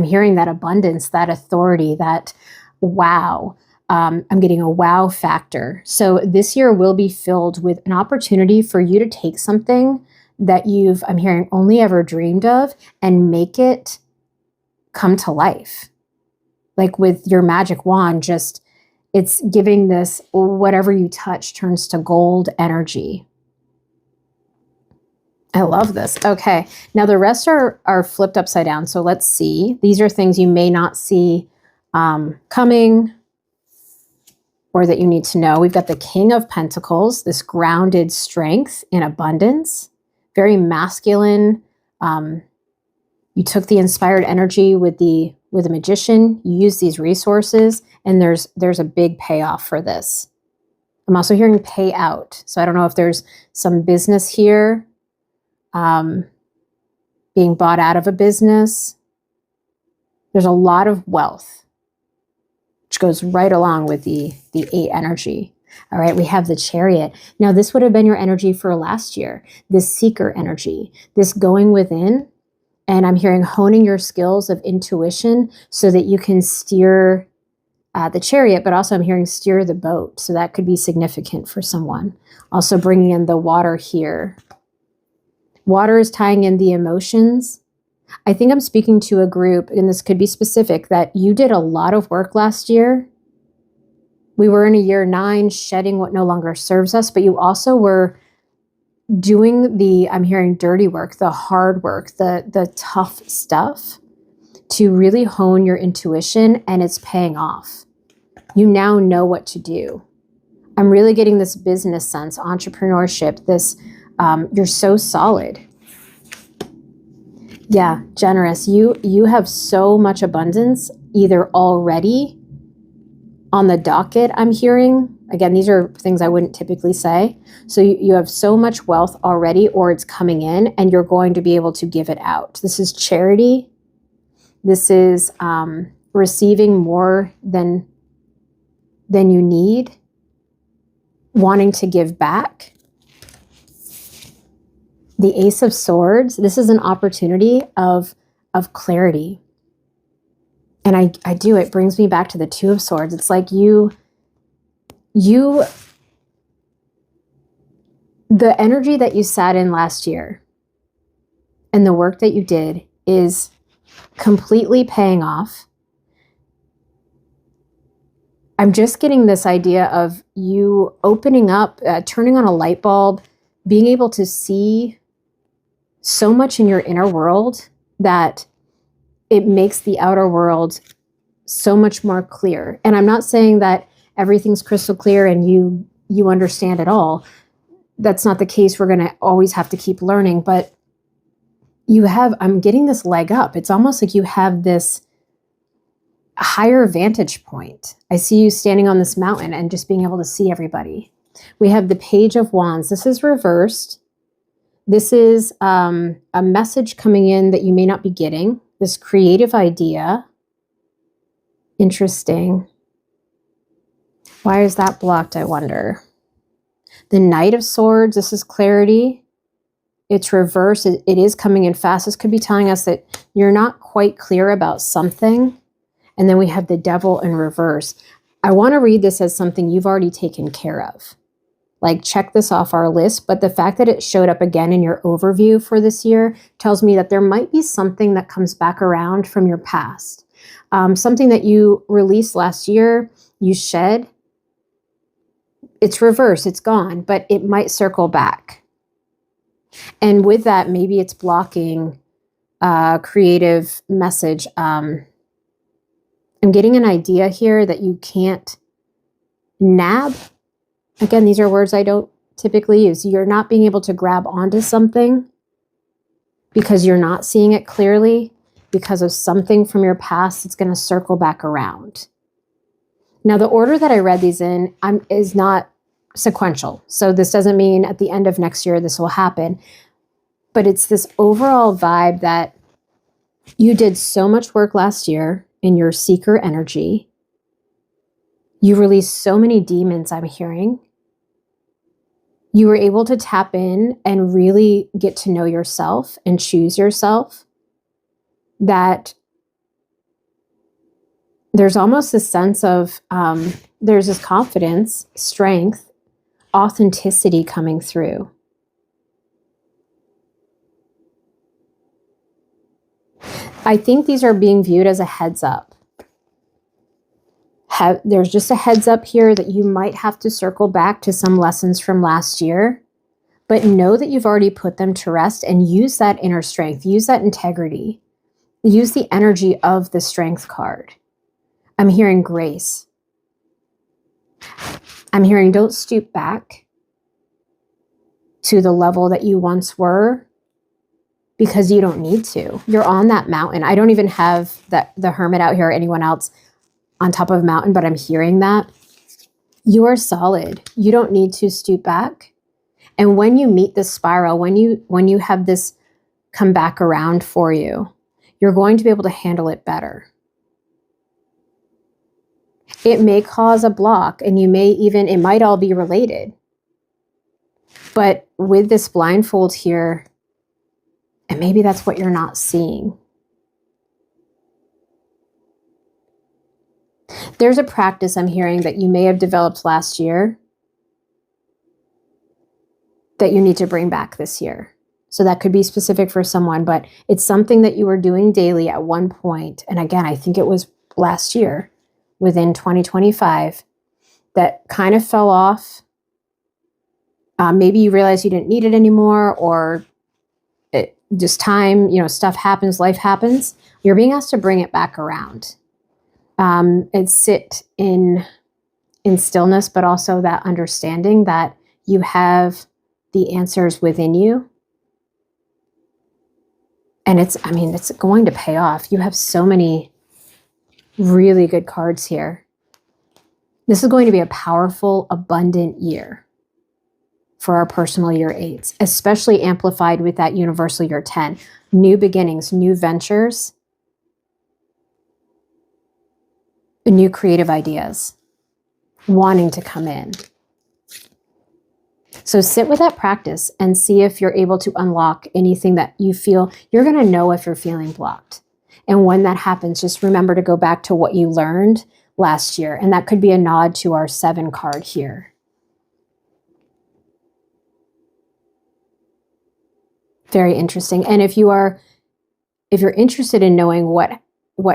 hearing that abundance, that authority, that wow. I'm getting a wow factor. So this year will be filled with an opportunity for you to take something that you've, I'm hearing, only ever dreamed of and make it come to life. Like with your magic wand, just it's giving this, whatever you touch turns to gold energy. I love this. Okay, now the rest are flipped upside down. So let's see. These are things you may not see coming or that you need to know. We've got the King of Pentacles, this grounded strength in abundance, very masculine. You took the inspired energy with the Magician. You use these resources, and there's a big payoff for this. I'm also hearing payout. So I don't know if there's some business here, being bought out of a business. There's a lot of wealth, which goes right along with the 8 energy. All right, we have the Chariot. Now, this would have been your energy for last year, this seeker energy, this going within. And I'm hearing honing your skills of intuition so that you can steer the chariot, but also I'm hearing steer the boat. So that could be significant for someone. Also bringing in the water here. Water is tying in the emotions. I think I'm speaking to a group, and this could be specific, that you did a lot of work last year. We were in a year 9, shedding what no longer serves us, but you also were doing the, I'm hearing dirty work, the hard work, the tough stuff to really hone your intuition, and it's paying off. You now know what to do. I'm really getting this business sense, entrepreneurship, this, you're so solid. Yeah, generous. You have so much abundance either already on the docket, I'm hearing. Again, these are things I wouldn't typically say. So you have so much wealth already, or it's coming in and you're going to be able to give it out. This is charity. This is receiving more than you need, wanting to give back. The Ace of Swords, this is an opportunity of clarity. And it brings me back to the Two of Swords. It's like the energy that you sat in last year and the work that you did is completely paying off. I'm just getting this idea of you opening up, turning on a light bulb, being able to see so much in your inner world that it makes the outer world so much more clear. And I'm not saying that everything's crystal clear and you understand it all. That's not the case. We're going to always have to keep learning, but I'm getting this leg up. It's almost like you have this higher vantage point. I see you standing on this mountain and just being able to see everybody. We have the Page of Wands. This is reversed. This is a message coming in that you may not be getting. This creative idea. Interesting. Why is that blocked, I wonder? The Knight of Swords. This is clarity. It's reversed. It is coming in fast. This could be telling us that you're not quite clear about something. And then we have the Devil in reverse. I want to read this as something you've already taken care of. Like, check this off our list. But the fact that it showed up again in your overview for this year tells me that there might be something that comes back around from your past. Something that you released last year, you shed. It's reversed. It's gone. But it might circle back. And with that, maybe it's blocking a creative message. I'm getting an idea here that you can't nab. Again, these are words I don't typically use. You're not being able to grab onto something because you're not seeing it clearly because of something from your past that's going to circle back around. Now, the order that I read these in is not sequential. So this doesn't mean at the end of next year this will happen. But it's this overall vibe that you did so much work last year in your seeker energy. You released so many demons, I'm hearing. You were able to tap in and really get to know yourself and choose yourself. That there's almost a sense of, there's this confidence, strength, authenticity coming through. I think these are being viewed as a heads up. There's just a heads up here that you might have to circle back to some lessons from last year, but know that you've already put them to rest and use that inner strength, use that integrity, use the energy of the Strength card. I'm hearing grace. I'm hearing don't stoop back to the level that you once were because you don't need to. You're on that mountain. I don't even have the Hermit out here or anyone else on top of a mountain, but I'm hearing that. You are solid. You don't need to stoop back. And when you meet this spiral, when you have this come back around for you, you're going to be able to handle it better. It may cause a block, and it might all be related. But with this blindfold here, and maybe that's what you're not seeing. There's a practice I'm hearing that you may have developed last year that you need to bring back this year. So that could be specific for someone, but it's something that you were doing daily at one point. And again, I think it was last year, within 2025, that kind of fell off. Maybe you realized you didn't need it anymore, or just time, stuff happens, life happens. You're being asked to bring it back around. And sit in stillness, but also that understanding that you have the answers within you. And it's going to pay off. You have so many really good cards here. This is going to be a powerful, abundant year for our personal year 8s, especially amplified with that universal year 10. New beginnings, new ventures, new creative ideas wanting to come in. So sit with that practice and see if you're able to unlock anything that you feel. You're going to know if you're feeling blocked. And when that happens, just remember to go back to what you learned last year. And that could be a nod to our 7 card here. Very interesting. And if you're interested in knowing what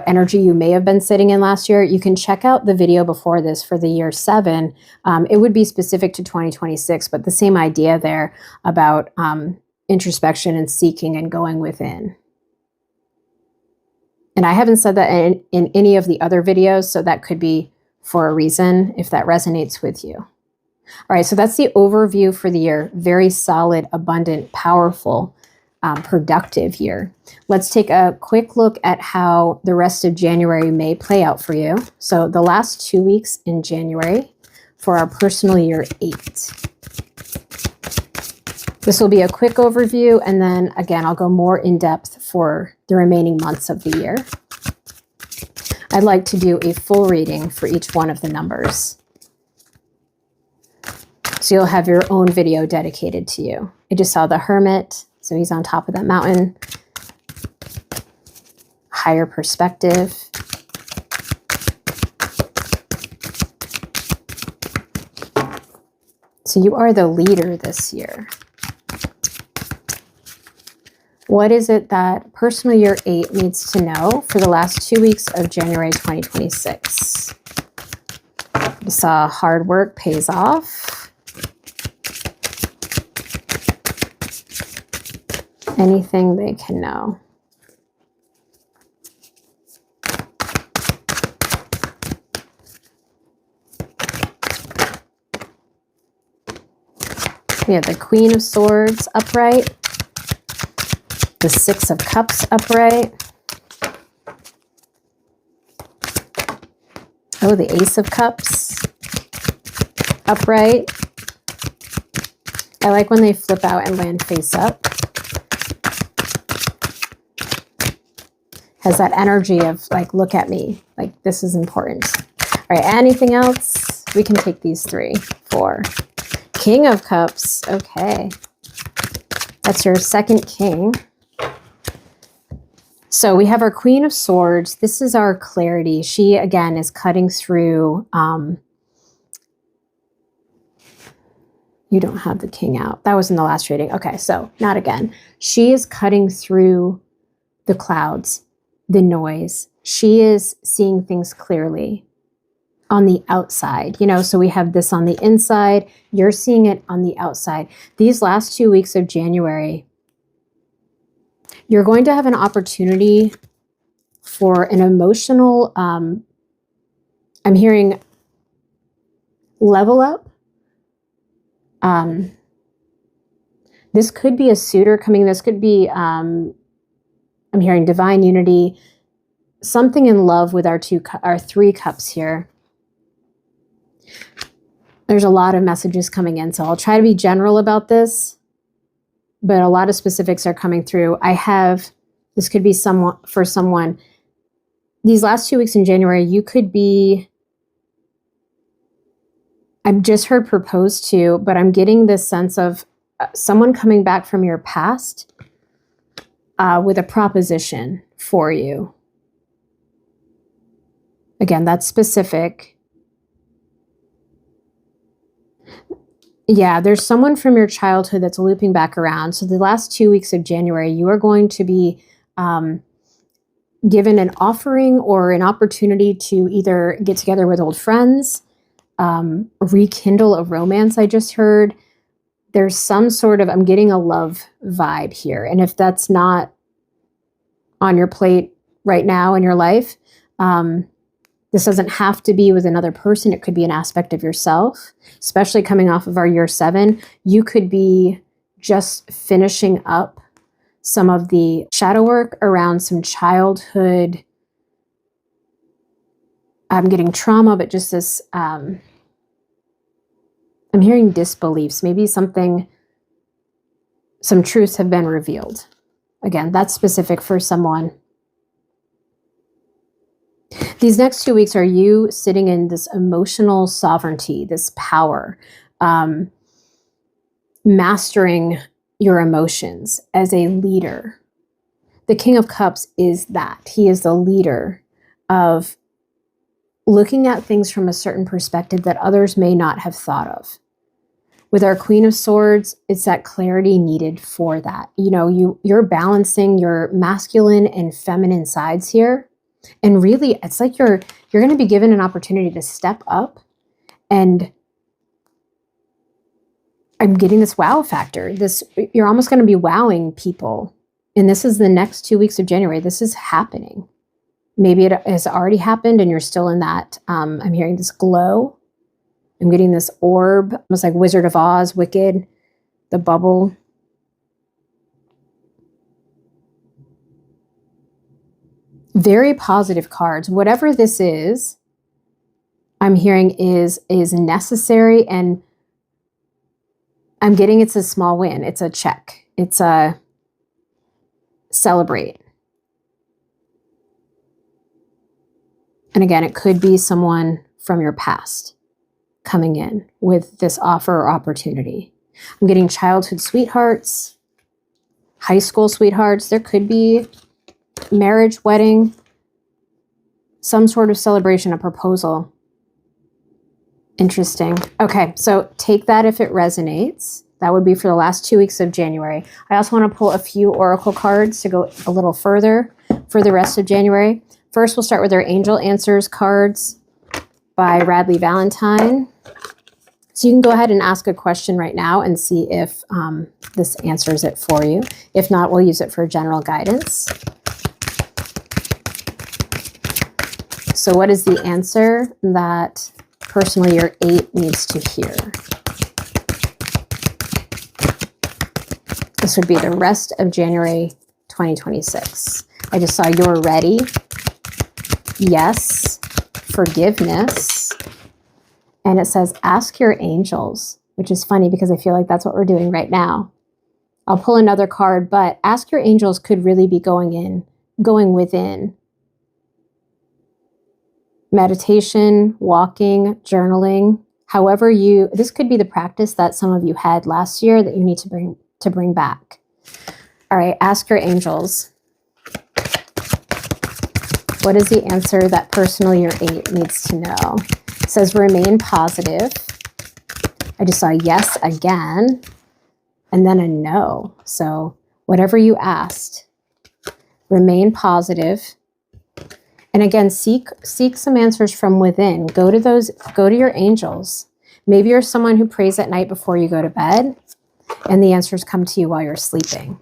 energy you may have been sitting in last year, you can check out the video before this for the year 7. It would be specific to 2026, but the same idea there about introspection and seeking and going within. And I haven't said that in any of the other videos, so that could be for a reason if that resonates with you. All right, so that's the overview for the year. Very solid, abundant, powerful, productive year. Let's take a quick look at how the rest of January may play out for you. So the last 2 weeks in January for our personal year 8. This will be a quick overview, and then again, I'll go more in depth for the remaining months of the year. I'd like to do a full reading for each one of the numbers. So you'll have your own video dedicated to you. I just saw the Hermit, so he's on top of that mountain. Higher perspective. So you are the leader this year. What is it that personal year 8 needs to know for the last 2 weeks of January 2026? I saw hard work pays off. Anything they can know. We have the Queen of Swords upright. The 6 of Cups upright. Oh, the Ace of Cups upright. I like when they flip out and land face up. Has that energy of like, look at me, like this is important. All right, anything else? We can take these 3, 4. King of Cups, okay. That's your second king. So we have our Queen of Swords. This is our clarity. She, again, is cutting through. You don't have the king out. That was in the last reading. Okay, so not again. She is cutting through the clouds, the noise. She is seeing things clearly on the outside. You know, so we have this on the inside. You're seeing it on the outside. These last 2 weeks of January, you're going to have an opportunity for an emotional, I'm hearing level up. This could be a suitor coming. This could be, I'm hearing divine unity, something in love with our 3 cups here. There's a lot of messages coming in, so I'll try to be general about this, but a lot of specifics are coming through. This could be for someone. These last 2 weeks in January, you could be, I've just heard proposed to, but I'm getting this sense of someone coming back from your past with a proposition for you. Again, that's specific. Yeah, there's someone from your childhood that's looping back around. So the last 2 weeks of January, you are going to be given an offering or an opportunity to either get together with old friends, rekindle a romance. I just heard there's some sort of, I'm getting a love vibe here. And if that's not on your plate right now in your life, this doesn't have to be with another person. It could be an aspect of yourself, especially coming off of our year 7. You could be just finishing up some of the shadow work around some childhood. I'm getting trauma, but just this, I'm hearing disbeliefs. Maybe some truths have been revealed. Again, that's specific for someone. These next 2 weeks are you sitting in this emotional sovereignty, this power. mastering your emotions as a leader. The King of Cups is that. He is the leader of looking at things from a certain perspective that others may not have thought of. With our Queen of Swords, it's that clarity needed for that. You know, you're balancing your masculine and feminine sides here. And really, it's like you're going to be given an opportunity to step up. And I'm getting this wow factor. You're almost going to be wowing people. And this is the next 2 weeks of January. This is happening. Maybe it has already happened and you're still in that. I'm hearing this glow. I'm getting this orb, almost like Wizard of Oz, Wicked, the bubble. Very positive cards. Whatever this is, I'm hearing is necessary, and I'm getting it's a small win. It's a check. It's a celebrate. And again, it could be someone from your past coming in with this offer or opportunity. I'm getting childhood sweethearts, high school sweethearts. There could be marriage, wedding, some sort of celebration, a proposal. Interesting. Okay, so take that if it resonates. That would be for the last 2 weeks of January. I also want to pull a few oracle cards to go a little further for the rest of January. First, we'll start with our Angel Answers cards by Radley Valentine. So you can go ahead and ask a question right now and see if this answers it for you. If not, we'll use it for general guidance. So what is the answer that personally your 8 needs to hear? This would be the rest of January 2026. I just saw you're ready. Yes. Forgiveness. And it says, ask your angels, which is funny because I feel like that's what we're doing right now. I'll pull another card, but ask your angels could really be going within. Meditation, walking, journaling, however this could be the practice that some of you had last year that you need to bring back. All right, ask your angels. What is the answer that personally your 8 needs to know? It says remain positive. I just saw yes again, and then a no. So whatever you asked, remain positive. And again, seek some answers from within. Go to your angels. Maybe you're someone who prays at night before you go to bed, and the answers come to you while you're sleeping.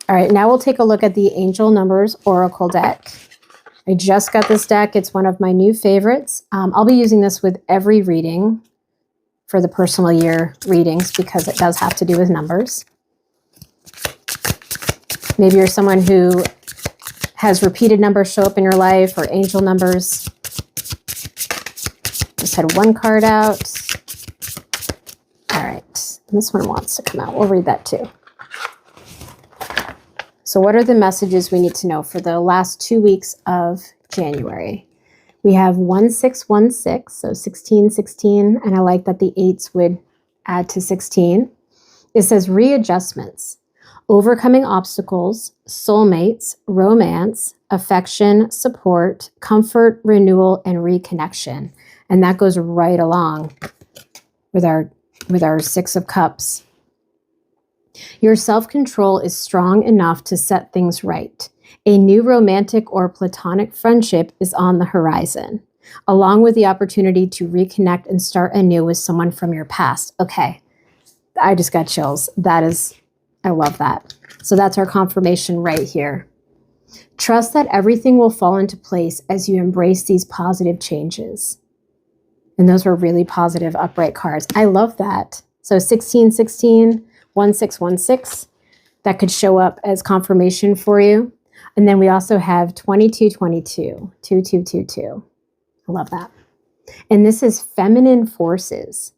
All right, now we'll take a look at the Angel Numbers Oracle deck. I just got this deck. It's one of my new favorites. I'll be using this with every reading for the personal year readings because it does have to do with numbers. Maybe you're someone who has repeated numbers show up in your life or angel numbers. Just had one card out. All right, this one wants to come out. We'll read that too. So what are the messages we need to know for the last 2 weeks of January? We have 1616, so 1616, and I like that the 8s would add to 16. It says readjustments, overcoming obstacles, soulmates, romance, affection, support, comfort, renewal, and reconnection. And that goes right along with our 6 of Cups. Your self-control is strong enough to set things right. A new romantic or platonic friendship is on the horizon, along with the opportunity to reconnect and start anew with someone from your past. Okay, I just got chills. I love that. So that's our confirmation right here. Trust that everything will fall into place as you embrace these positive changes. And those were really positive upright cards. I love that. So 1616, 1616, that could show up as confirmation for you. And then we also have 2222, 2222. I love that. And this is feminine forces,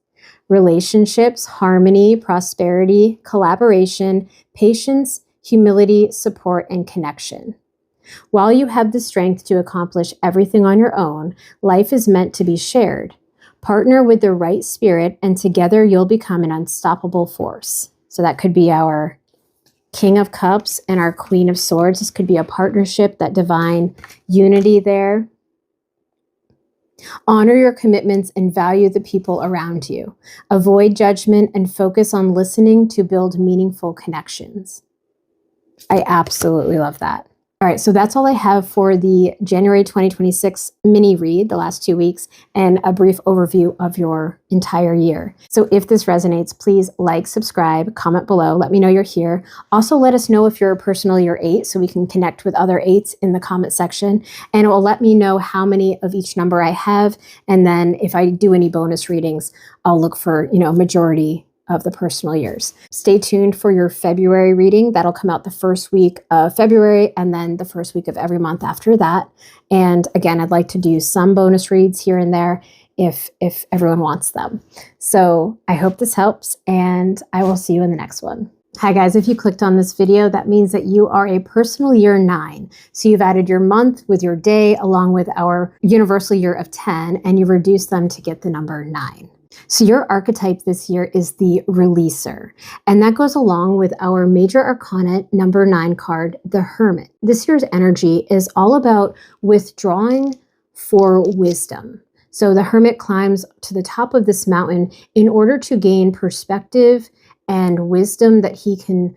relationships, harmony, prosperity, collaboration, patience, humility, support, and connection. While you have the strength to accomplish everything on your own, life is meant to be shared. Partner with the right spirit, and together you'll become an unstoppable force. So that could be our King of Cups and our Queen of Swords. This could be a partnership, that divine unity there. Honor your commitments and value the people around you. Avoid judgment and focus on listening to build meaningful connections. I absolutely love that. All right, so that's all I have for the January 2026 mini read, the last 2 weeks, and a brief overview of your entire year. So if this resonates, please like, subscribe, comment below, let me know you're here. Also, let us know if you're a personal year 8 so we can connect with other 8s in the comment section, and it will let me know how many of each number I have, and then if I do any bonus readings, I'll look for, majority of the personal years. Stay tuned for your February reading. That'll come out the first week of February and then the first week of every month after that. And again, I'd like to do some bonus reads here and there if everyone wants them. So I hope this helps, and I will see you in the next one. Hi guys, if you clicked on this video, that means that you are a personal year 9. So you've added your month with your day along with our universal year of 10, and you've reduced them to get the number 9. So your archetype this year is the releaser, and that goes along with our major arcana number 9 card, the Hermit. This year's energy is all about withdrawing for wisdom. So the Hermit climbs to the top of this mountain in order to gain perspective and wisdom that he can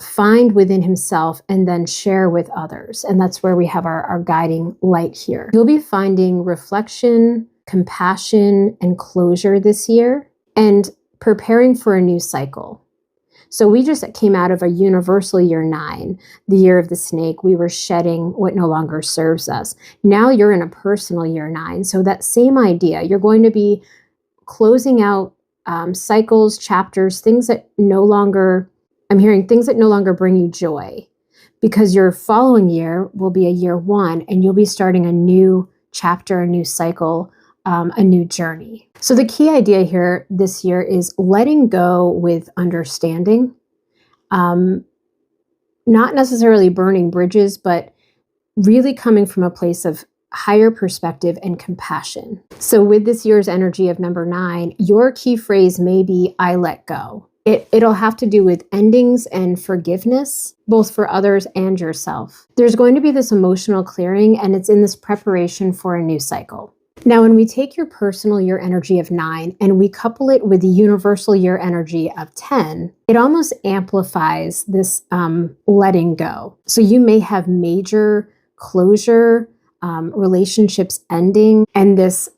find within himself and then share with others. And that's where we have our guiding light here. You'll be finding reflection, compassion, and closure this year, and preparing for a new cycle. So we just came out of a universal year 9, the year of the snake. We were shedding what no longer serves us. Now you're in a personal year 9. So that same idea, you're going to be closing out cycles, chapters, things that no longer, I'm hearing things that no longer bring you joy, because your following year will be a year 1, and you'll be starting a new chapter, a new cycle, a new journey. So the key idea here this year is letting go with understanding, not necessarily burning bridges, but really coming from a place of higher perspective and compassion. So with this year's energy of number 9, your key phrase may be, I let go. It'll have to do with endings and forgiveness, both for others and yourself. There's going to be this emotional clearing, and it's in this preparation for a new cycle. Now, when we take your personal year energy of 9 and we couple it with the universal year energy of 10, it almost amplifies this letting go. So you may have major closure, relationships ending, and this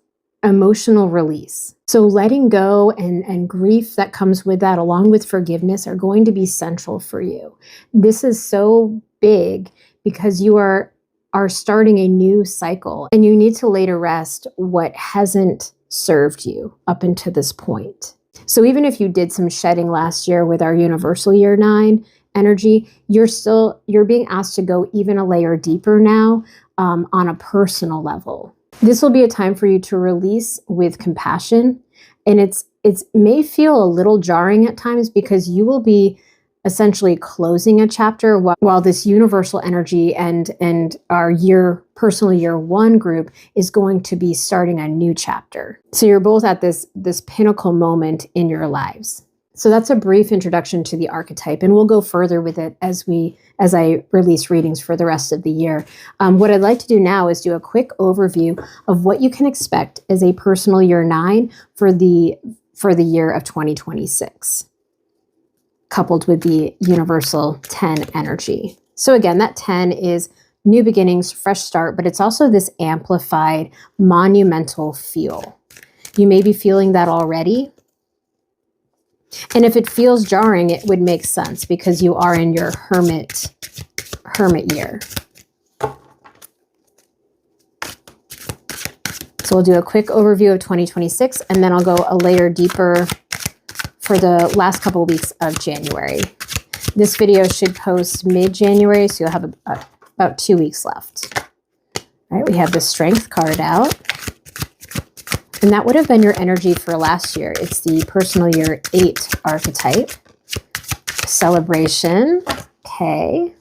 emotional release. So letting go and grief that comes with that, along with forgiveness, are going to be central for you. This is so big because you are starting a new cycle, and you need to lay to rest what hasn't served you up until this point. So even if you did some shedding last year with our universal year 9 energy, you're being asked to go even a layer deeper now on a personal level. This will be a time for you to release with compassion, and it may feel a little jarring at times because you will be essentially closing a chapter while this universal energy and our personal year 1 group is going to be starting a new chapter. So you're both at this pinnacle moment in your lives. So that's a brief introduction to the archetype, and we'll go further with it as I release readings for the rest of the year. What I'd like to do now is do a quick overview of what you can expect as a personal year 9 for the year of 2026. Coupled with the universal 10 energy. So again, that 10 is new beginnings, fresh start, but it's also this amplified, monumental feel. You may be feeling that already. And if it feels jarring, it would make sense because you are in your Hermit year. So we'll do a quick overview of 2026, and then I'll go a layer deeper for the last couple of weeks of January. This video should post mid-January, so you'll have about 2 weeks left. All right, we have the Strength card out. And that would have been your energy for last year. It's the personal year 8 archetype. Celebration. Okay.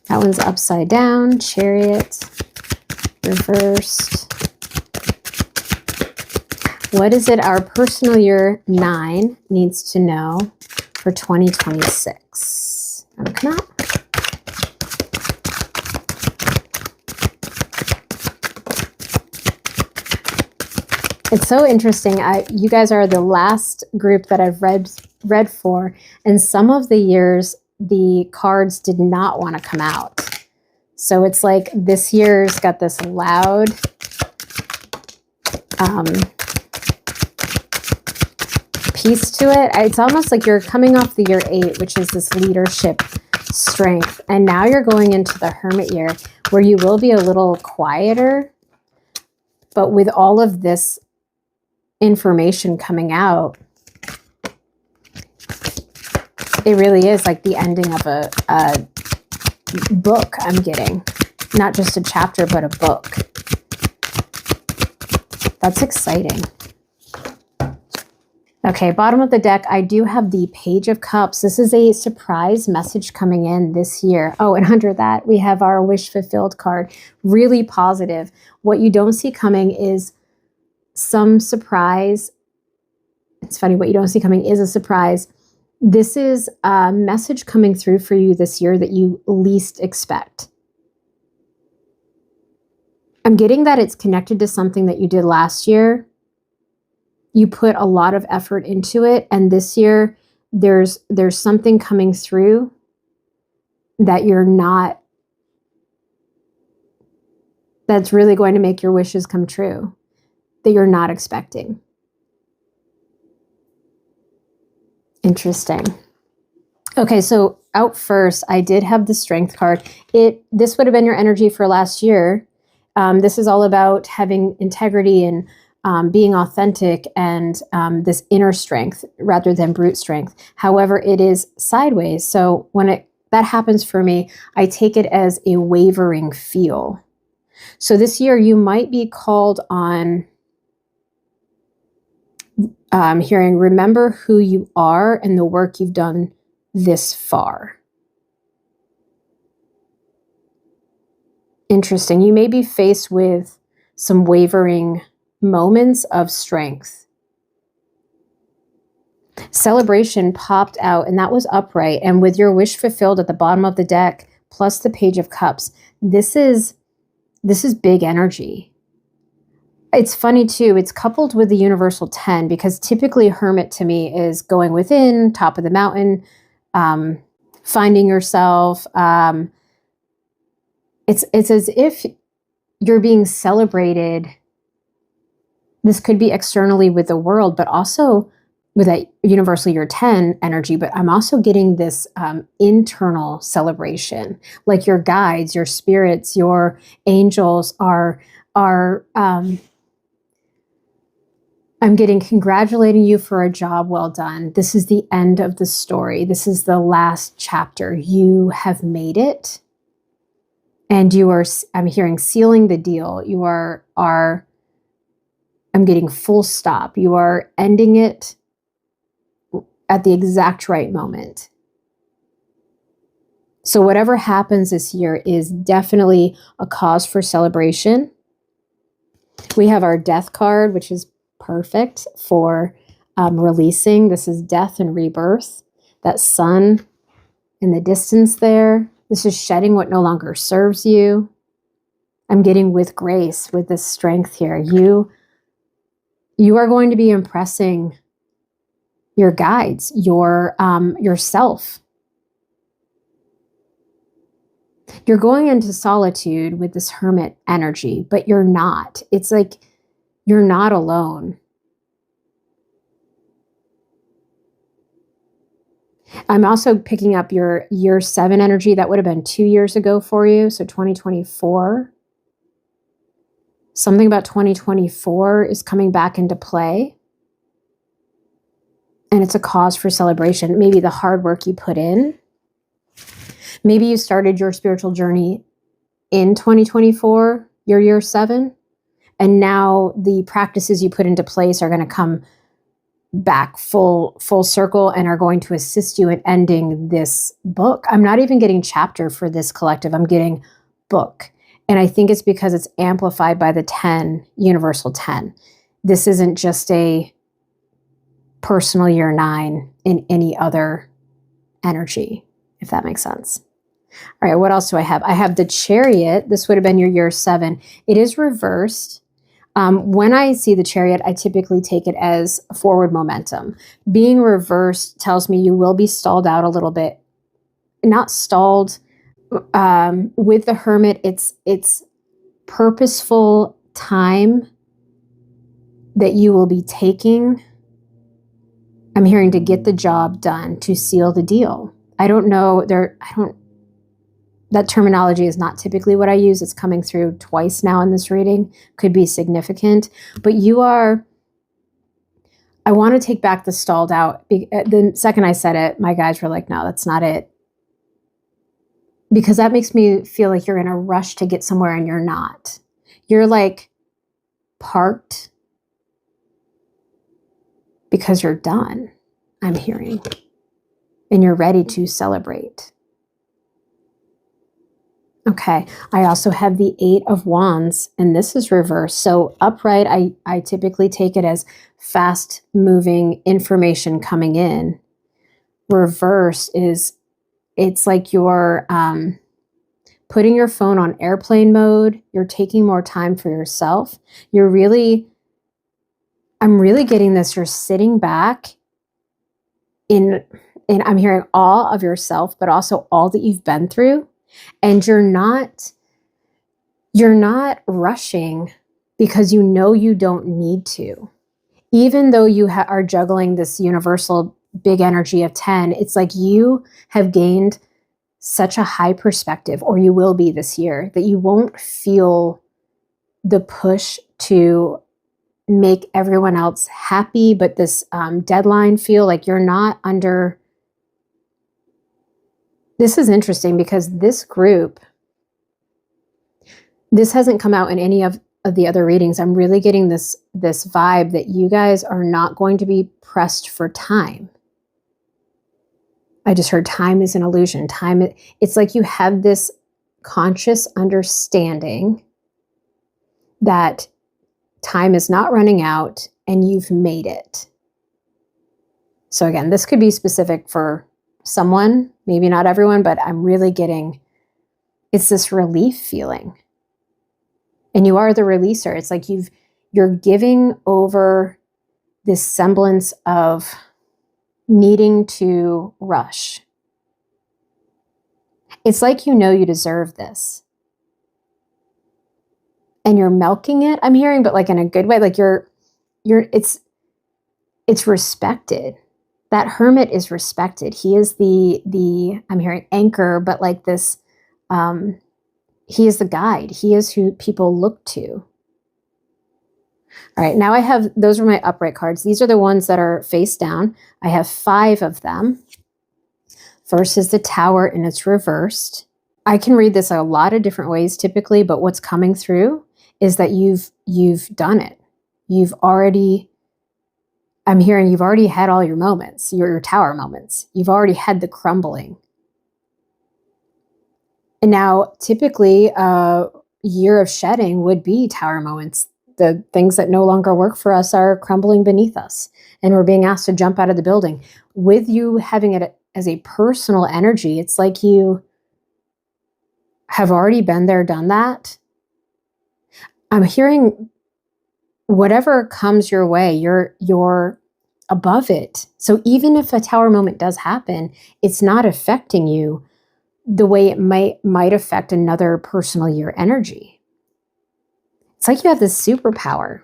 That one's upside down. Chariot. Reversed. What is it our personal year 9 needs to know for 2026? Come on. It's so interesting. You guys are the last group that I've read for, and some of the years the cards did not want to come out. So it's like this year's got this loud piece to it. It's almost like you're coming off the year 8, which is this leadership strength, and now you're going into the Hermit year where you will be a little quieter, but with all of this information coming out, it really is like the ending of a book. I'm getting not just a chapter, but a book. That's exciting. Okay, bottom of the deck, I do have the Page of Cups. This is a surprise message coming in this year. Oh, and under that, we have our Wish Fulfilled card. Really positive. What you don't see coming is some surprise. It's funny, what you don't see coming is a surprise. This is a message coming through for you this year that you least expect. I'm getting that it's connected to something that you did last year. You put a lot of effort into it, and this year there's something coming through that that's really going to make your wishes come true, that you're not expecting. Interesting. Okay, so out first, I did have the Strength card. This would have been your energy for last year. This is all about having integrity and being authentic and this inner strength rather than brute strength. However, it is sideways. So when that happens for me, I take it as a wavering feel. So this year you might be called on hearing, remember who you are and the work you've done this far. Interesting. You may be faced with some wavering moments of strength. Celebration popped out, and that was upright. And with your wish fulfilled at the bottom of the deck, plus the Page of Cups, this is big energy. It's funny too, it's coupled with the Universal 10, because typically Hermit to me is going within, top of the mountain, finding yourself. It's as if you're being celebrated. This could be externally with the world, but also with that Universal Year 10 energy. But I'm also getting this internal celebration, like your guides, your spirits, your angels are I'm getting congratulating you for a job well done. This is the end of the story. This is the last chapter. You have made it. And you are, I'm hearing, sealing the deal. You are I'm getting full stop. You are ending it at the exact right moment. So whatever happens this year is definitely a cause for celebration. We have our Death card, which is perfect for releasing. This is death and rebirth. That sun in the distance there. This is shedding what no longer serves you. I'm getting with grace, with this strength here. You are going to be impressing your guides, yourself. You're going into solitude with this Hermit energy, but you're not. It's like you're not alone. I'm also picking up your year 7 energy. That would have been 2 years ago for you. So 2024. Something about 2024 is coming back into play. And it's a cause for celebration. Maybe the hard work you put in. Maybe you started your spiritual journey in 2024, your year 7. And now the practices you put into place are going to come back full circle and are going to assist you in ending this book. I'm not even getting chapter for this collective. I'm getting book. And I think it's because it's amplified by the 10, Universal 10. this isn't just a personal year 9 in any other energy, if that makes sense. All right, what else do I have? I have the Chariot. This would have been your year 7. It is reversed. When I see the Chariot, I typically take it as forward momentum. Being reversed tells me you will be stalled out a little bit. Not stalled. With the Hermit, it's purposeful time that you will be taking. I'm hearing to get the job done, to seal the deal. I don't know. That terminology is not typically what I use. It's coming through twice now in this reading. Could be significant. But I want to take back the stalled out. The second I said it, my guys were like, no, that's not it. Because that makes me feel like you're in a rush to get somewhere and you're not. You're like parked because you're done, I'm hearing. And you're ready to celebrate. Okay, I also have the 8 of Wands, and this is reversed. So upright, I typically take it as fast-moving information coming in. Reverse is, it's like you're putting your phone on airplane mode. You're taking more time for yourself. I'm really getting this. You're sitting back in I'm hearing awe of yourself, but also all that you've been through. And you're not rushing because you know you don't need to. Even though you are juggling this universal big energy of 10, it's like you have gained such a high perspective, or you will be this year, that you won't feel the push to make everyone else happy, but this deadline feel like you're not under. This is interesting because this group, this hasn't come out in any of the other readings. I'm really getting this vibe that you guys are not going to be pressed for time. I just heard time is an illusion. It's like you have this conscious understanding that time is not running out and you've made it. So again, this could be specific for someone, maybe not everyone, but I'm really getting, it's this relief feeling. And you are the releaser. It's like you're giving over this semblance of needing to rush. It's like you know you deserve this. And you're milking it, I'm hearing, but like in a good way. Like it's respected. That Hermit is respected. He is the I'm hearing anchor, but like this, he is the guide. He is who people look to. All right, now I have, those are my upright cards. These are the ones that are face down. I have 5 of them. First is the Tower, and it's reversed. I can read this a lot of different ways typically, but what's coming through is that you've done it. I'm hearing you've already had all your moments, your Tower moments. You've already had the crumbling. And now typically a year of shedding would be Tower moments. The things that no longer work for us are crumbling beneath us, and we're being asked to jump out of the building. With you having it as a personal energy, it's like you have already been there, done that. I'm hearing whatever comes your way, you're above it. So even if a Tower moment does happen, it's not affecting you the way it might affect another personal year energy. It's like you have this superpower.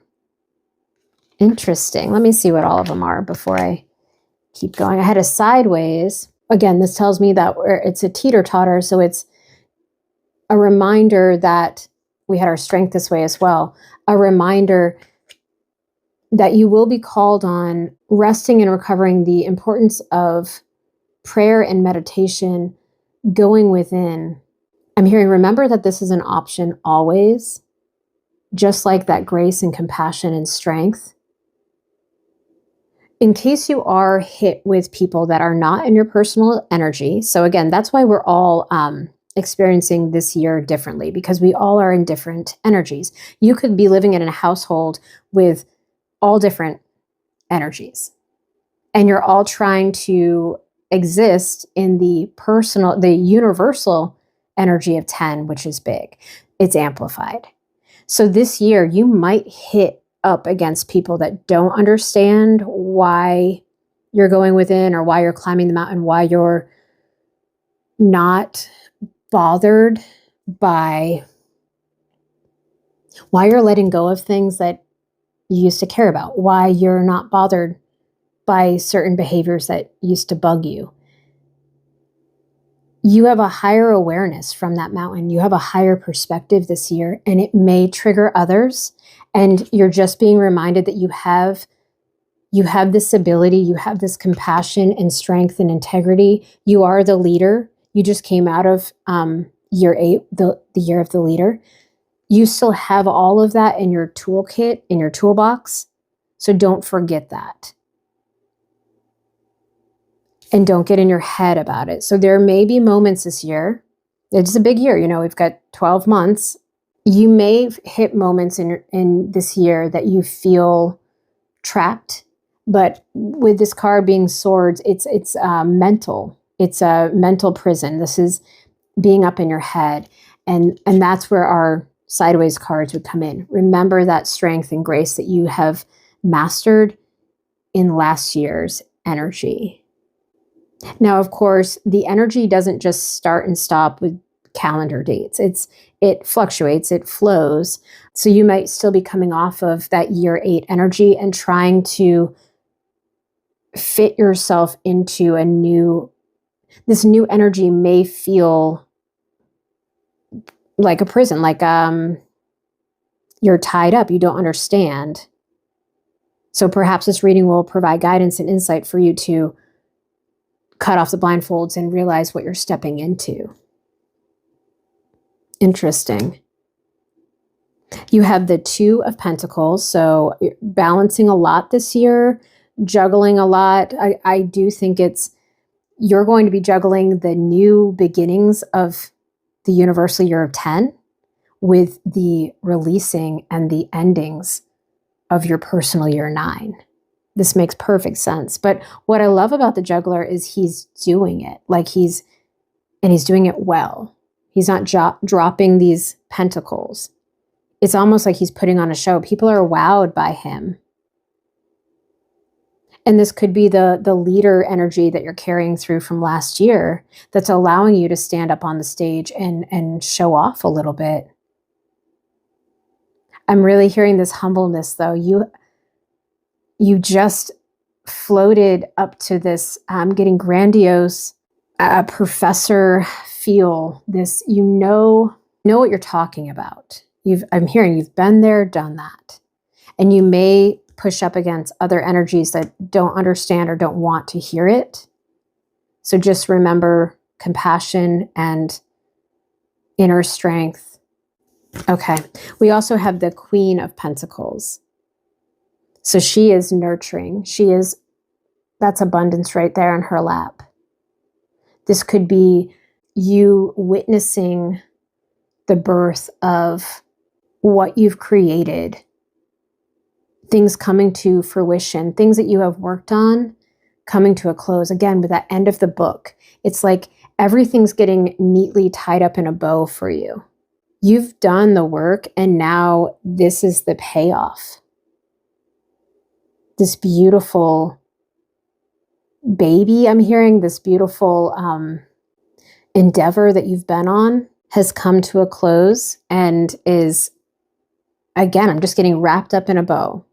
Interesting. Let me see what all of them are before I keep going. I had a sideways. Again, this tells me that it's a teeter-totter, so it's a reminder that we had our strength this way as well. A reminder that you will be called on resting and recovering, the importance of prayer and meditation, going within. I'm hearing, remember that this is an option always, just like that grace and compassion and strength. In case you are hit with people that are not in your personal energy. So again, that's why we're all experiencing this year differently, because we all are in different energies. You could be living in a household with all different energies. And you're all trying to exist in the universal energy of 10, which is big. It's amplified. So this year, you might hit up against people that don't understand why you're going within, or why you're climbing the mountain, why you're not bothered by, why you're letting go of things that you used to care about, why you're not bothered by certain behaviors that used to bug you. You have a higher awareness from that mountain. You have a higher perspective this year, and it may trigger others. And you're just being reminded that you have this ability, you have this compassion and strength and integrity. You are the leader. You just came out of year 8, the year of the leader. You still have all of that in your toolkit, in your toolbox. So don't forget that. And don't get in your head about it. So there may be moments this year. It's a big year. We've got 12 months. You may hit moments in this year that you feel trapped. But with this card being swords, it's mental. It's a mental prison. This is being up in your head. And that's where our sideways cards would come in. Remember that strength and grace that you have mastered in last year's energy. Now, of course, the energy doesn't just start and stop with calendar dates. It fluctuates, it flows. So you might still be coming off of that year 8 energy and trying to fit yourself into this new energy may feel like a prison, like you're tied up, you don't understand. So perhaps this reading will provide guidance and insight for you to cut off the blindfolds and realize what you're stepping into. Interesting. You have the 2 of Pentacles, so you're balancing a lot this year, juggling a lot. I do think you're going to be juggling the new beginnings of the universal year of 10 with the releasing and the endings of your personal year 9. This makes perfect sense. But what I love about the juggler is he's doing it. He's doing it well. He's not dropping these pentacles. It's almost like he's putting on a show. People are wowed by him. And this could be the leader energy that you're carrying through from last year that's allowing you to stand up on the stage and show off a little bit. I'm really hearing this humbleness, though. You just floated up to this getting grandiose professor feel. This, know what you're talking about. I'm hearing you've been there, done that. And you may push up against other energies that don't understand or don't want to hear it. So just remember compassion and inner strength. Okay. We also have the Queen of Pentacles. So she is nurturing. That's abundance right there in her lap. This could be you witnessing the birth of what you've created, things coming to fruition, things that you have worked on coming to a close. Again, with that end of the book, it's like everything's getting neatly tied up in a bow for you. You've done the work, and now this is the payoff. This beautiful baby, I'm hearing, this beautiful endeavor that you've been on has come to a close and is, again, I'm just getting wrapped up in a bow.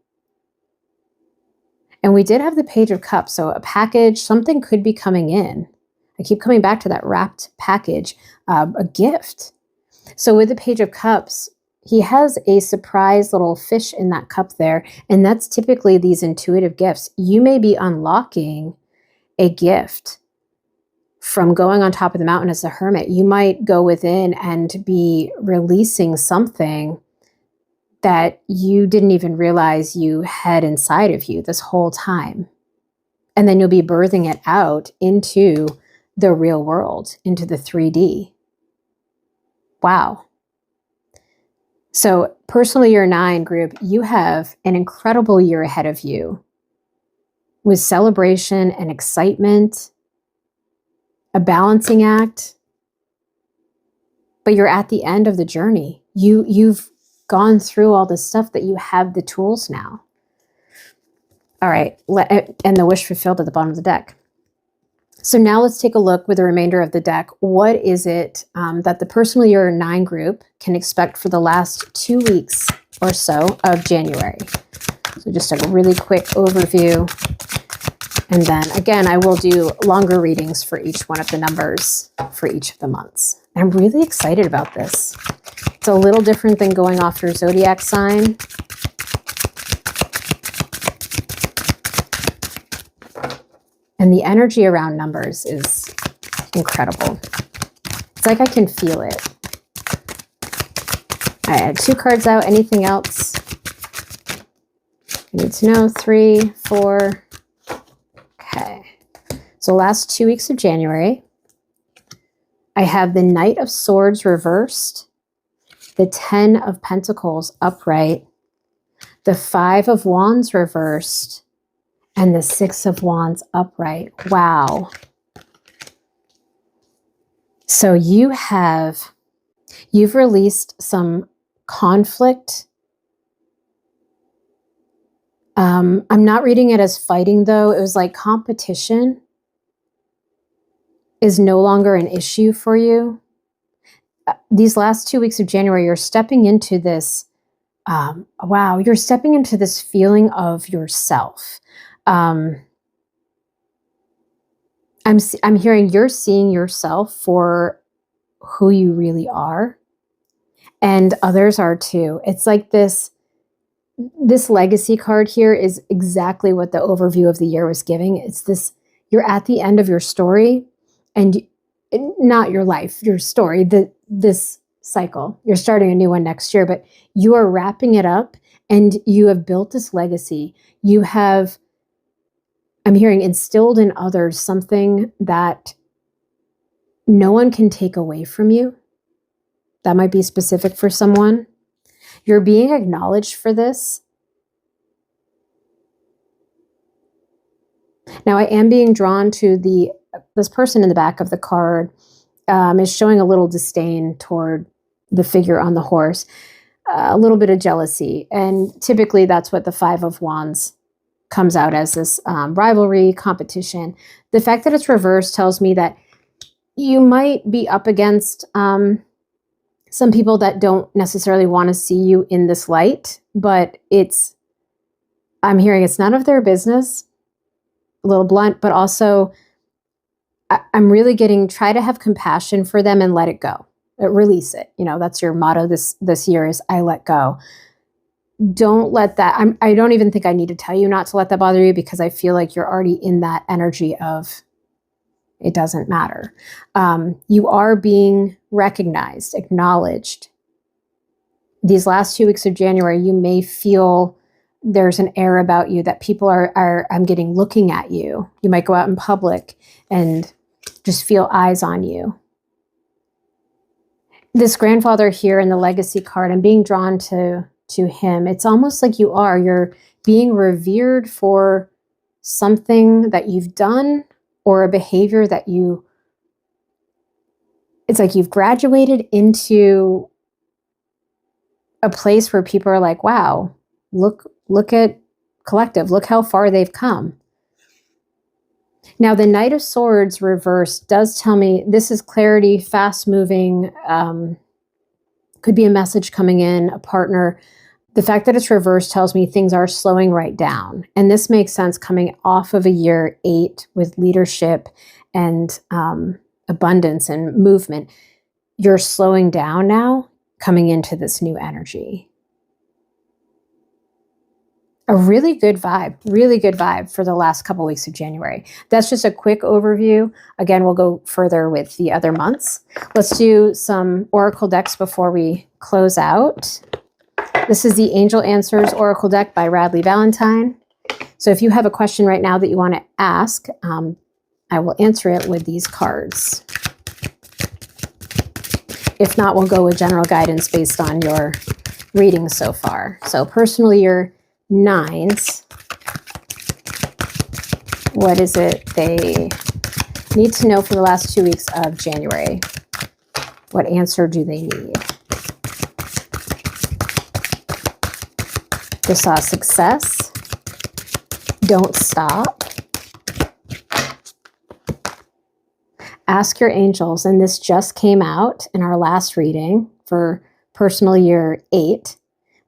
And we did have the Page of Cups, so a package, something could be coming in. I keep coming back to that wrapped package, a gift. So with the Page of Cups, he has a surprise little fish in that cup there, and that's typically these intuitive gifts. You may be unlocking a gift from going on top of the mountain as a hermit. You might go within and be releasing something that you didn't even realize you had inside of you this whole time. And then you'll be birthing it out into the real world, into the 3D. Wow. So personally, your 9 group, you have an incredible year ahead of you with celebration and excitement, a balancing act, but you're at the end of the journey. You've gone through all this stuff that you have the tools now. All right, and the wish fulfilled at the bottom of the deck. So now let's take a look with the remainder of the deck. What is it that the personal year 9 group can expect for the last 2 weeks or so of January? So just a really quick overview. And then again, I will do longer readings for each one of the numbers for each of the months. I'm really excited about this. It's a little different than going off your zodiac sign. And the energy around numbers is incredible. It's like I can feel it. I had 2 cards out. Anything else? I need to know. 3, 4. Okay. So last 2 weeks of January, I have the Knight of Swords reversed, the 10 of Pentacles upright, the 5 of Wands reversed, and the 6 of Wands upright. Wow. So you've released some conflict. I'm not reading it as fighting though. It was like competition is no longer an issue for you. These last 2 weeks of January, you're stepping into this, you're stepping into this feeling of yourself. I'm hearing you're seeing yourself for who you really are, and others are too. It's like this legacy card here is exactly what the overview of the year was giving. It's this, you're at the end of your story, and not your life, your story, this cycle. You're starting a new one next year, but you are wrapping it up, and you have built this legacy. You have, I'm hearing, instilled in others something that no one can take away from you. That might be specific for someone. You're being acknowledged for this. Now, I am being drawn to this person in the back of the card is showing a little disdain toward the figure on the horse, a little bit of jealousy. And typically that's what the 5 of Wands comes out as, this rivalry, competition. The fact that it's reversed tells me that you might be up against some people that don't necessarily want to see you in this light, but I'm hearing it's none of their business, a little blunt, but also I'm really try to have compassion for them and let it go, release it. You know, that's your motto this year is I let go. Don't let that, I don't even think I need to tell you not to let that bother you, because I feel like you're already in that energy of it doesn't matter. You are being recognized, acknowledged. These last 2 weeks of January, you may feel there's an air about you that people I'm getting looking at you. You might go out in public and just feel eyes on you. This grandfather here in the legacy card, I'm being drawn to him. It's almost like you're being revered for something that you've done, or a behavior that it's like you've graduated into a place where people are like, wow, look at collective, look how far they've come. Now, the Knight of Swords reversed does tell me this is clarity, fast moving, could be a message coming in, a partner. The fact that it's reversed tells me things are slowing right down. And this makes sense coming off of a year 8 with leadership and abundance and movement. You're slowing down now, coming into this new energy. A really good vibe for the last couple weeks of January. That's just a quick overview. Again, we'll go further with the other months. Let's do some oracle decks before we close out. This is the Angel Answers Oracle deck by Radley Valentine. So if you have a question right now that you want to ask, I will answer it with these cards. If not, we'll go with general guidance based on your readings so far. So personal year 9s, what is it they need to know for the last 2 weeks of January? What answer do they need? They saw success. Don't stop. Ask your angels, and this just came out in our last reading for personal year 8,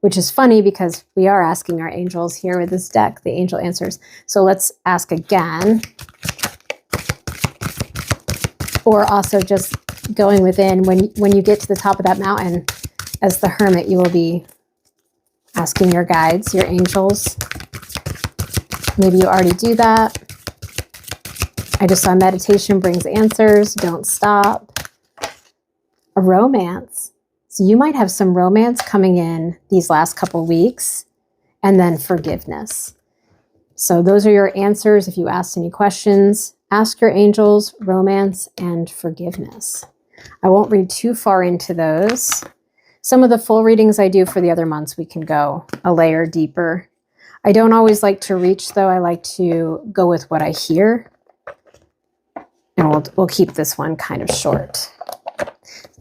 which is funny because we are asking our angels here with this deck, the angel answers. So let's ask again. Or also just going within, when you get to the top of that mountain, as the Hermit, you will be asking your guides, your angels. Maybe you already do that. I just saw meditation brings answers. Don't stop. A romance. So you might have some romance coming in these last couple weeks, and then forgiveness. So those are your answers. If you asked any questions, ask your angels, romance, and forgiveness. I won't read too far into those. Some of the full readings I do for the other months, we can go a layer deeper. I don't always like to reach, though. I like to go with what I hear. And we'll keep this one kind of short.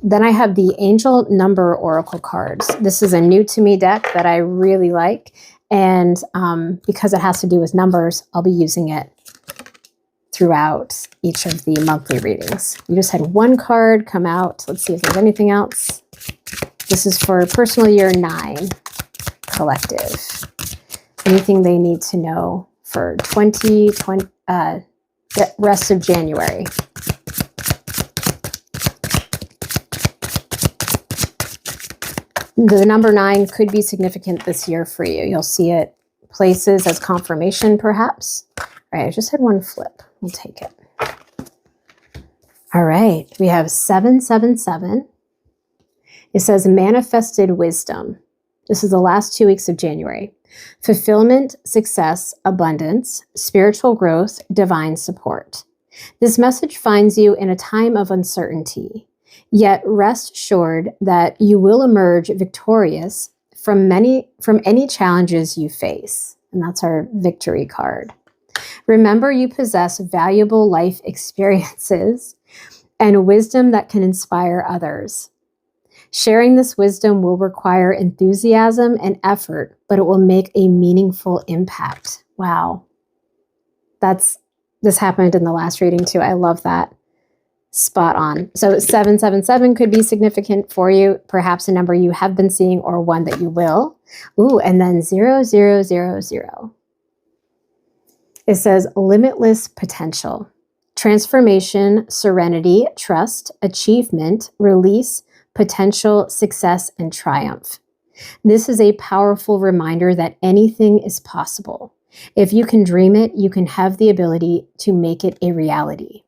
Then I have the Angel Number Oracle cards. This is a new to me deck that I really like. And because it has to do with numbers, I'll be using it throughout each of the monthly readings. We just had one card come out. Let's see if there's anything else. This is for personal year 9 collective. Anything they need to know for 2020, the rest of January. The number 9 could be significant this year for you. You'll see it places as confirmation, perhaps. All right, I just had one flip. We'll take it. All right, we have 777. It says manifested wisdom. This is the last 2 weeks of January. Fulfillment, success, abundance, spiritual growth, divine support. This message finds you in a time of uncertainty, yet rest assured that you will emerge victorious from any challenges you face. And that's our victory card. Remember, you possess valuable life experiences and wisdom that can inspire others. Sharing this wisdom will require enthusiasm and effort, but it will make a meaningful impact. Wow. This happened in the last reading too. I love that. Spot on. So 777 could be significant for you, perhaps a number you have been seeing or one that you will. Ooh, and then 0000. It says limitless potential, transformation, serenity, trust, achievement, release, potential, success, and triumph. This is a powerful reminder that anything is possible. If you can dream it, you can have the ability to make it a reality.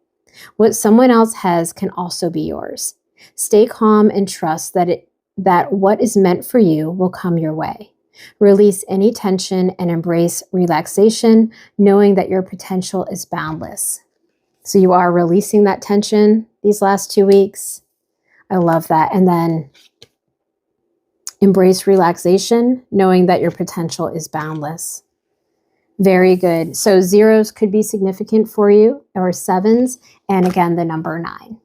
What someone else has can also be yours. Stay calm and trust that what is meant for you will come your way. Release any tension and embrace relaxation, knowing that your potential is boundless. So you are releasing that tension these last 2 weeks. I love that. And then embrace relaxation, knowing that your potential is boundless. Very good. So zeros could be significant for you, or 7s, and again, the number 9. All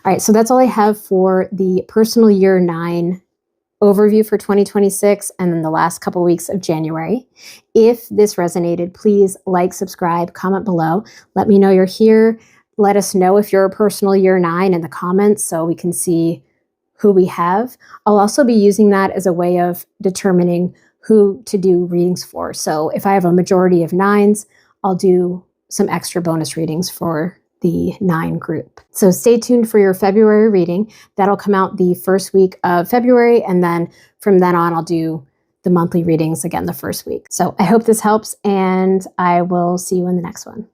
right, so that's all I have for the personal year 9 overview for 2026, and then the last couple weeks of January. If this resonated, please like, subscribe, comment below. Let me know you're here. Let us know if you're a personal year 9 in the comments so we can see who we have. I'll also be using that as a way of determining who to do readings for. So if I have a majority of 9s, I'll do some extra bonus readings for the 9 group. So stay tuned for your February reading. That'll come out the first week of February, and then from then on, I'll do the monthly readings again the first week. So I hope this helps, and I will see you in the next one.